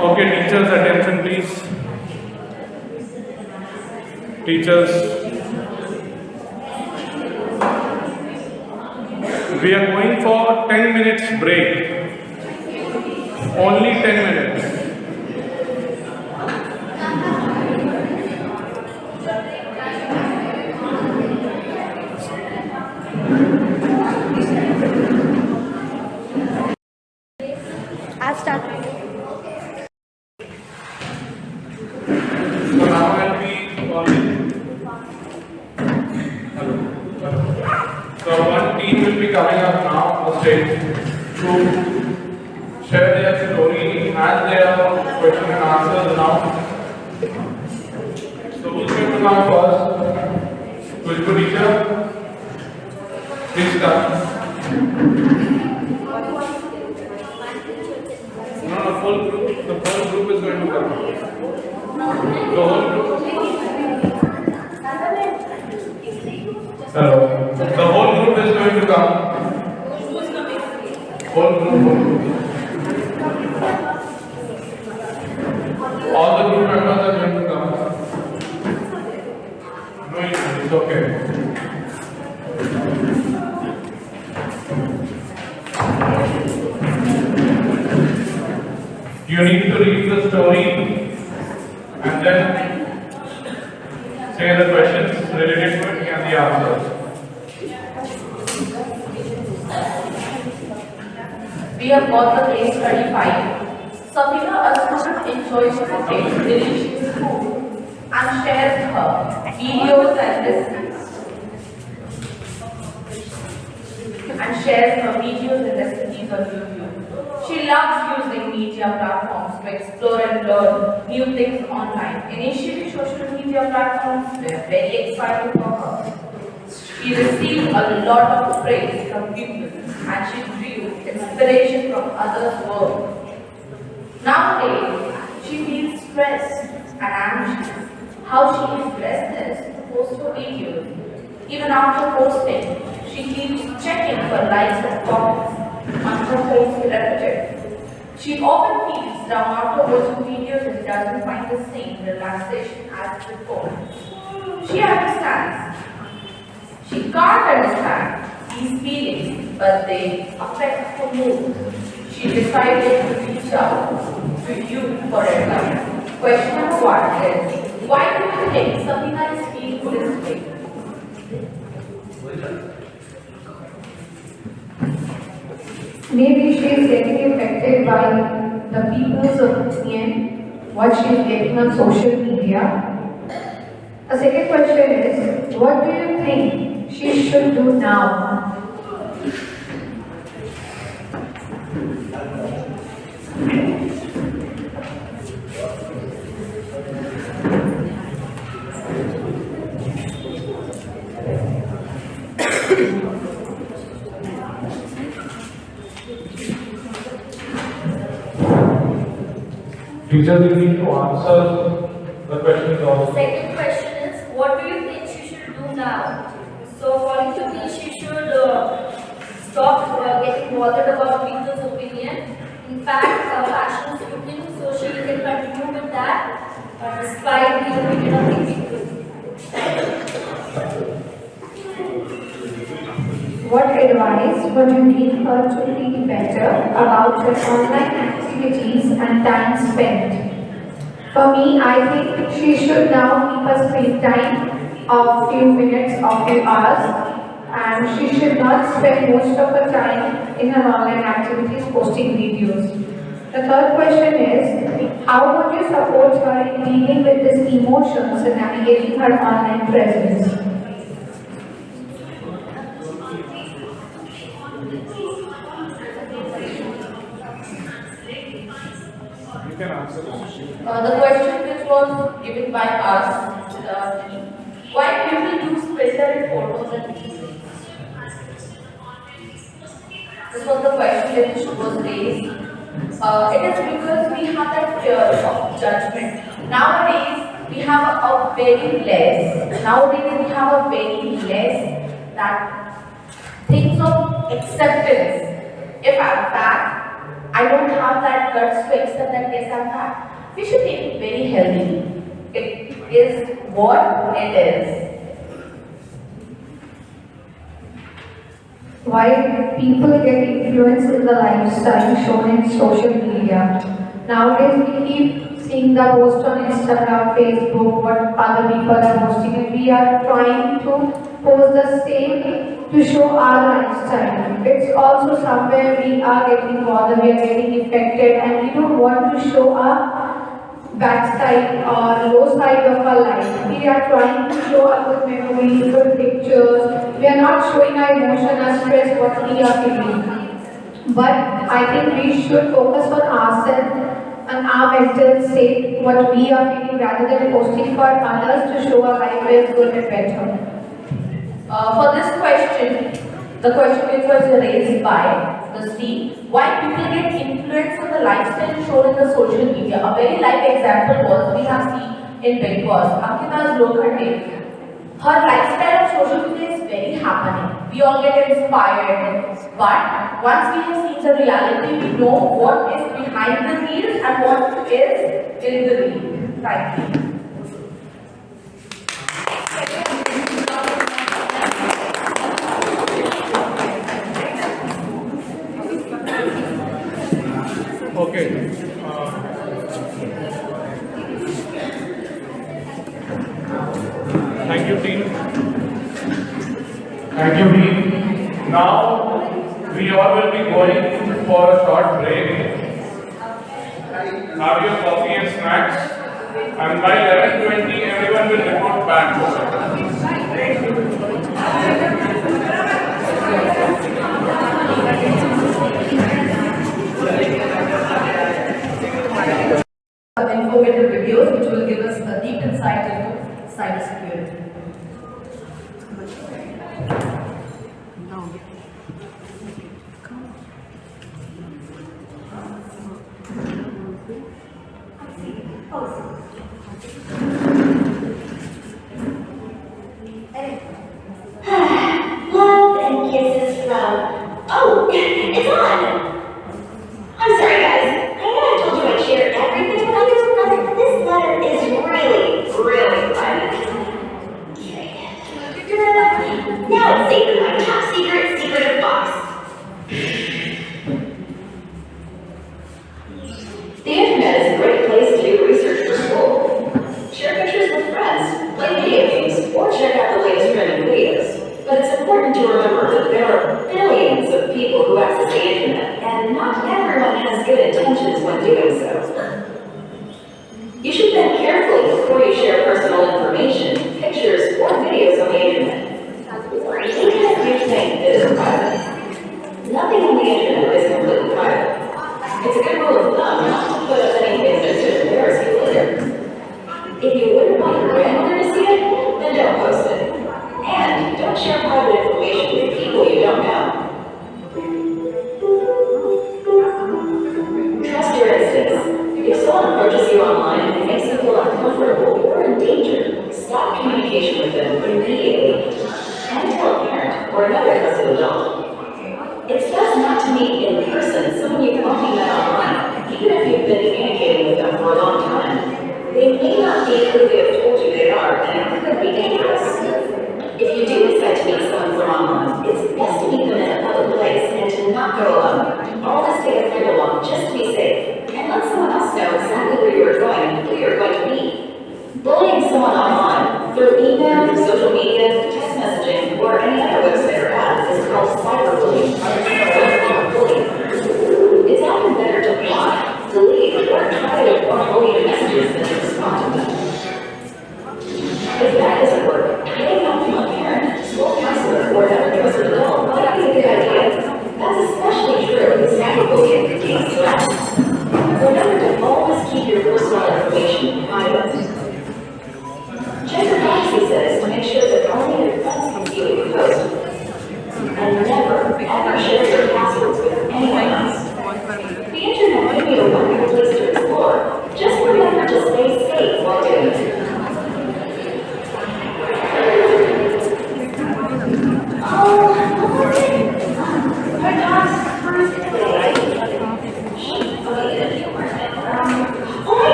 Okay, teachers, attention please. Teachers, we are going for 10 minutes break. Only 10 minutes. I've started. So now I'll be calling. So one team will be coming up now on the stage to share their story and their question and answers now. So who's going to come first? Kulku teacher, please come. No, the whole group is going to come. The whole group. Hello. The whole group is going to come. Whole group. All the group members are going to come. No issue, it's okay. You need to read the story and then say the questions related to it and the answers. We have got the case study 5. Safina, a student, enjoys cooking delicious food and shares her videos and recipes. On YouTube. She loves using media platforms to explore and learn new things online. Initially, social media platforms were very exciting for her. She received a lot of praise from people and she drew inspiration from others' work. Nowadays, she feels stressed and anxious. How she is restless to post her videos. Even after posting, she keeps checking for likes and comments on her posts repetitive. She often feels down after watching videos and doesn't find the same relaxation as before. She understands. She can't understand these feelings, but they affect her mood. She decided to reach out to you for advice. Question number 1 is, why do you think Safina is feeling this way? Maybe she is getting affected by the people's opinion, what she is getting on social media. A second question is, what do you think she should do now? Teachers, you need to answer the questions also. Second question is, what do you think she should do now? So according to me, she should stop getting bothered about people's opinion. In fact, her passion is cooking, so she can continue with that despite the opinion of the people. What advice would you give her to feel better about her online activities and time spent? For me, I think she should now keep a screen time of few minutes or few hours, and she should not spend most of her time in her online activities posting videos. The third question is, how would you support her in dealing with these emotions and navigating her online presence? You can answer the question. The question which was given by us to the team, why people use filter in photos and videos? This was the question which was raised. It is because we have that fear of judgment. Nowadays, we have a very less that things of acceptance. If I'm fat, I don't have that that guts to accept that yes, I'm fat. We should take it very healthy. It is what it is. Why people get influenced in the lifestyle shown in social media. Nowadays we keep seeing the post on Instagram, Facebook, what other people are posting, and we are trying to post the same to show our lifestyle. It's also somewhere we are getting bothered, we are getting affected, and we don't want to show our backside or low side of our life. We are trying to show our good memories, good pictures. We are not showing our emotion, our stress, what we are feeling. But I think we should focus on ourselves and our mental state, what we are feeling, rather than posting for others to show our life is good and better. For this question, the question which was raised by the C, why people get influenced on the lifestyle shown in the social media. A very live example was we have seen in Big Boss, Ankita's Lokhande. Her lifestyle on social media is very happening. We all get inspired, but once we have seen the reality, we know what is behind the reels and what is in the reel. Thank you. Okay. Thank you, team. Thank you, team. Now, we all will be going for a short break. Have your coffee and snacks. And by 11:20, everyone will report back. Informative videos which will give us a deep insight into cybersecurity. Love and kisses from... Oh, it's on! I'm sorry, guys. I know I told you I'd share everything with you, but this letter is really private. Okay. Now it's safe in my top secretive box. The internet is a great place to do research for school. Share pictures with friends, play video games, or check out the latest trending videos. But it's important to remember that there are billions of people who access the internet, and not everyone has good intentions when doing so. You should think carefully before you share personal information, pictures, or videos on the internet. Even if you think it is private, nothing on the internet is completely private. It's a good rule of thumb not to put up anything that could embarrass you later. If you wouldn't want your grandmother to see it, then don't post it. And don't share private information with people you don't know. Trust your instincts. If someone approaches you online and makes you feel uncomfortable or in danger, stop communication with them immediately. And tell a parent or another trusted adult. It's best not to meet in person someone you've only met online, even if you've been communicating with them for a long time. They may not be who they have told you they are, and it could be dangerous. If you do decide to meet someone from online, it's best to meet them in a public place and to not go alone. Always take a friend along just to be safe, and let someone else know exactly where you are going and who you are going to meet. Bullying someone online through email, social media, text messaging, or any other website or app is called cyberbullying. It's often better to block, delete, or try to ignore bullying messages than to respond to them. If that doesn't work, getting help from a parent, school counselor, or another trusted adult might be a good idea. That's especially true if cyberbullying contains threats. Remember to always keep your personal information private. Check your privacy settings to make sure that only your friends can see what you post. And never, ever share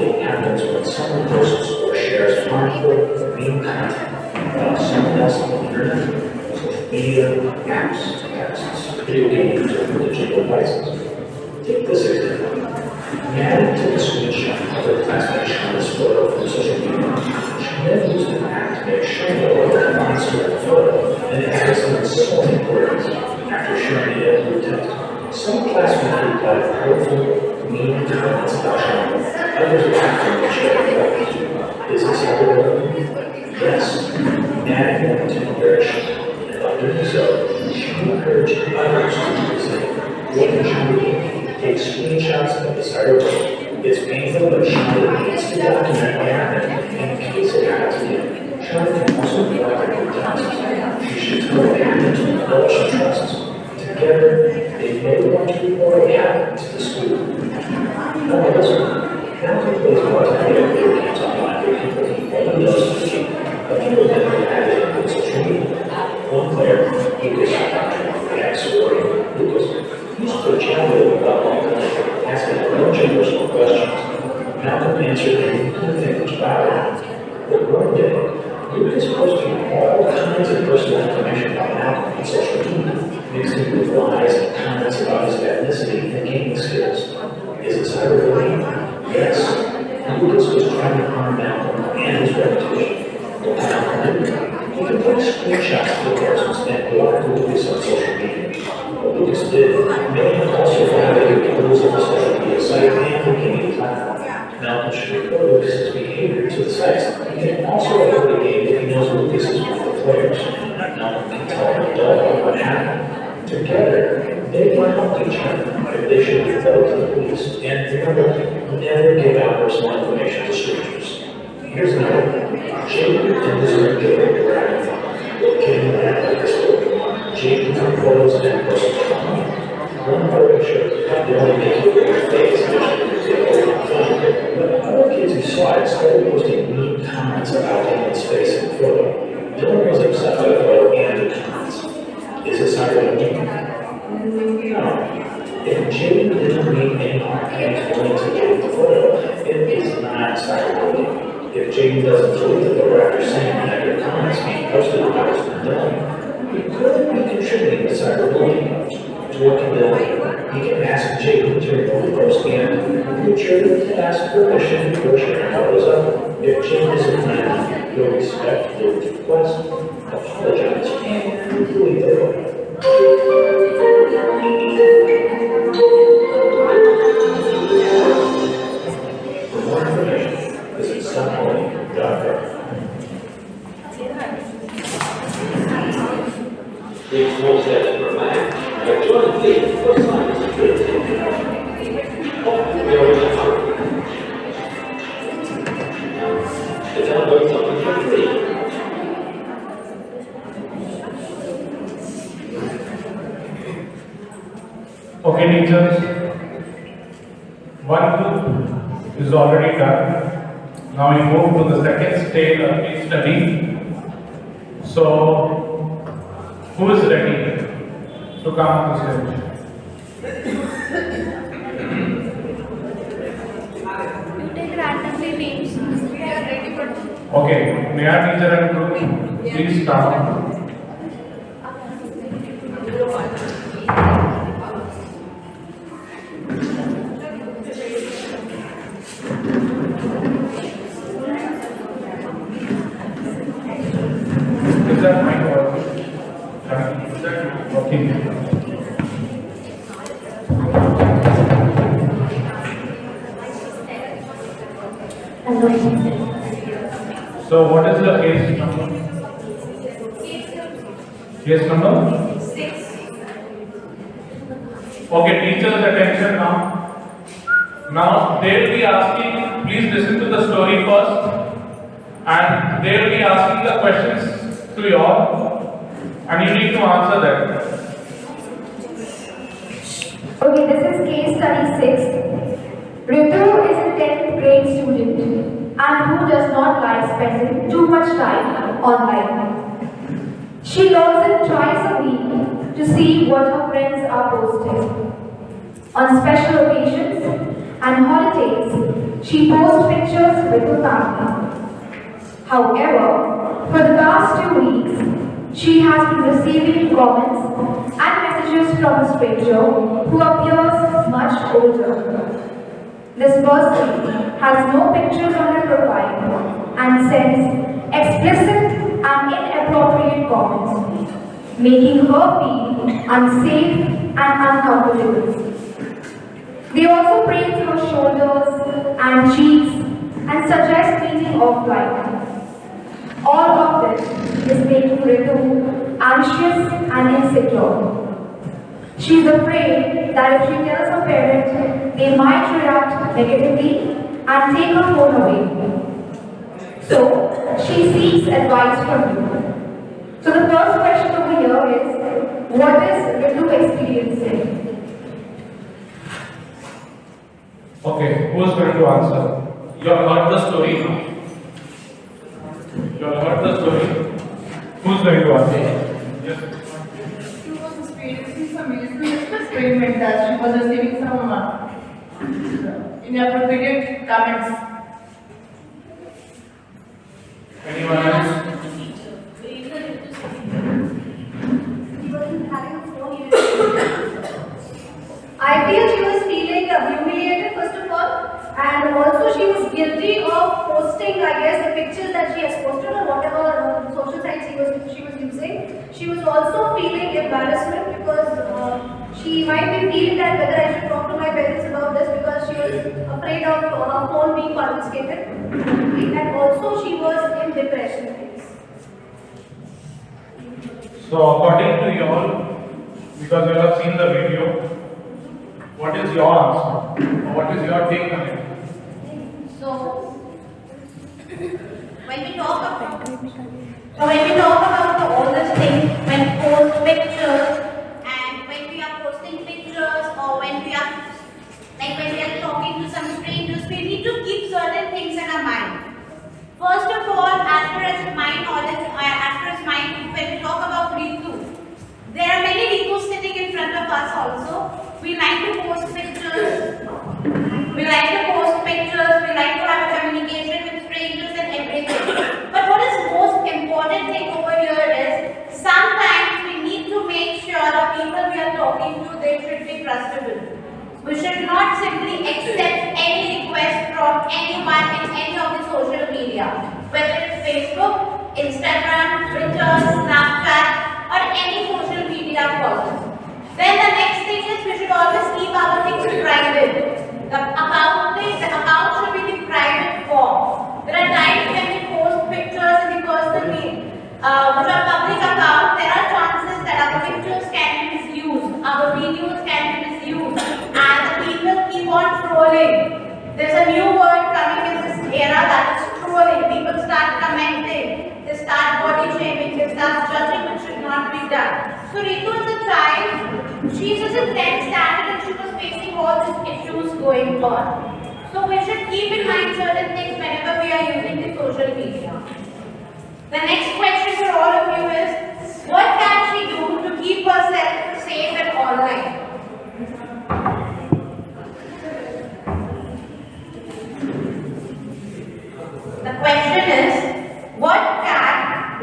Cyberbullying happens when someone posts or shares harmful, mean content about someone else on the internet, social media, apps, texts, video games, or digital devices. Take this example. Maddie took a screenshot of her classmate Shania's photo from social media. She then used an app to make Shania response to her photo and added some insulting words after Shania had text. Some classmates replied hurtful, mean comments about Shania. Others laughed and shared photos. Is this cyberbullying? Yes. Maddie wanted to embarrass Shania, and by doing so, she encouraged others to do the same. What can Shania do? Take screenshots of the cyberbullying. It's painful, but Shania needs to document what happened in case it happens again. Shania can also block her tasks. She should tell what happened to those she trusts. Together, they may want to report what happened to the school. How about this one? Now who plays multiplayer video games online where people can more than those who keep a few of them are active on social media. One player, Lucas, Lucas, used to chat with about online, asking a bunch of personal questions. Malcolm answered anything was valid. But one day, Lucas posted all kinds of personal information about Malcolm on social media, mixing with lies and comments about his ethnicity and gaming skills. Is it cyberbullying? Yes. Lucas was trying to harm Malcolm and his reputation. What can Malcolm do? He can take screenshots of the posts and block Lucas on social media. What Lucas did made him also violated the rules of the social media site and the gaming platform. Malcolm should report Lucas's behavior to the sites. He can also report the game if he knows Lucas is one of the players. Malcolm can tell an adult what happened. Together, they can help each other if they should be held to the police. And remember, never give out personal information to strangers. Here's another one. Jaden and his friend Jaden were having fun. Getting mad like this book. Jaden took photos and posted them online. One photo showed how they only make you wear your face and but other kids who saw it started posting mean comments about Jaden's face in the photo. Dylan was upset by the photo and the comments. Is it cyberbullying? No. If Jaden didn't mean any harm and is willing to delete the photo, it is not cyberbullying. If Jaden doesn't delete the photo after saying that your comments being posted about his done, he could be contributing to cyberbullying. So what can Dylan do? He can ask Jaden to remove the post and be sure to ask permission before sharing photos up. If Jaden isn't planning, you'll respect Dylan's request, apologize, and delete the photo. For more information, visit stopbullying.gov. Big small steps for a man, but join the team for cybersecurity. Often we are in a hurry. To download something for free. Okay, teachers. One group is already done. Now we move to the second stage of case study. So, who is ready to come to the stage? You take randomly names. We are ready for Okay, may our teacher and group please come. Is that my call? Is that working? So what is the case number? Case number? 6. Okay, teachers attention now. Now they will be asking, please listen to the story first, and they will be asking the questions to you all, and you need to answer them. Okay, this is case study 6. Ritu is a 10th grade student and who does not like spending too much time online. She logs in twice a week to see what her friends are posting. On special occasions and holidays, She posts pictures with her family. However, for the past 2 weeks, she has been receiving comments and messages from a stranger who appears much older. This person has no pictures on her profile and sends explicit and inappropriate comments, making her feel unsafe and uncomfortable. They also praise her shoulders and cheeks and suggest meeting offline. All of this is making Ritu anxious and insecure. She is afraid that if she tells her parents, they might react negatively and take her phone away. So, she seeks advice from you. So the first question over here is, what is Ritu experiencing? Okay, who is going to answer? You have heard the story now. You have heard the story. Who's going to answer? Yes. She was experiencing some emotional strain as she was receiving some inappropriate comments. Anyone else? I feel she was feeling humiliated first of all, and also she was guilty of posting, I guess, the pictures that she has posted or whatever social sites she was using. She was also feeling embarrassment because she might be feeling that whether I should talk to my parents about this because she was afraid of her phone being confiscated, and also she was in depression. So according to you all, because you have seen the video, what is your answer? Or what is your take on it? So, when we talk about all these things, when we post pictures, and when we are posting pictures, or when we are talking to some strangers, we need to keep certain things in our mind. First of all, as far as my knowledge, when we talk about Ritu, there are many Ritus sitting in front of us also. We like to post pictures. We like to have a communication with strangers and everything. But what is the most important thing over here is, sometimes we need to make sure the people we are talking to, they should be trustable. We should not simply accept any request from anyone in any of the social media, whether it's Facebook, Instagram, Twitter, Snapchat, or any social media person. Then the next thing is, we should always keep our things private. The account should be the private form. There are times when we post pictures in the personal which are public account, there are chances that our pictures can be misused, our videos can be misused, and the people keep on trolling. There's a new word coming in this era, that is trolling. People start commenting, they start body shaming, they start judging, which should not be done. So Ritu is a child, she was in 10th standard and she was facing all these issues going on. So we should keep in mind certain things whenever we are using the social media. The next question for all of you is, what can she do to keep herself safe and online? The question is, what can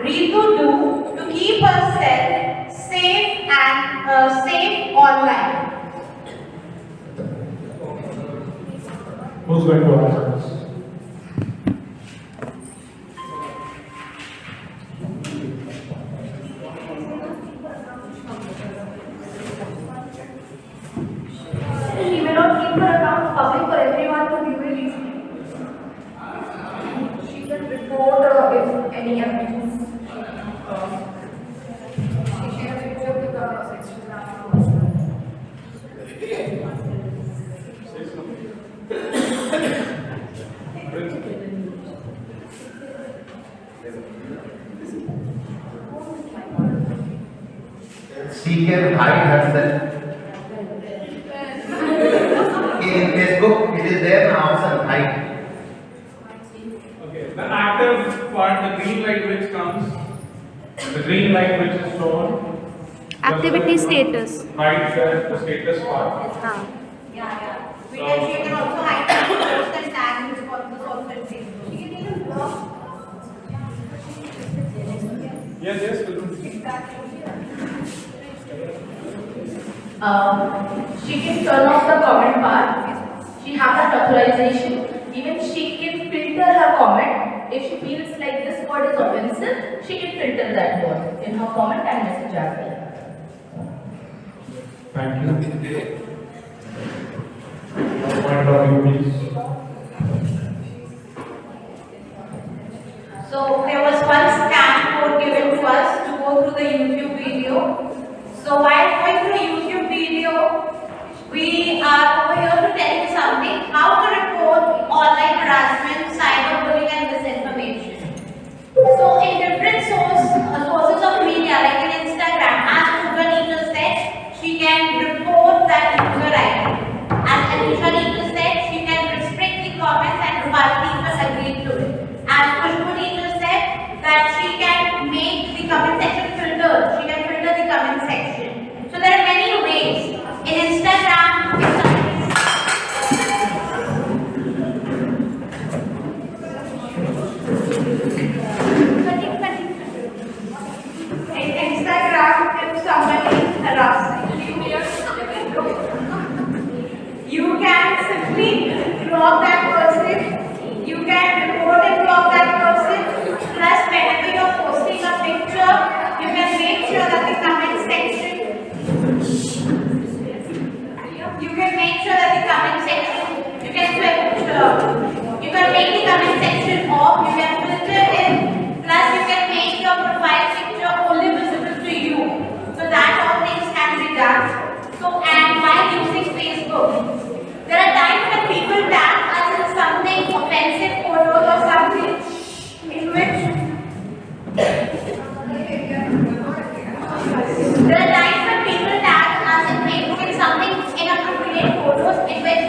Ritu do to keep herself safe and safe online? Who's going to answer this? She may not keep her account public for everyone to view it easily. She can report if any abuse. She can report to the Instagram. She can hide herself. In Facebook, it is there now, option hide. Okay, the active part, the green light which comes, the green light which is shown. Activity status. Hide the status part. Yeah. She can also hide the post and tag Yes. She can turn off the comment part. She has that authorization. Even she can filter her comment. If she feels like this word is offensive, she can filter that word in her comment and message as well. Thank you. Point of view, please. So there was one scan code given to us to go through the YouTube video. So while going through the YouTube video, we are over here to tell you something, how to report online harassment, cyberbullying and misinformation. So in different sources of media like in Instagram, as Pooja said, she can report that user ID. As Anisha said, she can restrict the comments and Rupali agreed to it. As Khushbu said that she can make the comment section filtered. She can filter the comment section. So there are many ways. In Instagram, if somebody is harassing you can simply block that person. You can report and block that person. Plus, whenever you're posting a picture, you can make sure that the comment section. You can make sure that the comment section. You can make the comment section off. You can filter it. Plus, you can make your profile picture only visible to you. So that all things can be done. So, and while using Facebook. There are times when people tag us in something offensive photos or something in which there are times when people tag us in Facebook in something inappropriate photos in which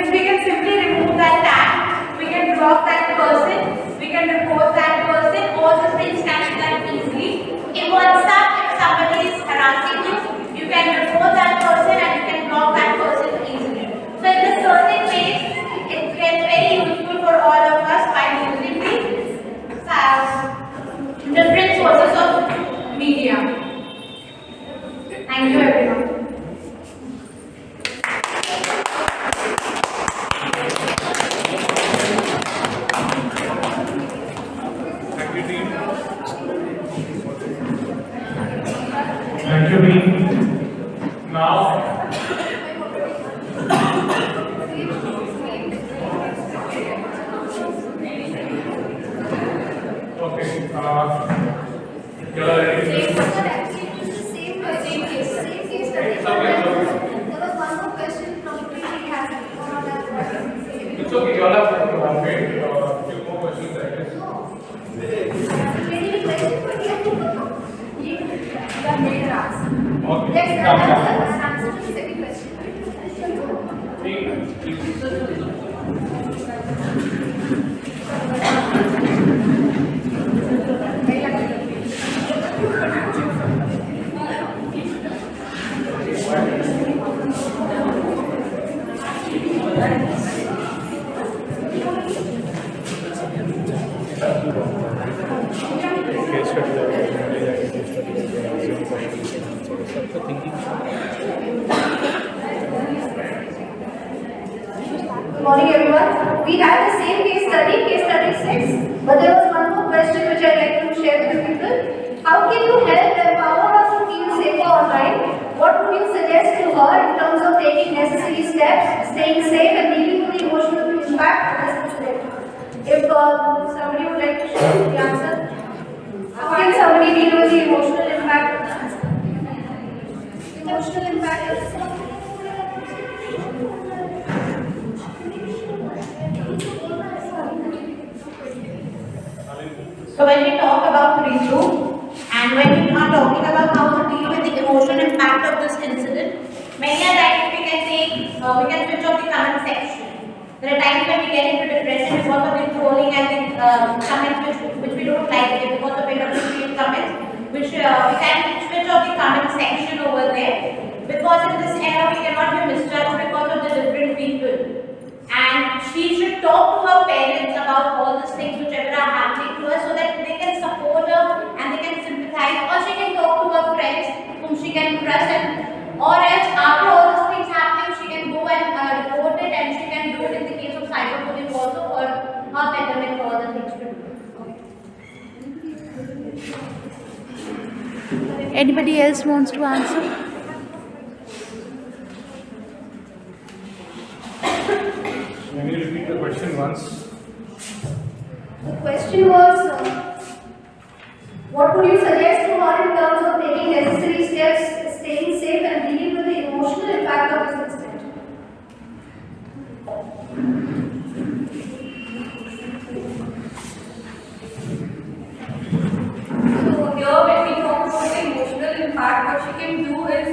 we can simply remove that tag, we can block that person, we can report that person, all these things can be done easily. In WhatsApp, if somebody is harassing you can report that person and you can block that person easily. So in a certain ways, it gets very useful for all of us by using these different sources of media. Thank you everyone. Thank you, team. Now, okay, you're ready? Same case study. There was one more question from the previous has It's okay, you all have wait few more questions, I guess. Any question for you? The main ask. Okay. Yes, answer to the second question. Good morning everyone. We had the same case study 6, but there was one more question which I'd like to share with people. How can you help empower her to feel safer online? What would you suggest to her in terms of taking necessary steps, staying safe and dealing with the emotional impact of this incident? If somebody would like to share the answer. How can somebody deal with the emotional impact of this incident? Emotional impact of this incident? So when we talk about regroup and when we are talking about how to deal with the emotional impact of this incident, many a times we can switch off the comment section. There are times when we get into depression because of the trolling and the comments which we don't like, because of inappropriate comments, which we can switch off the comment section over there. Because in this era we cannot be misjudged because of the different people. And she should talk to her parents about all these things which Anybody else wants to answer? Can you repeat the question once? The question was, what would you suggest to her in terms of taking necessary steps, staying safe and dealing with the emotional impact of this incident? So here when we talk about the emotional impact, what she can do is,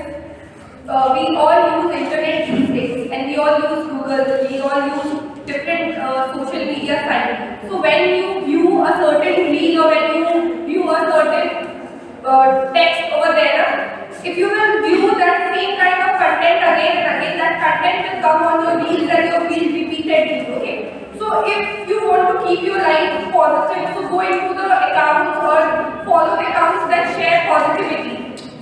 we all use internet these days and we all use Google, we all use different social media sites. So when you view a certain reel or when you view a certain text over there, if you will view that same kind of content again and again, that content will come on your reels and your reels repeatedly, okay? So if you want to keep your life positive, so go into the accounts or follow the accounts that share positivity.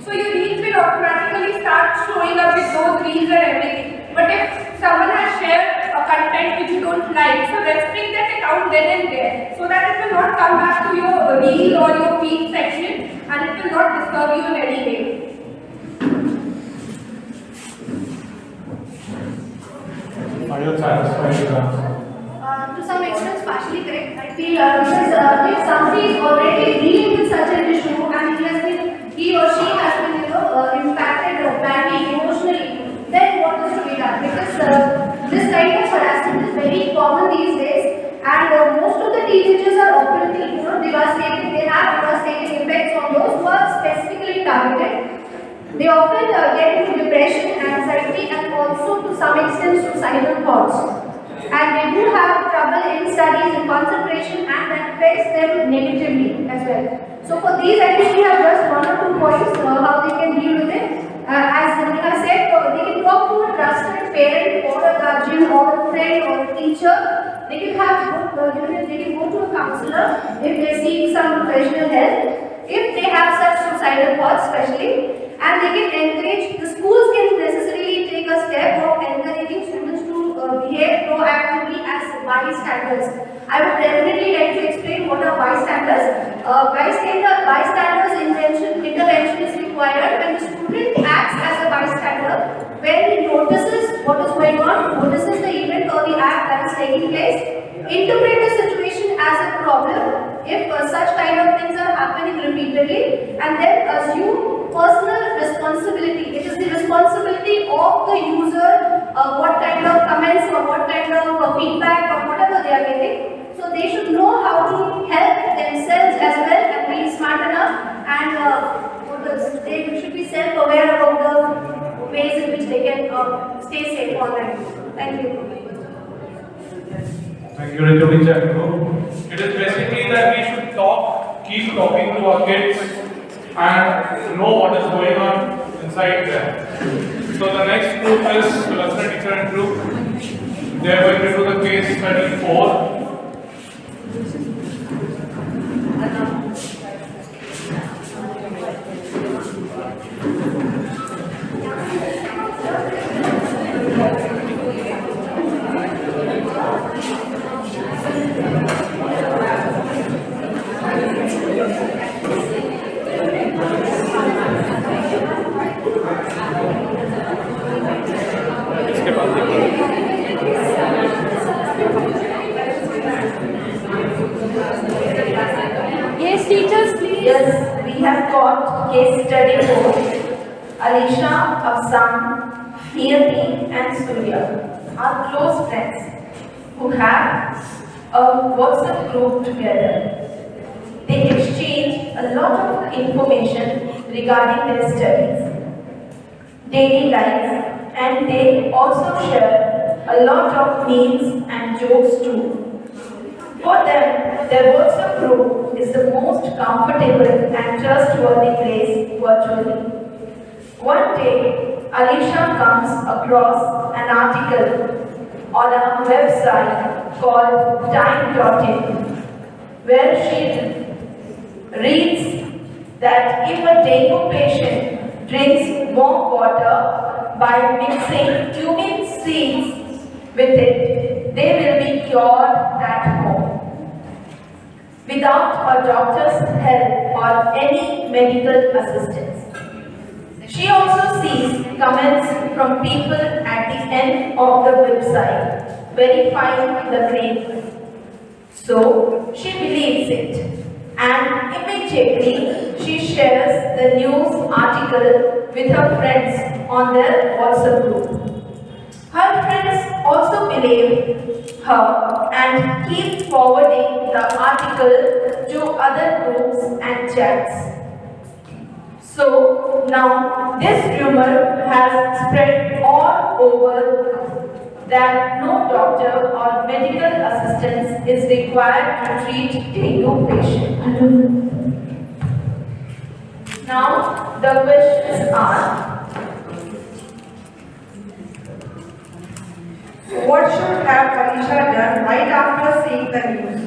So your reels will automatically start showing up with those reels and everything. But if someone has shared a content which you don't like, so restrict that account then and there, so that it will not come back to your reel or your feed section and it will not disturb you in any way. Are you satisfied with the answer? To some extent, partially correct. I feel because if somebody is already dealing with such an issue and he or she has been, impacted badly emotionally, then what is to be done? Because this kind of harassment is very common these days, and most of the teenagers are openly, devastated. They have devastating effects on those who are specifically targeted. They often get into depression, anxiety, and also to some extent suicidal thoughts. And they do have trouble in studies and concentration, and that affects them negatively as well. So for these, I think we have just 1 or 2 points how they can deal with it. As Nanra said, they can talk to a trusted parent or a guardian or a friend or a teacher. They can have they can go to a counselor if they seek some professional help. If they have such suicidal thoughts, especially, and they can encourage. The schools can necessarily take a step of encouraging students to behave proactively as bystanders. I would definitely like to explain what are bystanders. Bystanders intervention is required when the student acts as a bystander, when he notices what is going on, notices the event or the act that is taking place, interpret the situation as a problem if such kind of things are happening repeatedly, and then assume personal responsibility. It is the responsibility of the user what kind of comments or what kind of feedback or whatever they are getting. So they should know how to help themselves as well and be smart enough, and they should be self-aware about the ways in which they can stay safe online. Thank you. Thank you, Ritu. It is basically that we should keep talking to our kids and know what is going on inside there. So the next group is lesson teacher and group. They are going to do the case study 4. Yes, teachers, please. Yes, we have got case study for Alisha, Afsan, Niyati and Surya are close friends who have a WhatsApp group together. They exchange a lot of information regarding their studies, daily life, and they also share a lot of memes and jokes too. For them, their WhatsApp group is the most comfortable and trustworthy place virtually. One day, Alisha comes across an article on a website called Time.in, where she reads that if a dengue patient drinks warm water by mixing cumin seeds with it, they will be cured at home, without a doctor's help or any medical assistance. She also sees comments from people at the end of the website verifying the claim. So she believes it, and immediately she shares the news article with her friends on their WhatsApp group. Her friends also believe her and keep forwarding the article to other groups and chats. So now this rumor has spread all over that no doctor or medical assistance is required to treat dengue patient. Now the questions are: What should have Alisha done right after seeing the news?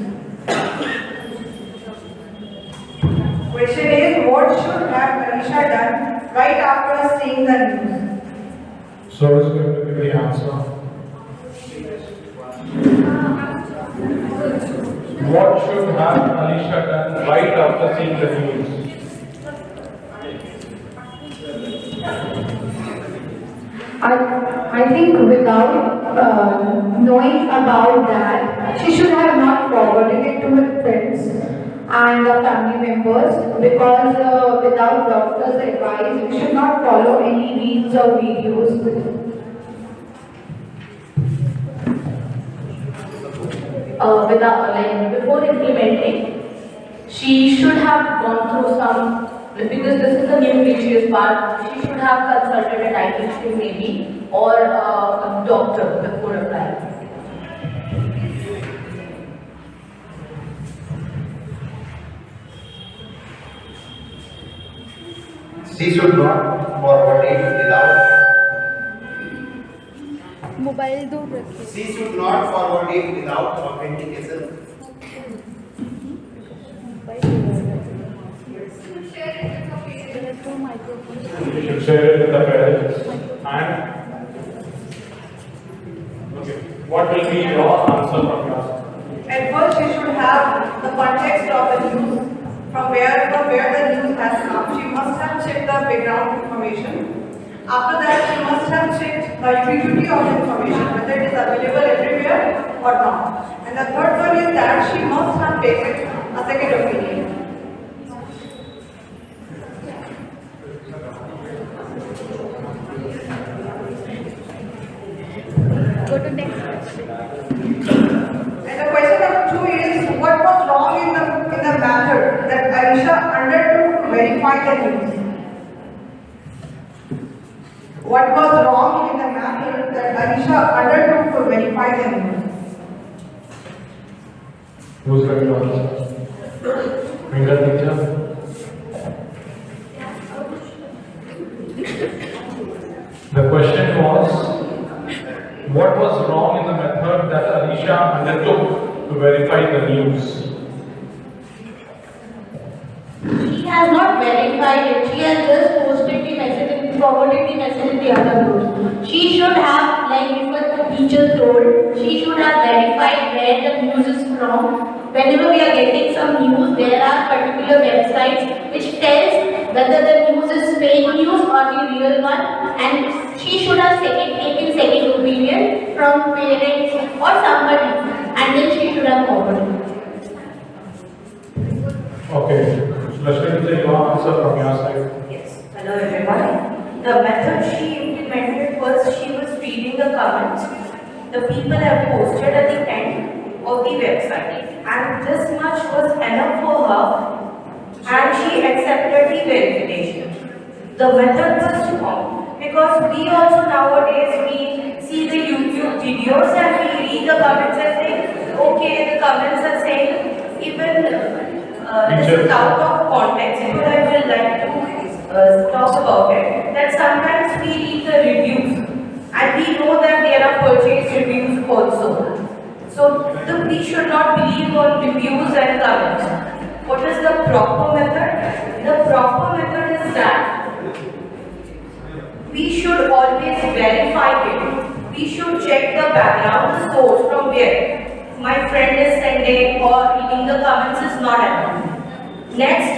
Question is, what should have Alisha done right after seeing the news? So is going to give the answer. What should have Alisha done right after seeing the news? I think without knowing about that, she should have not forwarded it to her friends and the family members, because without doctor's advice, we should not follow any reels or videos. Before implementing, she should have gone through some, because this is the new religious part, she should have consulted a dietitian maybe or a doctor before applying. She should not forward it without. Mobile दूर रखिए. She should not forward it without authentication. You should share it with the parents. And okay, what will be your answer from your side? At first, she should have the context of the news, from where the news has come. She must have checked the background information. After that, she must have checked the ubiquity of information, whether it is available everywhere or not. And the third one is that she must have taken a second opinion. Go to next question. And the question number 2 is, what was wrong in the method that Alisha undertook to verify the news? What was wrong in the method that Alisha undertook to verify the news? Who's going to answer? Finger teacher. The question was, what was wrong in the method that Alisha undertook to verify the news? She has not verified it. She has just posted the message and forwarded the message in the other groups. She should have, like what the teacher told, she should have verified where the news is from. Whenever we are getting some news, there are particular websites which tells whether the news is fake news or the real one, and she should have taken second opinion from parents or somebody, and then she should have forwarded. Okay. Lakshmi, your answer from your side. Yes. Hello everyone. The method she implemented was she was reading the comments the people have posted at the end of the website, and this much was enough for her, and she accepted the verification. The method was wrong because we also nowadays we see the YouTube videos and we read the comments and think, okay, the comments are saying even. This is out of context, but I will like to talk about it. That sometimes we read the reviews and we know that there are purchase reviews also. So we should not believe on reviews and comments. What is the proper method? The proper method is that we should always verify it. We should check the background, the source from where my friend is sending or reading the comments is not enough. Next,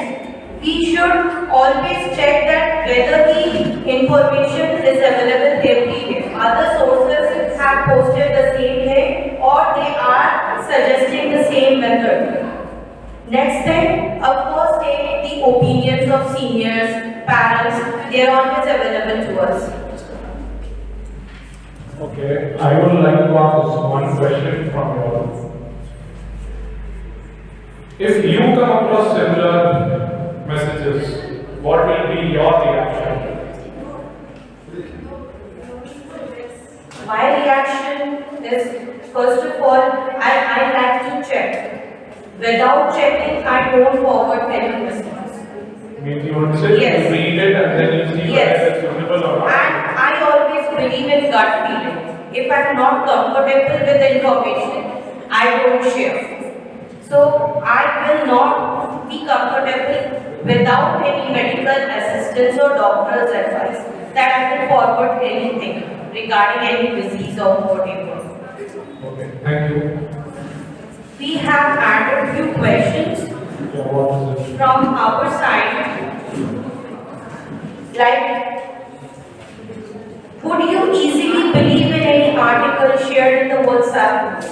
we should always check that whether the information is available everywhere. Other sources have posted the same thing or they are suggesting the same method. Next thing, of course, take the opinions of seniors, parents, they are always available to us. Okay, I would like to ask one question from you all. If you come across similar messages, what will be your reaction? My reaction is, first of all, I like to check. Without checking, I don't forward any messages. Means you would say Yes. you read it and then you see Yes. whether it's suitable or not. And I always believe in gut feeling. If I'm not comfortable with the information, I don't share. So I will not be comfortable without any medical assistance or doctor's advice that I will forward anything regarding any disease or whatever. Okay, thank you. We have added few questions Yeah, what is it? from our side. Like, would you easily believe in any article shared in the WhatsApp?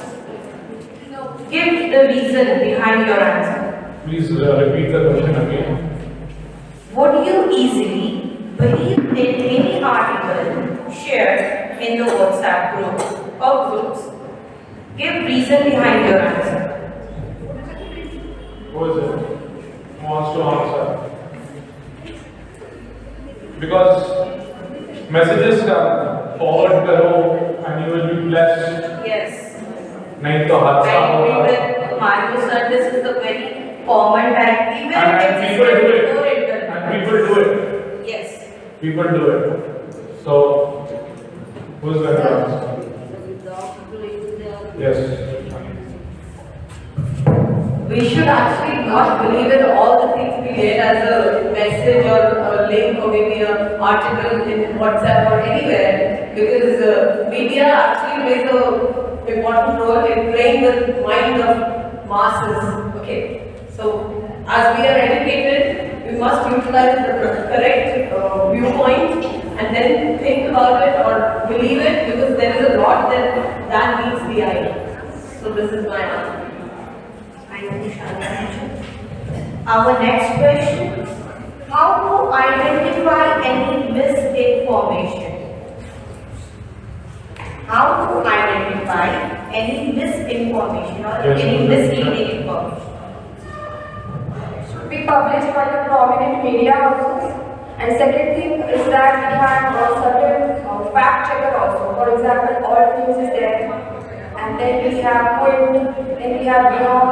Give the reason behind your answer. Please repeat the question again. Would you easily believe in any article shared in the WhatsApp group or groups? Give reason behind your answer. Who is it? Who wants to answer? Because messages come forward karo and you will be blessed. Yes. नहीं तो हादसा I agree होगा. with Mario sir, this is the very common type. Even And if it's people do it. before internet. And people do it. Yes. People do it. So, who's going to answer? Yes. We should actually not believe in all the things we get as a message or a link or maybe an article in WhatsApp or anywhere, because media actually plays a important role in playing with mind of masses. Okay, so as we are educated, we must utilize the correct viewpoint and then think about it or believe it, because there is a lot that meets the eye. So this is my answer. Our next question, how to identify any misinformation? How to identify any misinformation or any misleading information? Should be published by the prominent media houses. And second thing is that we have a certain fact checker also. For example, all news is there. And then we have Point, then we have Beyond.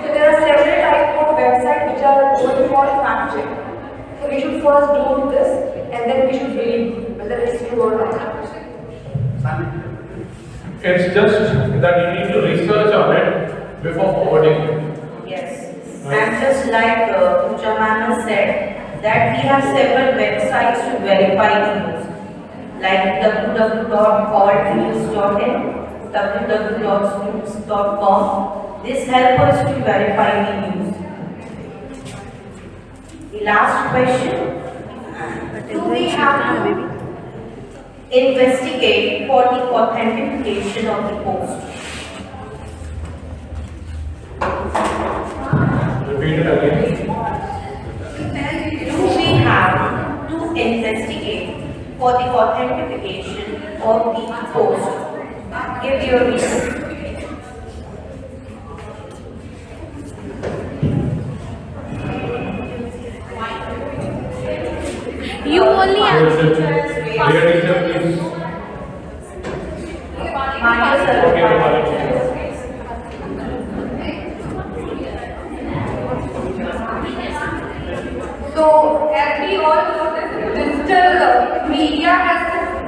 So there are several types of websites which are going for fact check. So we should first do this and then we should believe whether it's true or not. It's just that you need to research on it before forwarding it. Yes. And just like Pooja ma'am has said, that we have several websites to verify the news, like www.altnews.in, www.news.com. This helps us to verify the news. The last question, do we have to investigate for the authentication of the post? Repeat it again. Do we have to investigate for the authentication of the post? Give your reason. You only answer. Dear teacher, please. So, as we all know, this digital media has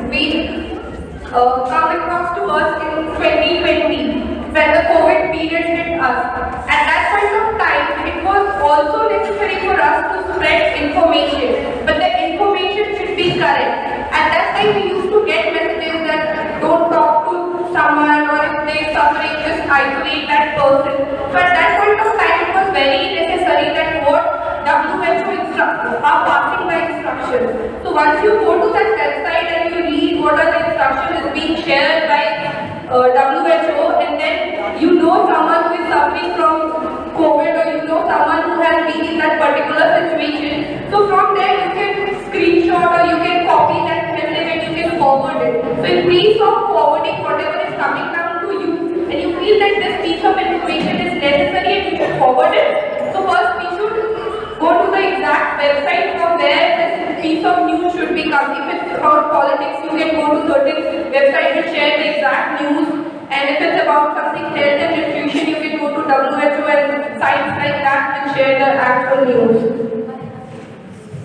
been come across to us in 2020 when the COVID period hit us. At that point of time, it was also necessary for us to spread information, but the information should be correct. At that time, we used to get messages that don't talk to someone, or if they're suffering, just isolate that person. So at that point of time, it was very necessary that what WHO are passing by instructions. So once you go to that website and you read what are the instructions is being shared by WHO, and then you know someone who is suffering from COVID, or you know someone who has been in that particular situation. So from there you can screenshot or you can copy that message and you can forward it. So in place of forwarding whatever is coming down to you, and you feel that this piece of information is necessary and you should forward it, so first we should go to the exact website from where this piece of news should be coming. If it's about politics, you can go to certain websites which share the exact news, and if it's about something health and nutrition, you can go to WHO and sites like that and share the actual news.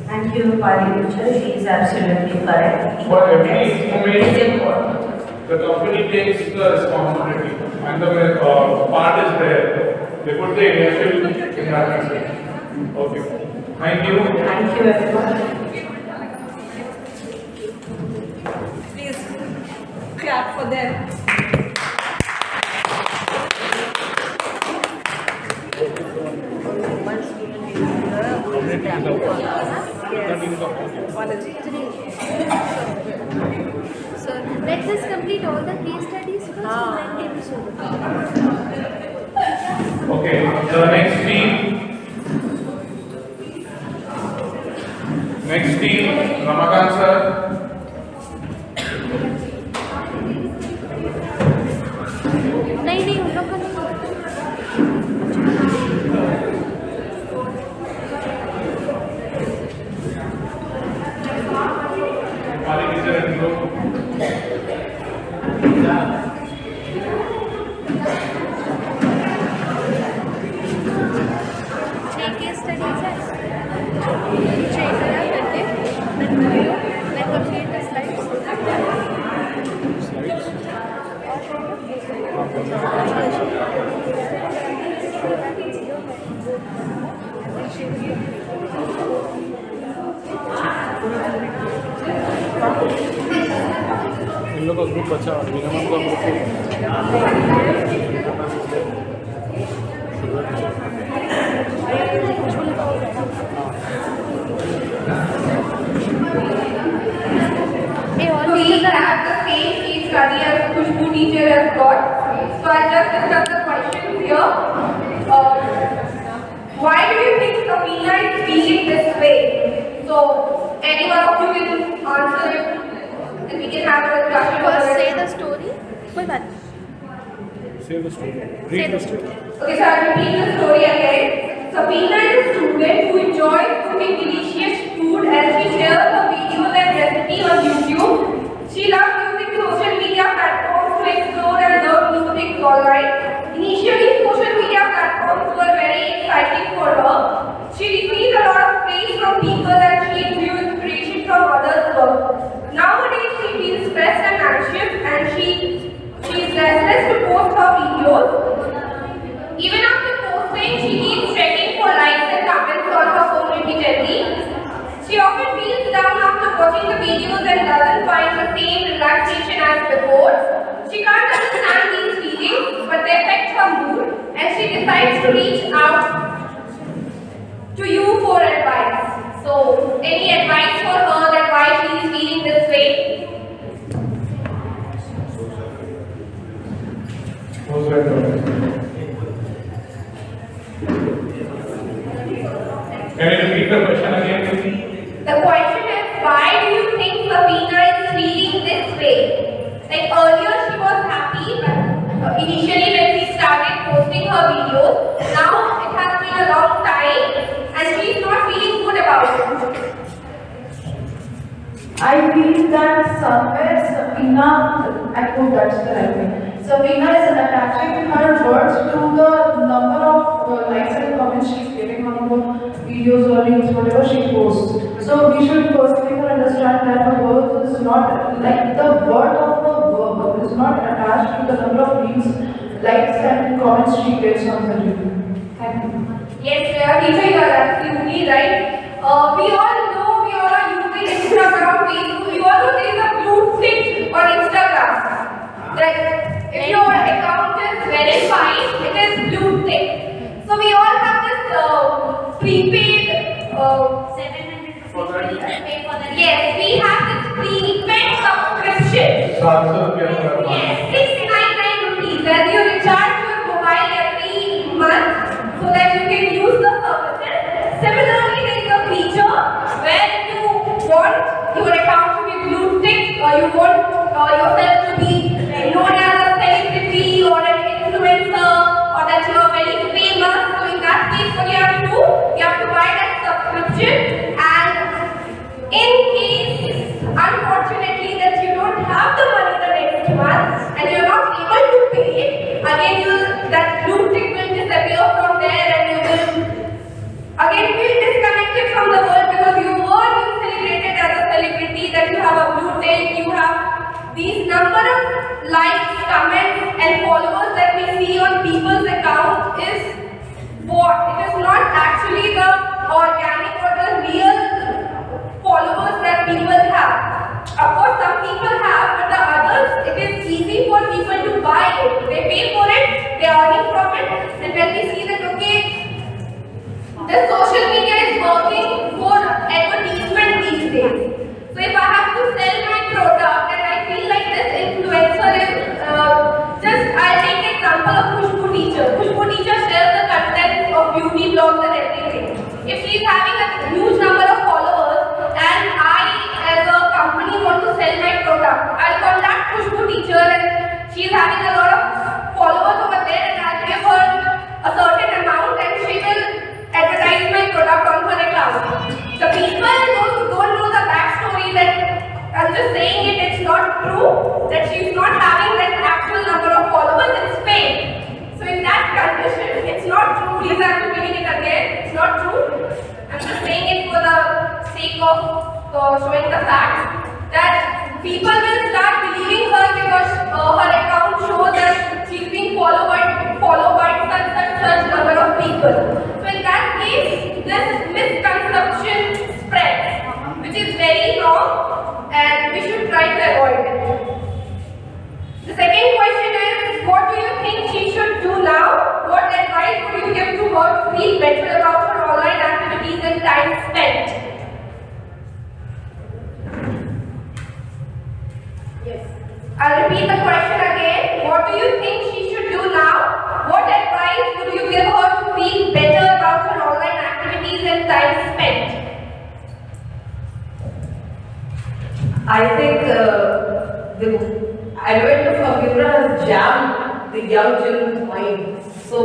Thank you, Pari. She is absolutely correct. For every information, It's important. the company takes the responsibility, and the part is there. They put the initial in that message. Okay. Thank you. Thank you, everyone. Please clap for them. So let us complete all the case studies first and then we show the Okay, the next team, Ramakant sir. नहीं उन लोग का इन लोगों का group अच्छा minimum का We have the same case study as Khushbu teacher has got. So I just discuss the question here. Why do you think Sabina is feeling this way? So anyone of you will answer it, and we can have a discussion. First say the story. कोई बात Say the story. Read the story. Okay, so I'll repeat the story again. Sabina is a student who enjoys cooking delicious food and she shares her videos and recipes on YouTube. She loves using social media platforms to explore and learn new things online. Initially, social media platforms were very exciting for her. She receives a lot of praise from people and she drew inspiration from others' work. Nowadays, she feels stressed and anxious and she is restless to post her videos. Even after posting, she keeps checking for likes and comments on her phone repeatedly. She often feels down after watching the videos and doesn't find the same relaxation as before. She can't understand these feelings, but they affect her mood, and she decides to reach out to you for advice. So, any advice for her that why she is feeling this way? Can you repeat the question again, please? The question is, why do you think Sabina is feeling this way? Like earlier she was happy, but initially when she started posting her videos, now it has been a long time and she is not feeling good about it. I feel that somewhere Sabina, I hope that's the right way. Sabina is attaching her words to the number of likes and comments she's getting on the videos or reels, whatever she posts. So we should first people understand that her worth is not, like the worth of the work is not attached to the number of reels, likes and comments she gets on the reel. Thank you. Yes, teacher, you are absolutely right. We all know we all are using Instagram, Facebook. You all know there is a blue tick on Instagram. That if your account is verified, it is blue tick. So we all have this prepaid 700 Yes, we have this frequent subscription. 700 rupees per month. Yes, 699 rupees. And you recharge your mobile every month so that you can use the services. Similarly, there is a feature where you want your account to be blue tick, or you want yourself to be known as a celebrity or an influencer, or that you are very famous. So in that case, what you have to do, you have to buy that subscription. And in case, unfortunately, that you don't have the money the next month and you are not able to pay it, again that blue tick will disappear from there and you will again feel disconnected from the world, because you were being celebrated as a celebrity, that you have a blue tick, you have these number of likes, comments and followers that we see on people's account is what? It is not actually the organic or the real followers that people have. Of course, some people have, but the others, it is easy for people to buy it. They pay for it, they are earning from it, and when we see that, okay, the social media is working for advertisement these days. So if I have to sell my product and I feel like this influencer is, I'll take an example of Khushbu teacher. Khushbu teacher shares the content of beauty blogs and everything. If she is having a huge number of followers and I as a company want to sell my product, I'll contact Khushbu teacher and she is having a lot of followers over there, and I'll give her a certain amount and she will advertise my product on her account. The people, those who don't know the backstory, that I'm just saying it, it's not true, that she's not having that actual number of followers, it's fake. So in that condition, it's not true. Please, I'm repeating it again, it's not true. I'm just saying it for the sake of showing the fact that people will start believing her because her account shows that she's being followed by such number of people. So in that case, this misconception spreads, which is very wrong, and we should try to avoid it. The second question is, what do you think she should do now? What advice would you give to her to feel better about her online activities and time spent? Yes. I'll repeat the question again. What do you think she should do now? What advice would you give her to feel better about her online activities and time spent? I think the advent of computer has jammed the young children's mind. So,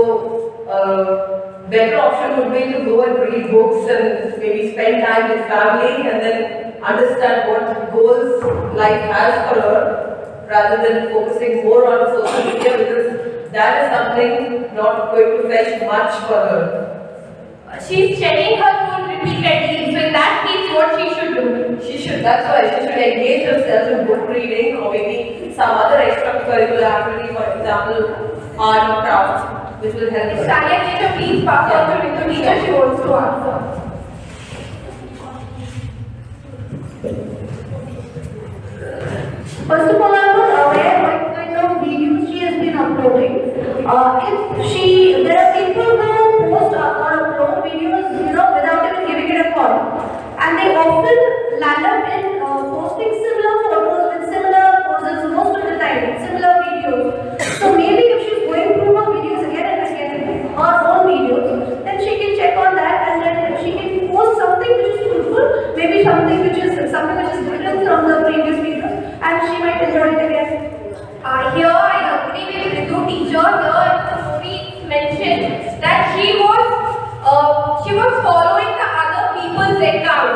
better option would be to go and read books and maybe spend time with family and then understand what goals life has for her, rather than focusing more on social media, because that is something not going to fetch much for her. She's checking her phone repeatedly, so in that case, what she should do? That's why she should engage herself in book reading or maybe some other extracurricular activity, for example, art or craft, which will help her. Shania, teacher, please pass on to the teacher, she wants to answer. First of all, I'm not aware what kind of videos she has been uploading. There are people who post or upload videos, without even giving it a thought, and they often land up in posting similar photos with similar poses most of the time, similar videos. So maybe if she's going through her videos again and again, her own videos, then she can check on that, and then she can post something which is fruitful, maybe something which is different from the previous videos, and she might enjoy it again. Here I agree with Ritu teacher. Here the story mentioned that she was following the other people's account.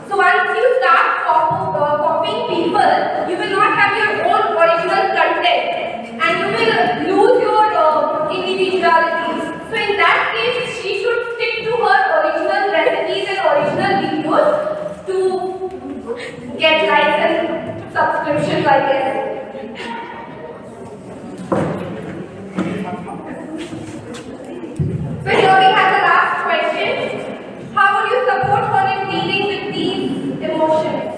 So once you start copying people, you will not have your own original content and you will lose your individuality. So in that case, she should stick to her original recipes and original videos to get likes and subscriptions, I guess. So here we have the last question. How would you support her in dealing with these emotions?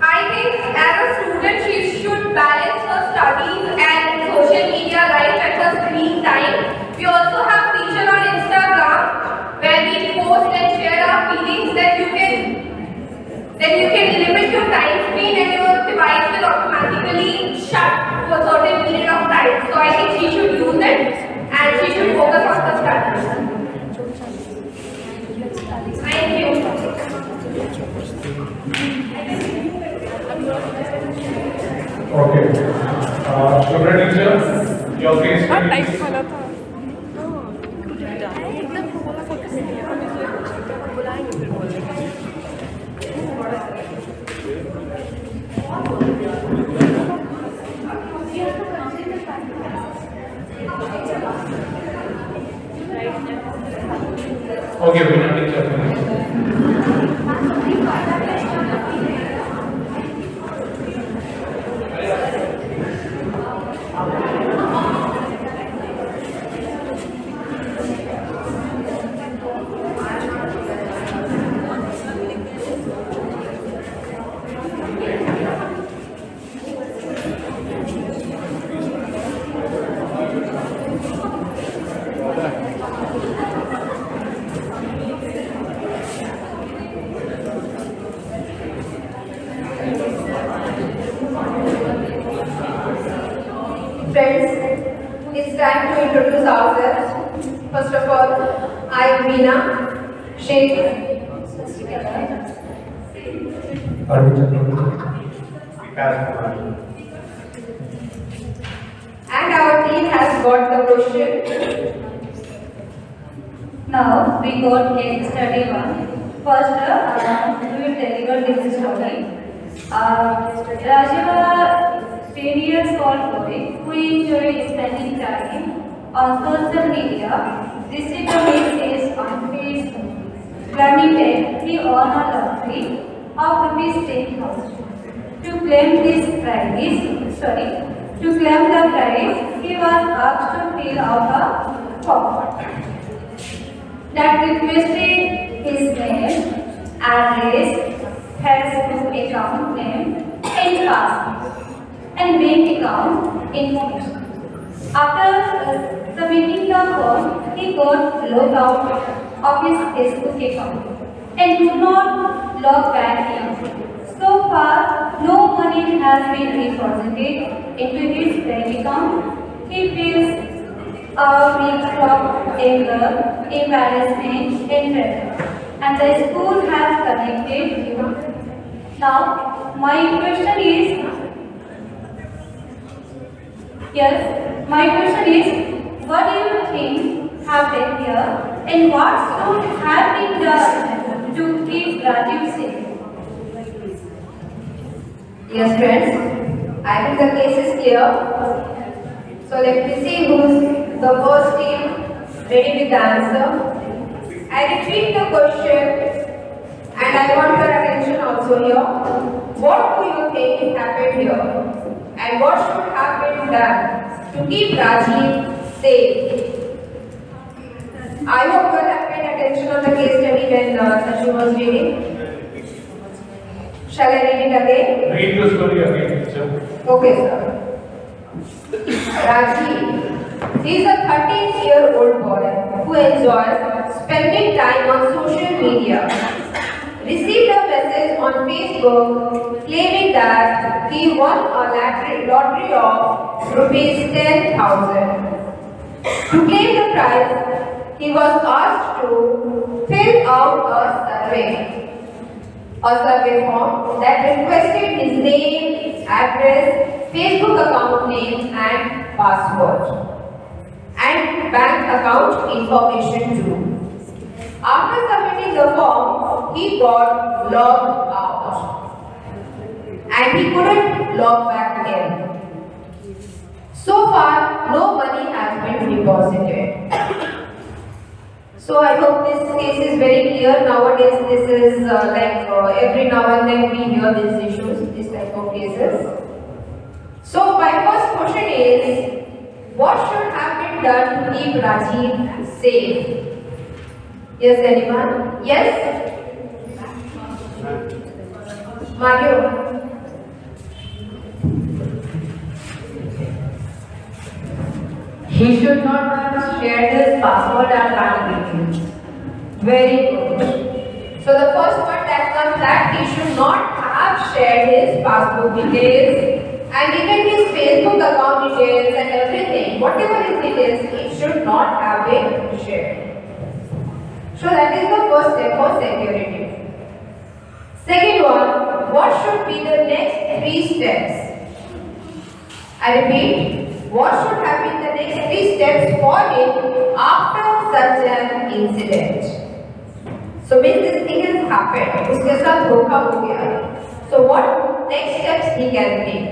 I think as a student she should balance her studies and social media life at her screen time. We also have feature on Instagram where we do Okay. Shubhra teacher, your case study. Okay, Veena teacher, please. Friends, it's time to introduce ourselves. First of all, I'm Veena. She and our team has got the question. Now we got case study 1. First, we will deliver this story. Rajiv, 10 years old boy who enjoyed spending time on social media received a message on Facebook claiming that he won a lottery of rupees 10,000. To claim the prize, he was asked to fill out a form that requested his name, address, Facebook account name, and password, and bank account information. After submitting the form, he got logged out of his Facebook account and could not log back in. So far, no money has been deposited into his bank account. He feels a mix of anger, embarrassment, and dread. And the school has connected him. Now, my question is, what do you think happened here, and what should have been done to keep Rajiv safe? Yes, friends, I think the case is clear. So let me see who's the first team ready with the answer. I repeat the question and I want your attention also here. What do you think happened here? And what should have been done to keep Rajiv safe? I hope you have paid attention on the case study when Sashu was reading. Shall I read it again? Read the story again, teacher. Okay, sir. Rajiv, he is a 13-year-old boy who enjoys spending time on social media. Received a message on Facebook claiming that he won a lottery of rupees 10,000. To claim the prize, he was asked to fill out a survey form that requested his name, address, Facebook account name and password, and bank account information too. After submitting the form, he got logged out and he couldn't log back in. So far, no money has been deposited. So I hope this case is very clear. Nowadays, this is every now and then we hear these issues, this type of cases. So my first question is, what should have been done to keep Rajiv safe? Yes, anyone? Yes? Mario? He should not have shared his password and bank details. Very good. So the first point that comes that he should not have shared his passport details and even his Facebook account details and everything. Whatever his details, it should not have been shared. So that is the first step for security. Second one, what should be the next 3 steps? I repeat, what should have been the next 3 steps for him after such an incident? So means this thing has happened, उसके साथ धोखा हो गया. So what next steps he can take?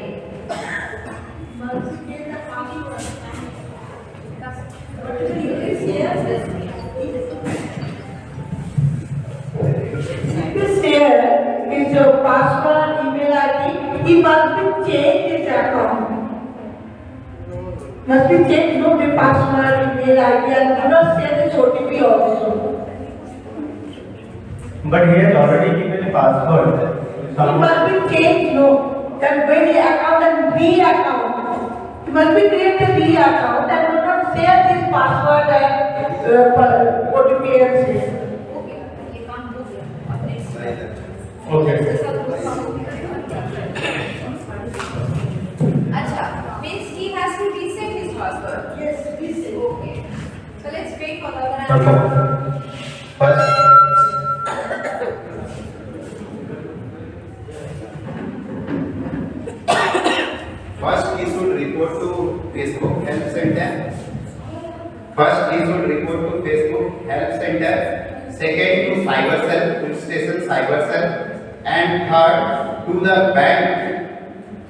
This here is your password, email ID. He must be changed his account. Must be changed, no the password, email ID, and do not share this OTP also. But he has already given a password. It must be changed, no. That very account and B account. It must be created a B account and do not share this password and OTP and share. Okay. Acha, means he has to reset his password. Yes, reset. Okay. So let's wait for the other Okay. First, he should report to Facebook Help Center. First, he should report to Facebook Help Center. Second, to Cyber Cell, police station Cyber Cell. And third, to the bank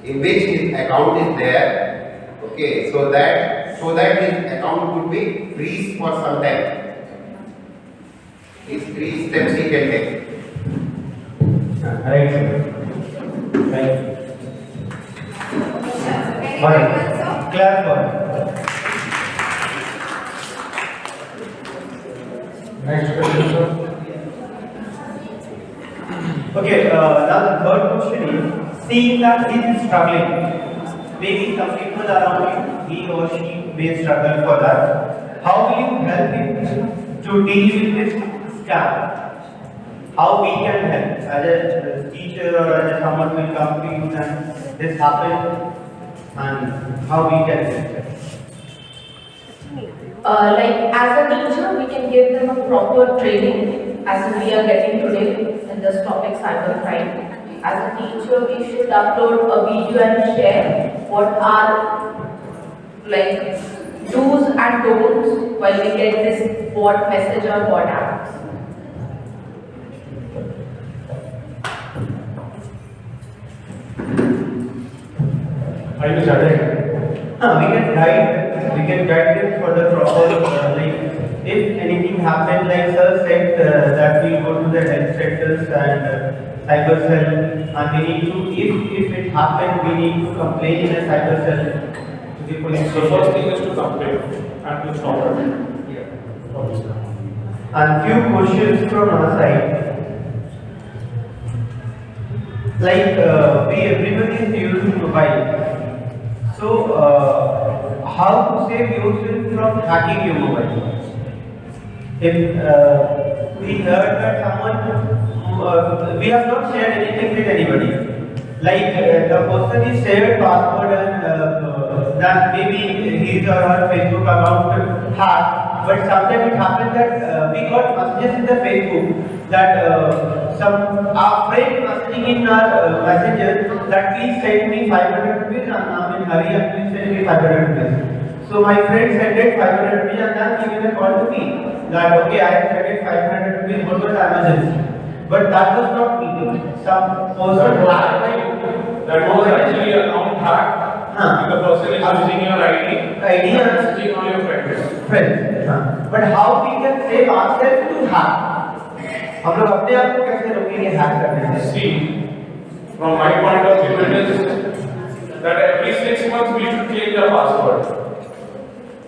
in which his account is there. Okay, so that his account could be freeze for some time. These 3 steps he can take. Right. Right. Fine. Clap for Next question, sir. Okay, now the third question is, seeing that he is struggling, maybe some people around him, he or she may struggle for that. How will you help him to deal with this scam? How we can help? As a teacher or as someone will come to you and this happened, and how we can help? Like as a teacher, we can give them a proper training as we are getting today in this topic cybercrime. As a teacher, we should upload a video and share what are like do's and don'ts while we get this bot message or bot apps. Are you starting? We can guide them for the proper, like, if anything happens, like sir said, that we go to the health centers and cyber cell, and we need to, if it happens, we need to complain in a cyber cell to the police. The first thing is to complain and to stop it. And few questions from our side. Like everybody is using mobile. So how to save yourself from hacking your mobile? If we heard that someone, we have not shared anything with anybody. Like the person is shared password and that maybe his or her Facebook account hacked. But sometimes it happens that we got messages in the Facebook that some our friend messaging in our messenger that please send me 500 rupees and I'm in hurry and please send me 500 rupees. So my friend sent it 500 rupees and then given a call to me that okay I have sent it 500 rupees what was the emergency. But that was not me. Some person that was actually an account hack. And the person is using your ID and messaging all your friends. But how we can save ourselves to hack? हम लोग अपने आप को कैसे रोकेंगे hack करने से? See, from my point of view, it is that every 6 months we should change our password.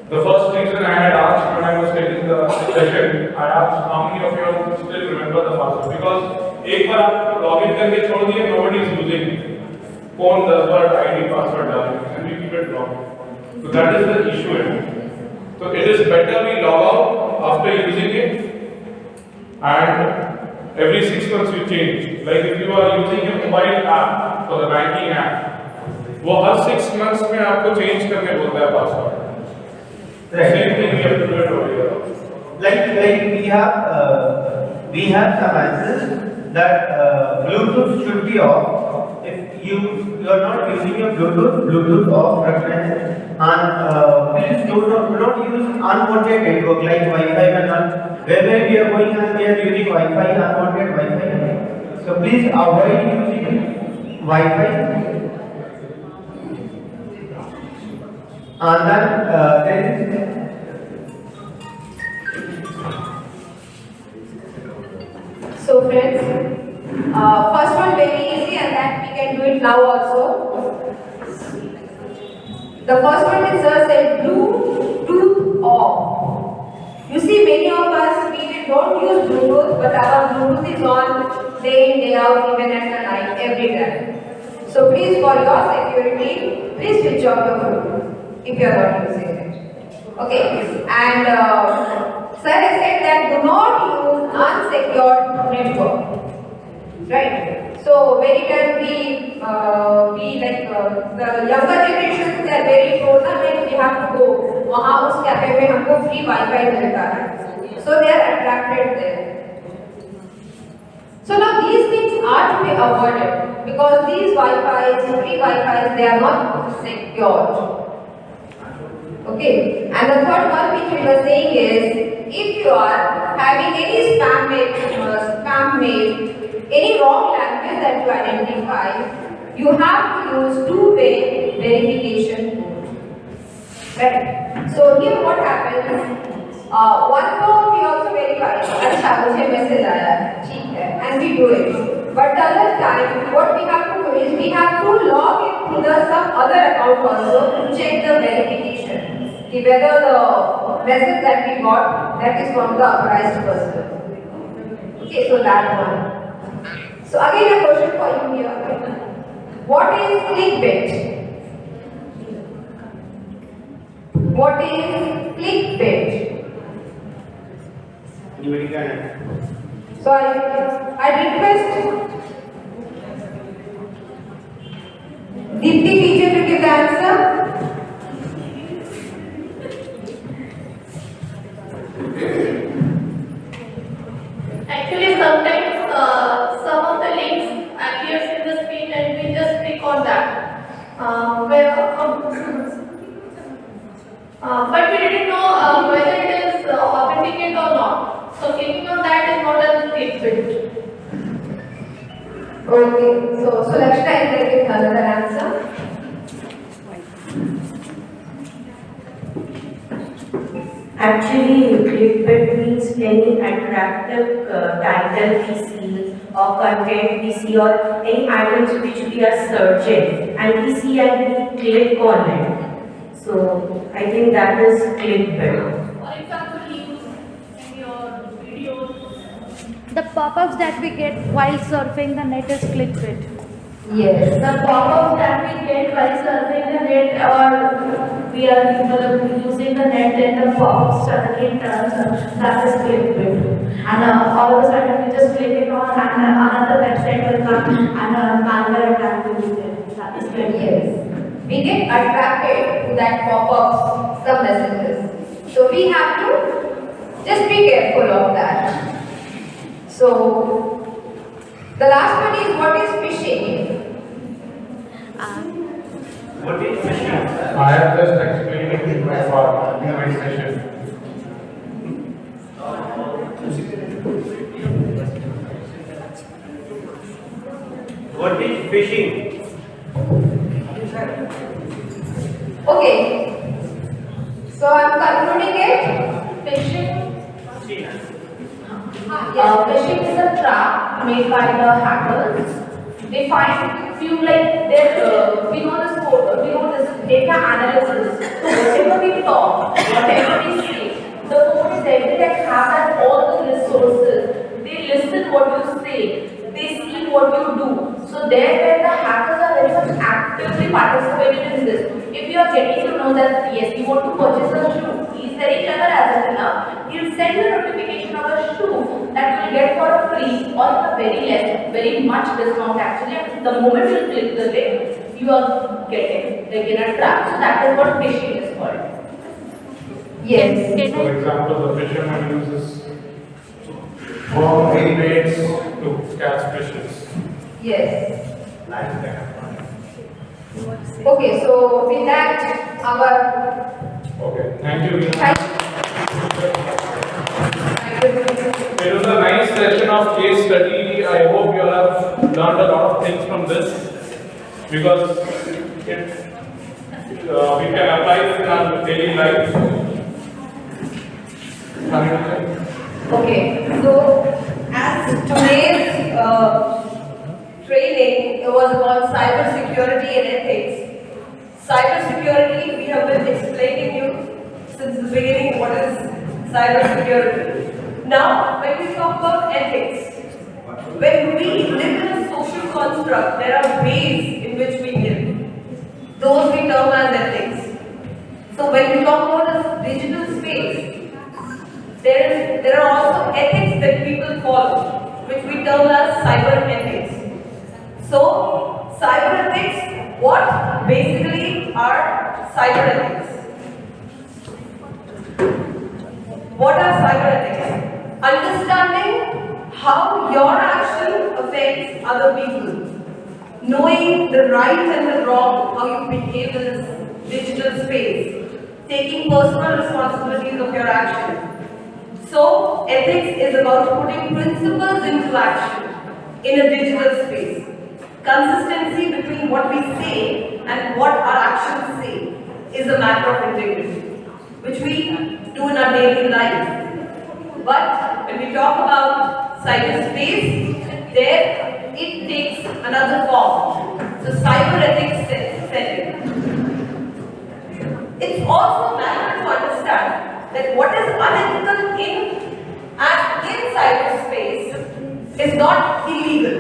The first reason I had asked when I was taking the session, I asked how many of you still remember the password, because एक बार आप login करके छोड़ दिए, nobody is using it. Phone does what ID password does, and we keep it wrong. So that is the issue. So it is better we log out after using it, and every 6 months you change. Like if you are using a mobile app for the banking app, वो हर 6 months में आपको change करने बोलता है password. Same thing we have to do it over here. Like we have some answers that Bluetooth should be off. If you you are not using your Bluetooth off preference, and please do not use unwanted network like Wi-Fi and all. Wherever we are going and we are using Wi-Fi, unwanted Wi-Fi. So please avoid using Wi-Fi. And then there is So friends, first one very easy and that we can do it now also. The first one is said Bluetooth off. You see many of us, we don't use Bluetooth but our Bluetooth is on day in day out even at the night every time. So please for your security, please switch off your Bluetooth if you are not using it. Okay, and sir has said that do not use unsecured network. Right. So very time we like the younger generations they are very tournament we have to go. वहाँ उस cafe में हमको free Wi-Fi मिलता है. So they are attracted there. So now these things are to be avoided because these Wi-Fi's, free Wi-Fi's, they are not secured. Okay, and the third one which we were saying is, if you are having any spam mail, any wrong language that you identify, you have to use two-way verification code. Right? So here what happens? One go we also verify. अच्छा मुझे message आया है, ठीक है, and we do it. But the other time, what we have to do is we have to log into some other account also to check the verification. Whether the message that we got that is from the authorized person. Okay, so that one. So again a question for you here. What is clickbait? What is clickbait? So I request Deepti teacher to give the answer. Actually, sometimes some of the links appears in the screen and we just click on that. But we didn't know whether it is authenticate or not. So clicking on that is not a clickbait. Okay, so Lakshna is going to give another answer. Actually, clickbait means any attractive title we see or content we see or any items which we are searching and we see and we click on it. So I think that is clickbait. For example, use in your videos. The pop-ups that we get while surfing the net is clickbait. Yes, the pop-ups that we get while surfing the net or we are using the net and the pop-ups suddenly turns that is clickbait. And all of a sudden we just click it on and another website will come and another attack will be there. That is clickbait. Yes. We get attracted to that pop-ups, some messages. So we have to just be careful of that. So the last one is what is phishing? What is phishing? I have just explained it in my part, in my session. What is phishing? Okay. So I'm concluding it. Phishing. Phishing is a trap made by the hackers. They find few like we know this data analysis. So whatever we talk, whatever we say, the phone is every that have that all the resources. They listen what you say, they see what you do. So there where the hackers are very much actively participating in this. If you are getting to know that yes, you want to purchase a shoe, he is very clever as enough, he'll send you a notification of a shoe that you will get for a free or a very less, very much discount actually. And the moment you click the link, you are getting like in a trap. So that is what phishing is called. Yes. For example, the fisherman uses baits to catch fishes. Yes. Okay, so with that, our Okay, thank you. thank It was a nice session of case study. I hope you all have learned a lot of things from this because we can apply it in our daily life. Okay, so as today's training was about cyber security and ethics. Cyber security, we have been explaining you since the beginning what is cyber security. Now, when we talk about ethics, when we live in a social construct, there are ways in which we live. Those we term as ethics. So when we talk about a digital space, there are also ethics that people follow, which we term as cyber ethics. So, cyber ethics, what basically are cyber ethics? What are cyber ethics? Understanding how your action affects other people. Knowing the right and the wrong, how you behave in this digital space. Taking personal responsibilities of your action. So, ethics is about putting principles into action in a digital space. Consistency between what we say and what our actions say is a matter of integrity, which we do in our daily life. But when we talk about cyberspace, there it takes another form. So cyber ethics setting. It's also a matter to understand that what is unethical in cyberspace is not illegal.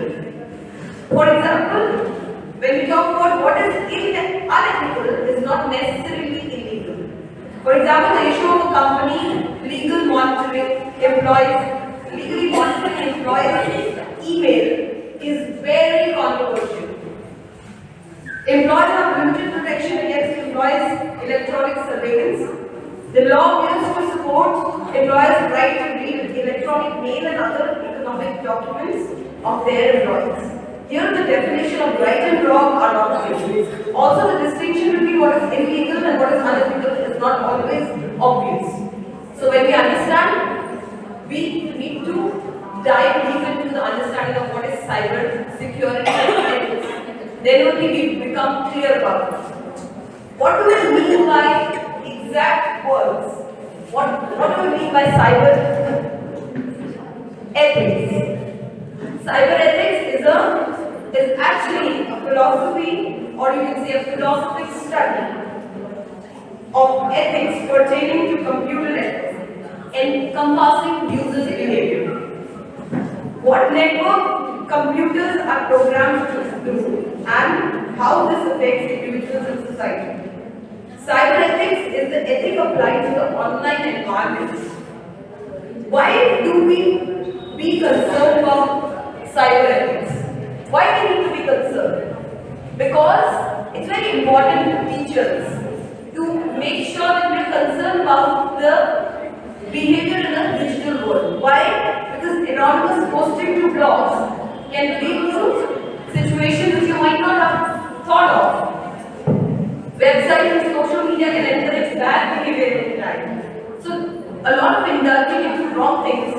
For example, when we talk about what is unethical is not necessarily illegal. For example, the issue of a company legally monitoring employees' email is very controversial. Employees have limited protection against employees' electronic surveillance. The law is to support employees' right to read electronic mail and other economic documents of their employees. Here the definition of right and wrong are not clear. Also the distinction between what is illegal and what is unethical is not always obvious. So when we understand, we need to dive deep into the understanding of what is cyber security and ethics. Then only we become clear about it. What do we mean by exact words? What do we mean by cyber ethics? Cyber ethics is actually a philosophy, or you can say a philosophic study of ethics pertaining to computer ethics, encompassing users' behavior. What network computers are programmed to do, and how this affects individuals in society. Cyber ethics is the ethic applied to the online environment. Why do we be concerned about cyber ethics? Why do we need to be concerned? Because it's very important to teachers to make sure that we're concerned about the behavior in a digital world. Why? Because anonymous posting to blogs can lead to situations which you might not have thought of. Websites and social media can encourage bad behavior in time. So a lot of indulging into wrong things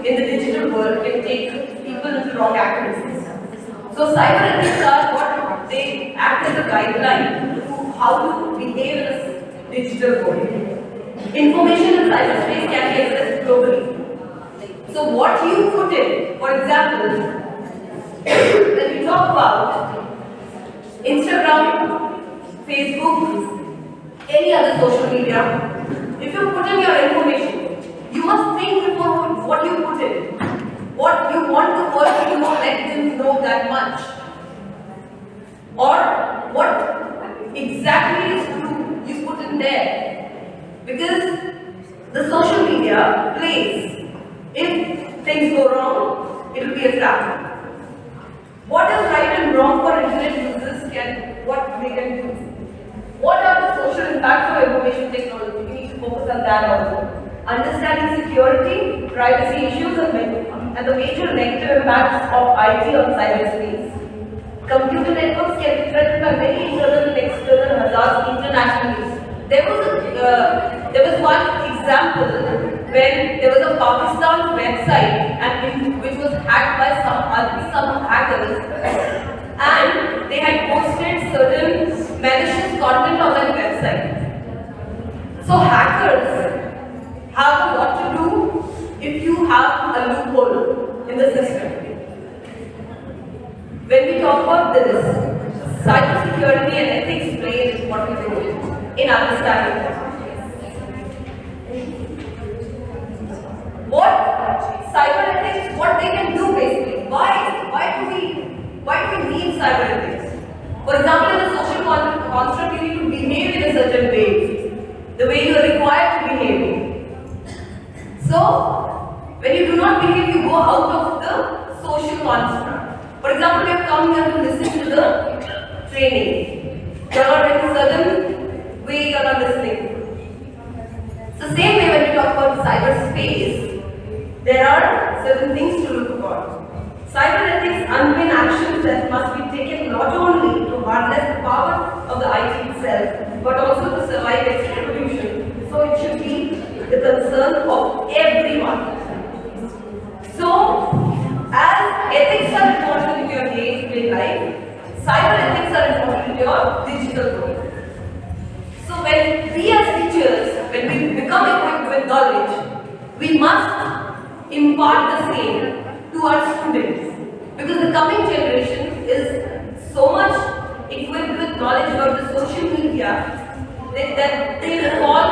in the digital world can take people into wrong activities. So cyber ethics are what they act as a guideline to how to behave in a digital world. Information in cyberspace can be accessed globally. So what you put in, for example, when we talk about Instagram, Facebook, any other social media, if you put in your information, you must think before what you put in. What you want the world to know, let them know that much. Or what exactly is true you put in there. Because the social media plays. If things go wrong, it will be a trap. What is right and wrong for internet users what they can do? What are the social impacts of information technology? We need to focus on that also. Understanding security, privacy issues, and the major negative impacts of IT on cyberspace. computer networks can be threatened by many internal and external hazards internationally. There was one example when there was a Pakistan website which was hacked by some hackers, and they had posted certain malicious content on that website. So hackers have a lot to do if you have a loophole in the system. When we talk about this, cybersecurity and ethics play an important role in understanding that. What cyber ethics, what they can do basically. Why do we need cyber ethics? For example, in the social construct, you need to behave in a certain way, the way you are required to behave. So, when you do not behave, you go out of the social construct. For example, you have come here to listen to the training. You are not in a certain way, you are not listening. So, same way when we talk about cyberspace, there are certain things to look for. Cyber ethics unpin actions that must be taken not only to harness the power of the IT itself, but also to survive its evolution. So it should be the concern of everyone. So, as ethics are important in your day-to-day life, cyber ethics are important in your digital world. So when we as teachers, when we become equipped with knowledge, we must impart the same to our students, because the coming generation is so much equipped with knowledge about the social media that they fall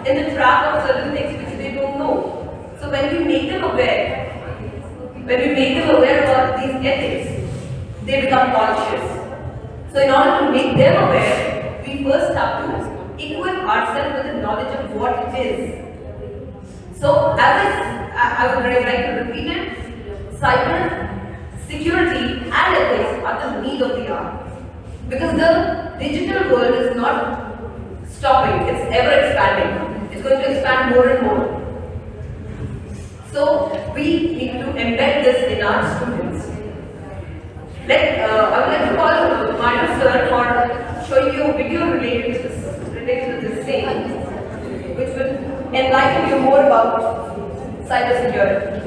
in the trap of certain things which they don't know. So when we make them aware about these ethics, they become conscious. So in order to make them aware, we first have to equip ourselves with the knowledge of what it is. So as I would like to repeat it, cyber security and ethics are the need of the hour. Because the digital world is not stopping, it's ever expanding. It's going to expand more and more. So we need to embed this in our students. I would like to call Manu sir for showing you a video related to this thing, which will enlighten you more about cybersecurity.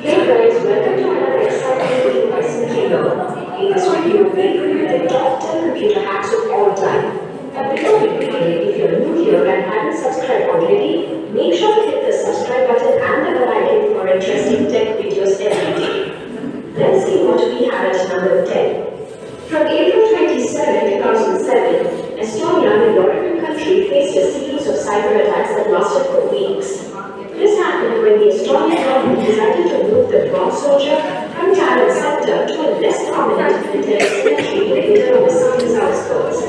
Hey guys, welcome to another exciting video by Shania. In this video, we review the top 10 computer hacks of all time. But before we begin, if you're new here and haven't subscribed already, make sure to hit the subscribe button and the bell icon for interesting tech videos every day. Let's see what we have at number 10. From April 27, 2007, Estonia, the European country, faced a series of cyber attacks that lasted for weeks. This happened when the Estonian government decided to move the bronze soldier from talent center to a less prominent military cemetery located on the city's outskirts.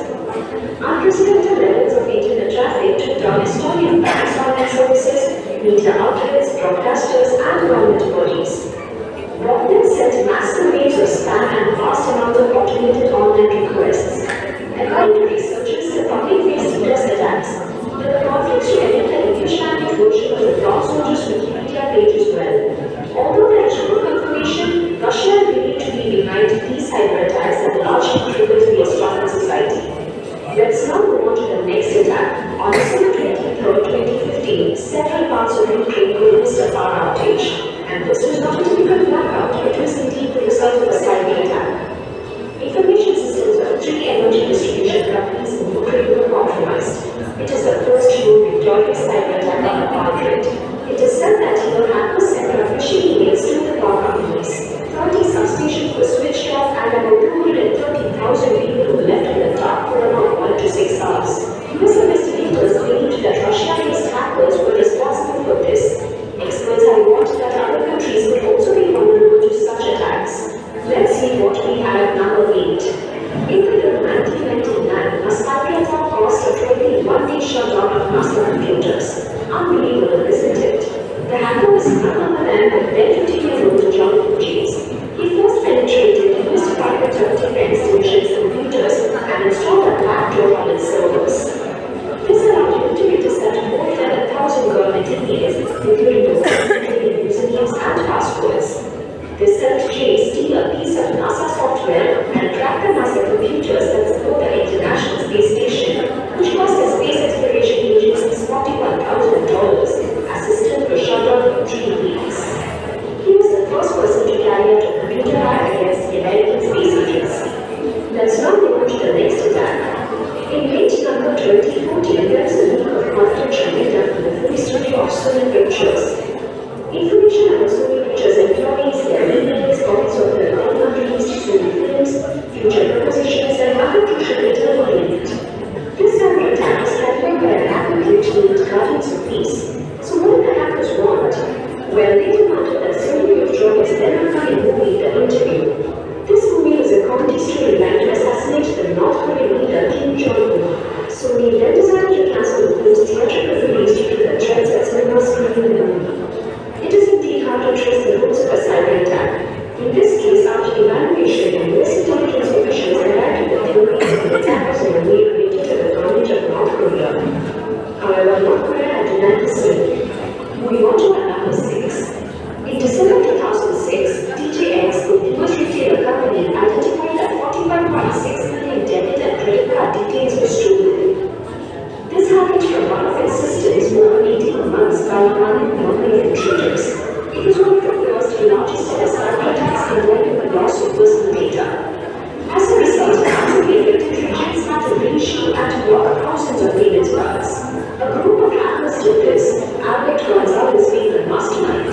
Unprecedented levels of internet traffic took down Estonian banks, online services, media outlets, broadcasters, and government bodies. Government sent massive waves of spam and vast amounts of automated online requests. According to researchers, the public faced serious attacks. The conflicts to edit the English-language version of the bronze soldier's Wikipedia page as well. Although there is no confirmation, Russia is believed to be behind these cyber attacks that largely triggered the Estonian society. Let's now move on to the next attack. On December 23, 2015, several parts of Ukraine witnessed a power outage. And this was not a typical blackout, it was indeed the result of a cyber attack. Information systems of 3 energy distribution companies in Ukraine were compromised. It is the first known victorious cyber attack on the power grid. It is said that $41,000 as system was shut down for 3 weeks. He was the first person to carry out a computer hack against the American space agency. Let's now move on to the next attack. In late November 2014, there was a leak of confidential data from the film studio of Sony Pictures. Information about Sony Pictures employees, their emails, copies of their unreleased Sony films, future propositions, and other crucial data were leaked. This cyber attack was carried out by an advocate named Guardians of Peace. So what did the hackers want? Well, they demanded that Sony withdraw its then-upcoming movie, The Interview. This movie was a comedy storyline to assassinate the North Korean leader Kim Jong-un. Sony then decided to cancel the film's theatrical release due to the threats that cinemas screening the movie. It is indeed hard to trace the roots of a cyber attack. In this case, after evaluation, the US intelligence officials arrived at the theory that the attack was in a way related to the government of North Korea. However, North Korea had denied the same. Moving on to our number 6. In December 2006, DJX, the US retailer company, identified that 45.6 million debit and credit card details were stolen. This happened from one of its systems over 18 months by one number of intruders. It was one of the first and largest set of cyber attacks involving the loss of personal data. As a result, the agents had to reissue and block thousands of payment cards. A group of hackers did this, Albert Gonzalez being the mastermind.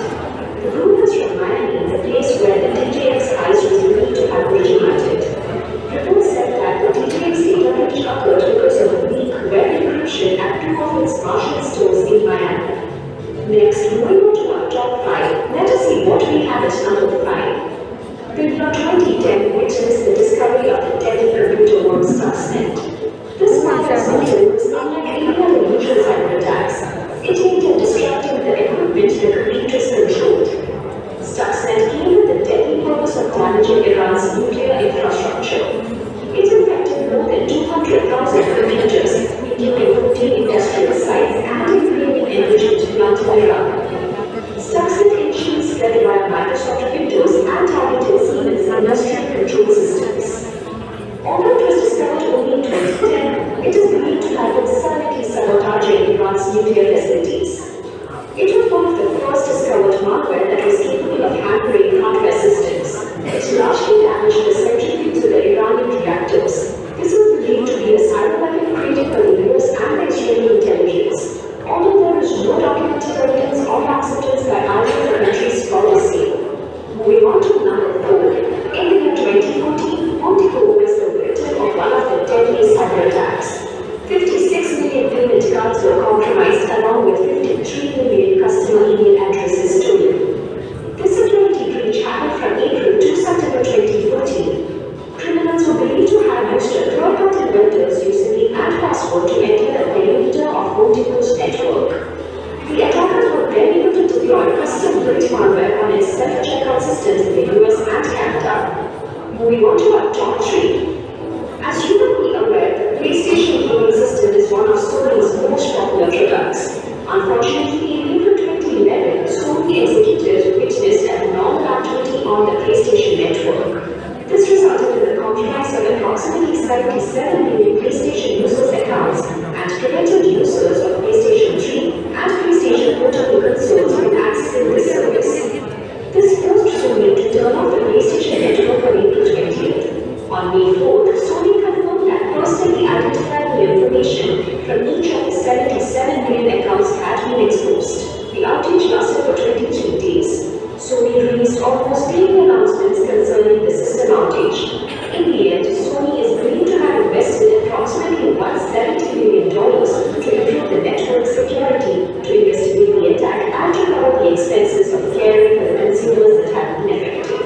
The group was from Miami, the place where the DJX heist was believed to have originated. Reports said that the DJX data breach occurred because of a weak web encryption at 2 of its Marshall stores in Miami. Next, moving on to our top 5, let us see what we have at number 5. The year 2010 witnessed the discovery of the deadly computer worm Stuxnet. This malware software was unlike any other usual cyber attacks. It aimed at disrupting the equipment the computers controlled. Stuxnet came with the deadly purpose of damaging Iran's nuclear infrastructure. It infected more than 200,000 computers, including 14 industrial sites and a flaming enrichment plant in Iran. Stuxnet initially spread via Microsoft Windows and targeted Siemens industrial control systems. Although it was discovered only in 2010, it is believed to have been silently sabotaging Iran's nuclear facilities. It was one of the first discovered malware that was capable of hampering hardware systems. It largely damaged the centrifuges of the Iranian reactors. This was believed to be a cyber weapon created by the US and Israeli intelligence, although there is no documented evidence or acceptance by either the countries for the same. Moving on to number 4. In the year 2014, Montico was the victim of one of the deadly cyber attacks. 56 million payment cards were compromised along with 53 million customer email addresses stolen. This security breach happened from April to September 2014. Criminals were believed to have used a third-party vendor's username and password to enter the perimeter of Montico's network. The attackers were then able to deploy custom-built malware on its self-checkout systems in the US and Canada. Moving on to our top 3. As you may be aware, the PlayStation gaming system is one of Sony's most popular products. Unfortunately, in April 2011, Sony executives witnessed abnormal activity on the PlayStation network. This resulted in the compromise of approximately 77 million PlayStation users' accounts and prevented users of PlayStation 3 and PlayStation Portable consoles from accessing this service. This forced Sony to turn off the PlayStation network on April 20th. On May 4th, Sony confirmed that personally identifiable information from each of the 77 million accounts had been exposed. The outage lasted for 23 days. Sony released almost 3 announcements concerning the system outage. In the end, Sony is believed to have invested approximately $170 million to improve the network security, to investigate the attack, and to cover the expenses of caring for the consumers that have been affected.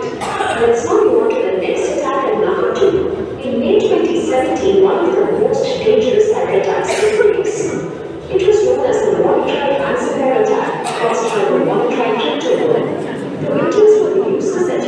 Let's now move on to the next attack at number 2. In May 2017, one of the most dangerous cyber attacks took place. It was known as the OneDrive ransomware attack caused by the OneDrive crypto. The victims were the users at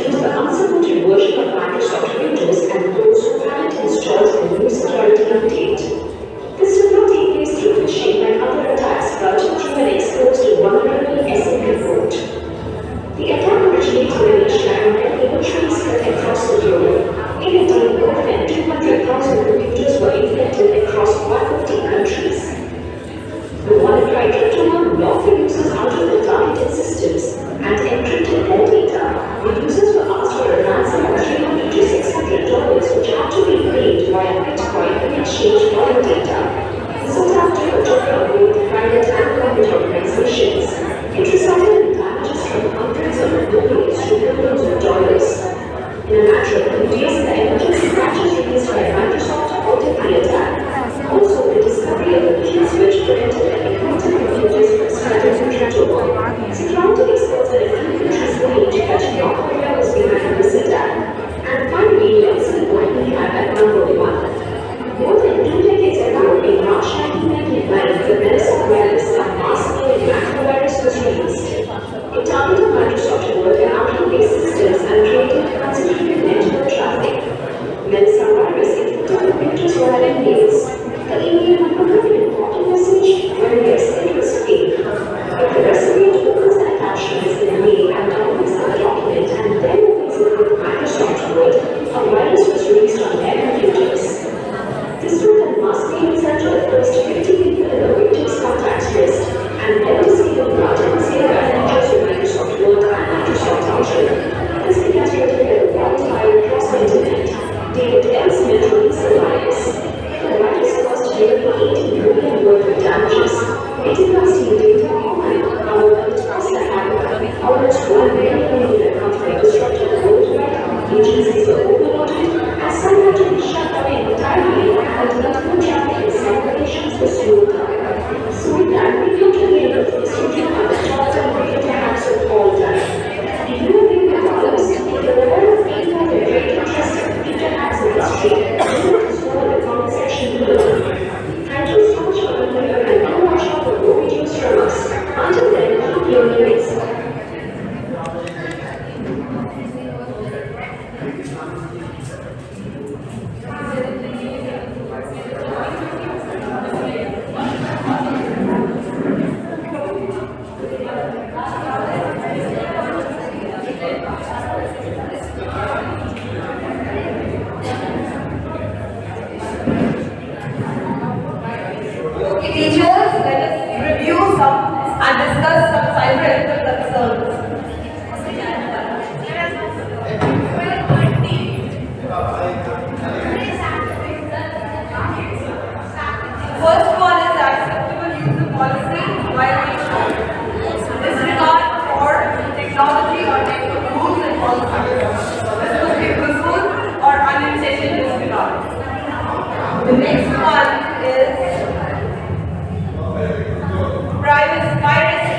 the medicine virus and mass-scale macrovirus was released. It targeted Microsoft Word and Outlook systems and created concentrated network traffic. Melissa virus infected the pictures via emails. The email would convey an important message when the extent was fake. If the recipient opens the attachments in the mail and downloads the document and then opens it with Microsoft Word, a virus was released on their computers. This would then mass-scale sent to the first 50 people in the victim's contacts list and then disable large scale packages with Microsoft Word and Microsoft Outlook. This began spreading like wildfire across the internet. David L. Smith released the virus. The virus caused nearly 80 million worth of damages. It did not steal data online, however, it caused the hack. Almost 1 billion accounts were disrupted worldwide. Agencies were overloaded, and some had to be shut down entirely, and multiple traffic in some locations was slowed down. So with that, we come to the end of this review on the top 10 data hacks of all time. If you have been with others, if you're aware of any of the very interesting data hacks in history, let us know in the comment section below. Thank you so much for being here and do watch out for more videos from us. Until then, keep learning and Teachers, let us review some and discuss some cyber-ethical concerns. First one is acceptable user policy violation. Disregard for technology or network rules and policies. This could be willful or unintentional disregard. The next one is piracy.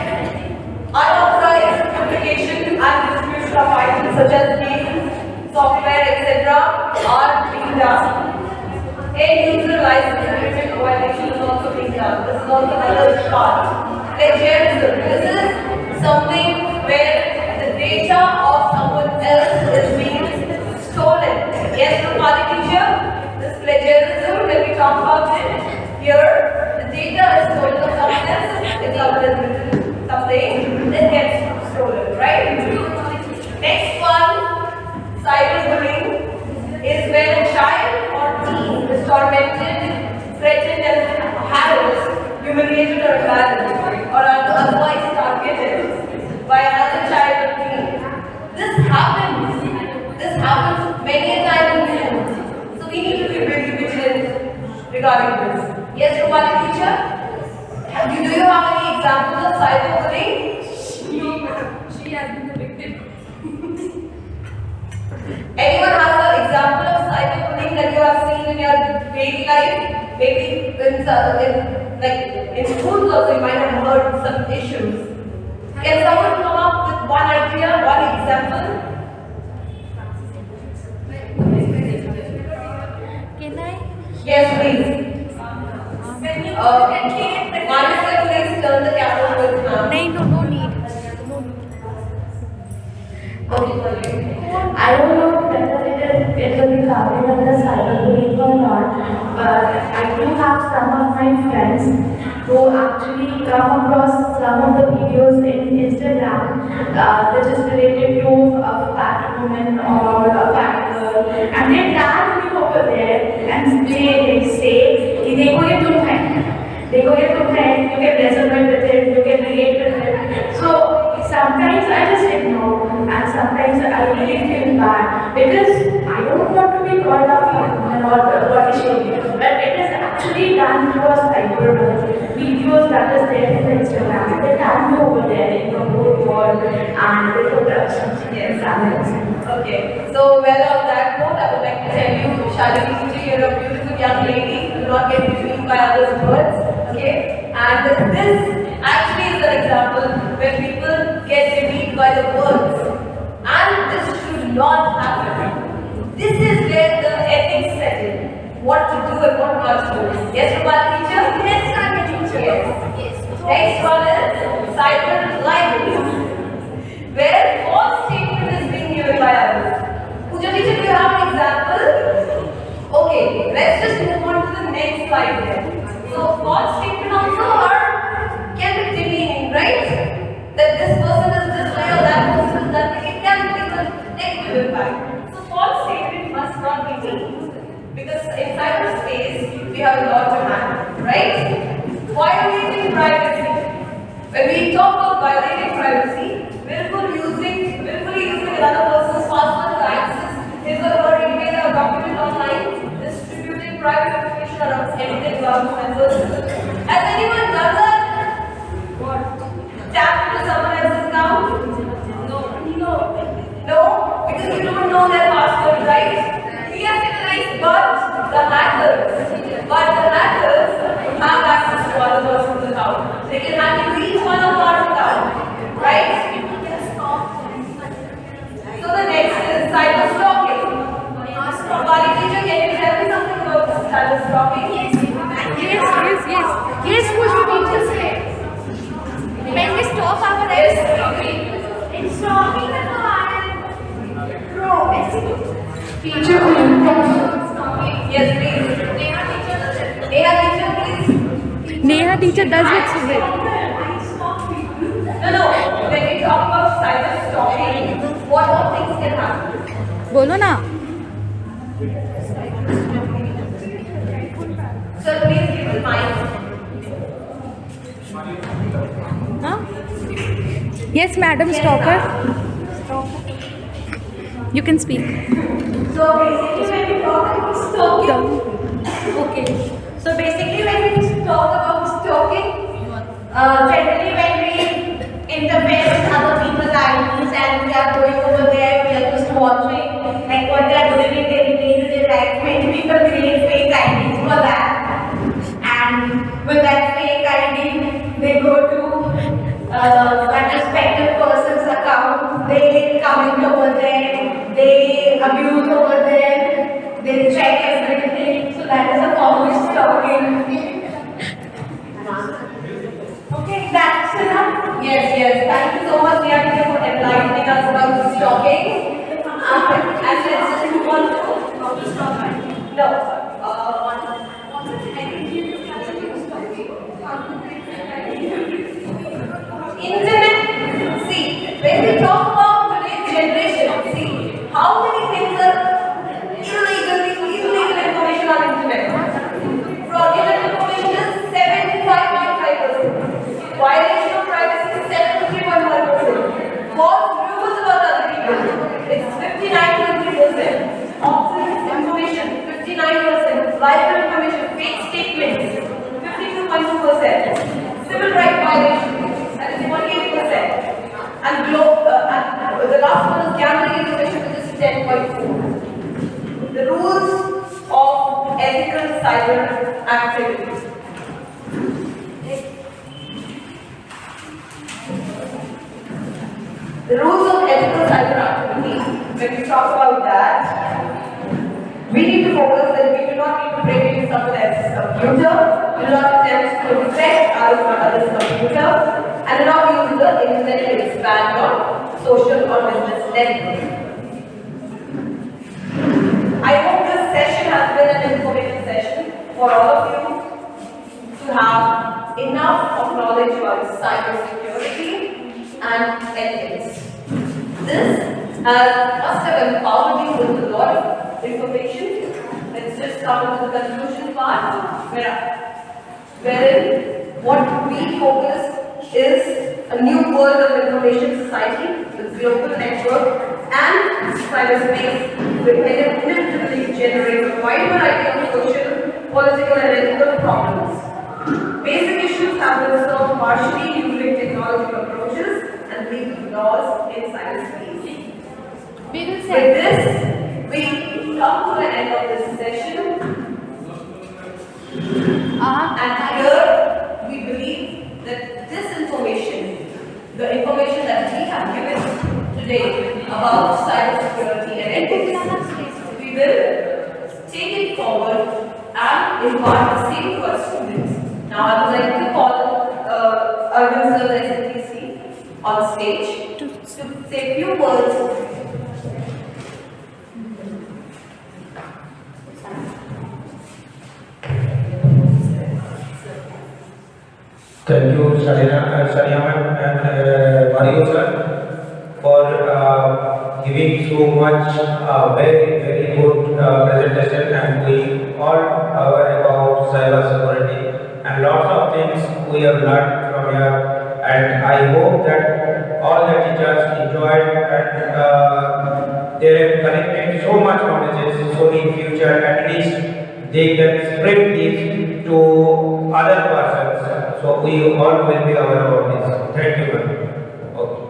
Unauthorized publication and distribution of items such as games, software, etc. are being done. End-user license agreement violation is also being done. This is also another part. Plagiarism. This is something where the data of someone else is being stolen. Yes, Rupali teacher, this plagiarism, when we talk about it, here, the data is stolen of someone else. If someone has written something, then gets stolen, right? Next one, cyberbullying, is when a child or teen is tormented, threatened and harassed, humiliated or embarrassed, or otherwise targeted by another child or teen. This happens many times in schools. So we need to be very vigilant regarding this. Yes, Rupali teacher? Do you have any examples of cyberbullying? She has been the victim. Anyone has an example of cyberbullying that you have seen in your daily life? Maybe in schools also you might have heard some issues. Can someone come up with one idea, one example? Can I? Yes, please. Manisha, please turn the camera with ma'am. No need. I don't know whether it will be covered under cyberbullying or not, but I do have some of my friends who actually come across some of the videos in Instagram which is related to a fat woman or a fat girl, and they tag me over there and they say, देखो ये तुम है, you can resonate with it, you can relate with it. So sometimes I just ignore and sometimes I really feel bad because I don't want to be called a woman or body shaming, but it is actually done through a cyber videos that is there in the Instagram. They tag me over there in the whole world and they put Okay, so well on that note, I would like to tell you, Shania, you're a beautiful young lady. Do not get deceived by others' words. Okay, and this actually is an example where people get deceived by the words, and this should not happen. This is where the ethics set in. What to do and what not to do. Yes, Rupali teacher? Yes, Shania teacher. Yes. privacy. When we talk about violating privacy, willfully using another person's password to access his or her email or document online, distributing private information around anything government members. Has anyone done that? What? Tap into someone else's account? No. No? Because you don't know their password, right? Yes, but the hackers have access to other person's account. They can hack into each one of our accounts, right? So the next is cyber stalking. Bali teacher, can you tell me something about cyber stalking? Yes, what you need to say. When we stalk our ex, it's stalking the client. Bro, teacher, yes, please. Neha teacher, please. Neha teacher does it Sumit. No. When we talk about cyber stalking, what all things can happen? बोलो ना. So please give the mic. Huh? Yes, Madam Stalker. You can speak. So basically when we talk about stalking, okay. So basically when we talk about stalking, generally when we interfere with other people's IDs and we are going over there, we are just watching like what they are doing in their day-to-day life. Many people create fake IDs for that, and with that fake ID, they go to that respective person's account. They comment over there, they abuse over there, they check everything. So that is a form of stalking. Okay, that's enough. Yes. Thank you so much, Neha teacher, for enlightening us about stalking. And let's just move on to no. Internet. See, when we talk about today's generation, see how many things are illegal information on internet. Fraudulent information is 75.5%. Violation of privacy is 73.1%. False rumors about other people, it's 59.3%. Obsolete information, 59%. Liable information, fake statements, 52.2%. Civil rights violations, that is 48%. And the last one is gambling information, which is 10.4%. The rules of ethical cyber activity. The rules of ethical cyber activity, when we talk about that, we need to focus that we do not need to break into someone else's computer, we do not attempt to infect others' computer, and do not use the internet to expand your social or business network. I hope this session has been an informative session for all of you to have enough of knowledge about cybersecurity and ethics. This must have empowered you with a lot of information. Let's just come to the conclusion part, wherein what we focus is a new world of information society with global network and cyberspace will inevitably generate a wide variety of social, political and ethical problems. Basic issues have been solved partially using technological approaches and legal laws in cyberspace. With this, we come to the end of this session. And here we believe that this information, the information that we have given today about cybersecurity and ethics, we will take it forward and impart the same to our students. Now I would like to call Arvind Sir, the SNTC, on stage to say a few words. Thank you, Shania ma'am and Mario sir, for giving so much very good presentation, and we all aware about cyber security and and lots of things we have learned from here, and I hope that all the teachers enjoyed and they have collected so much knowledge, so in future at least they can spread this to other persons. So we all will be aware of this. Thank you, ma'am. Okay.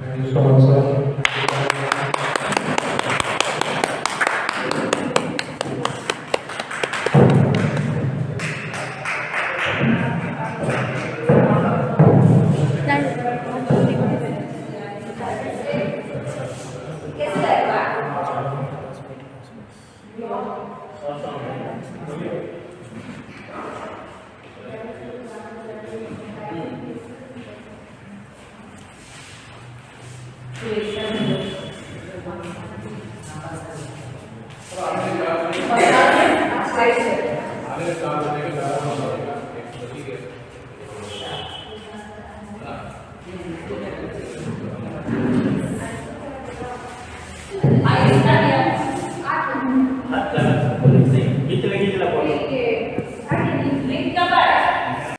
Thank you so much, sir. आगे साल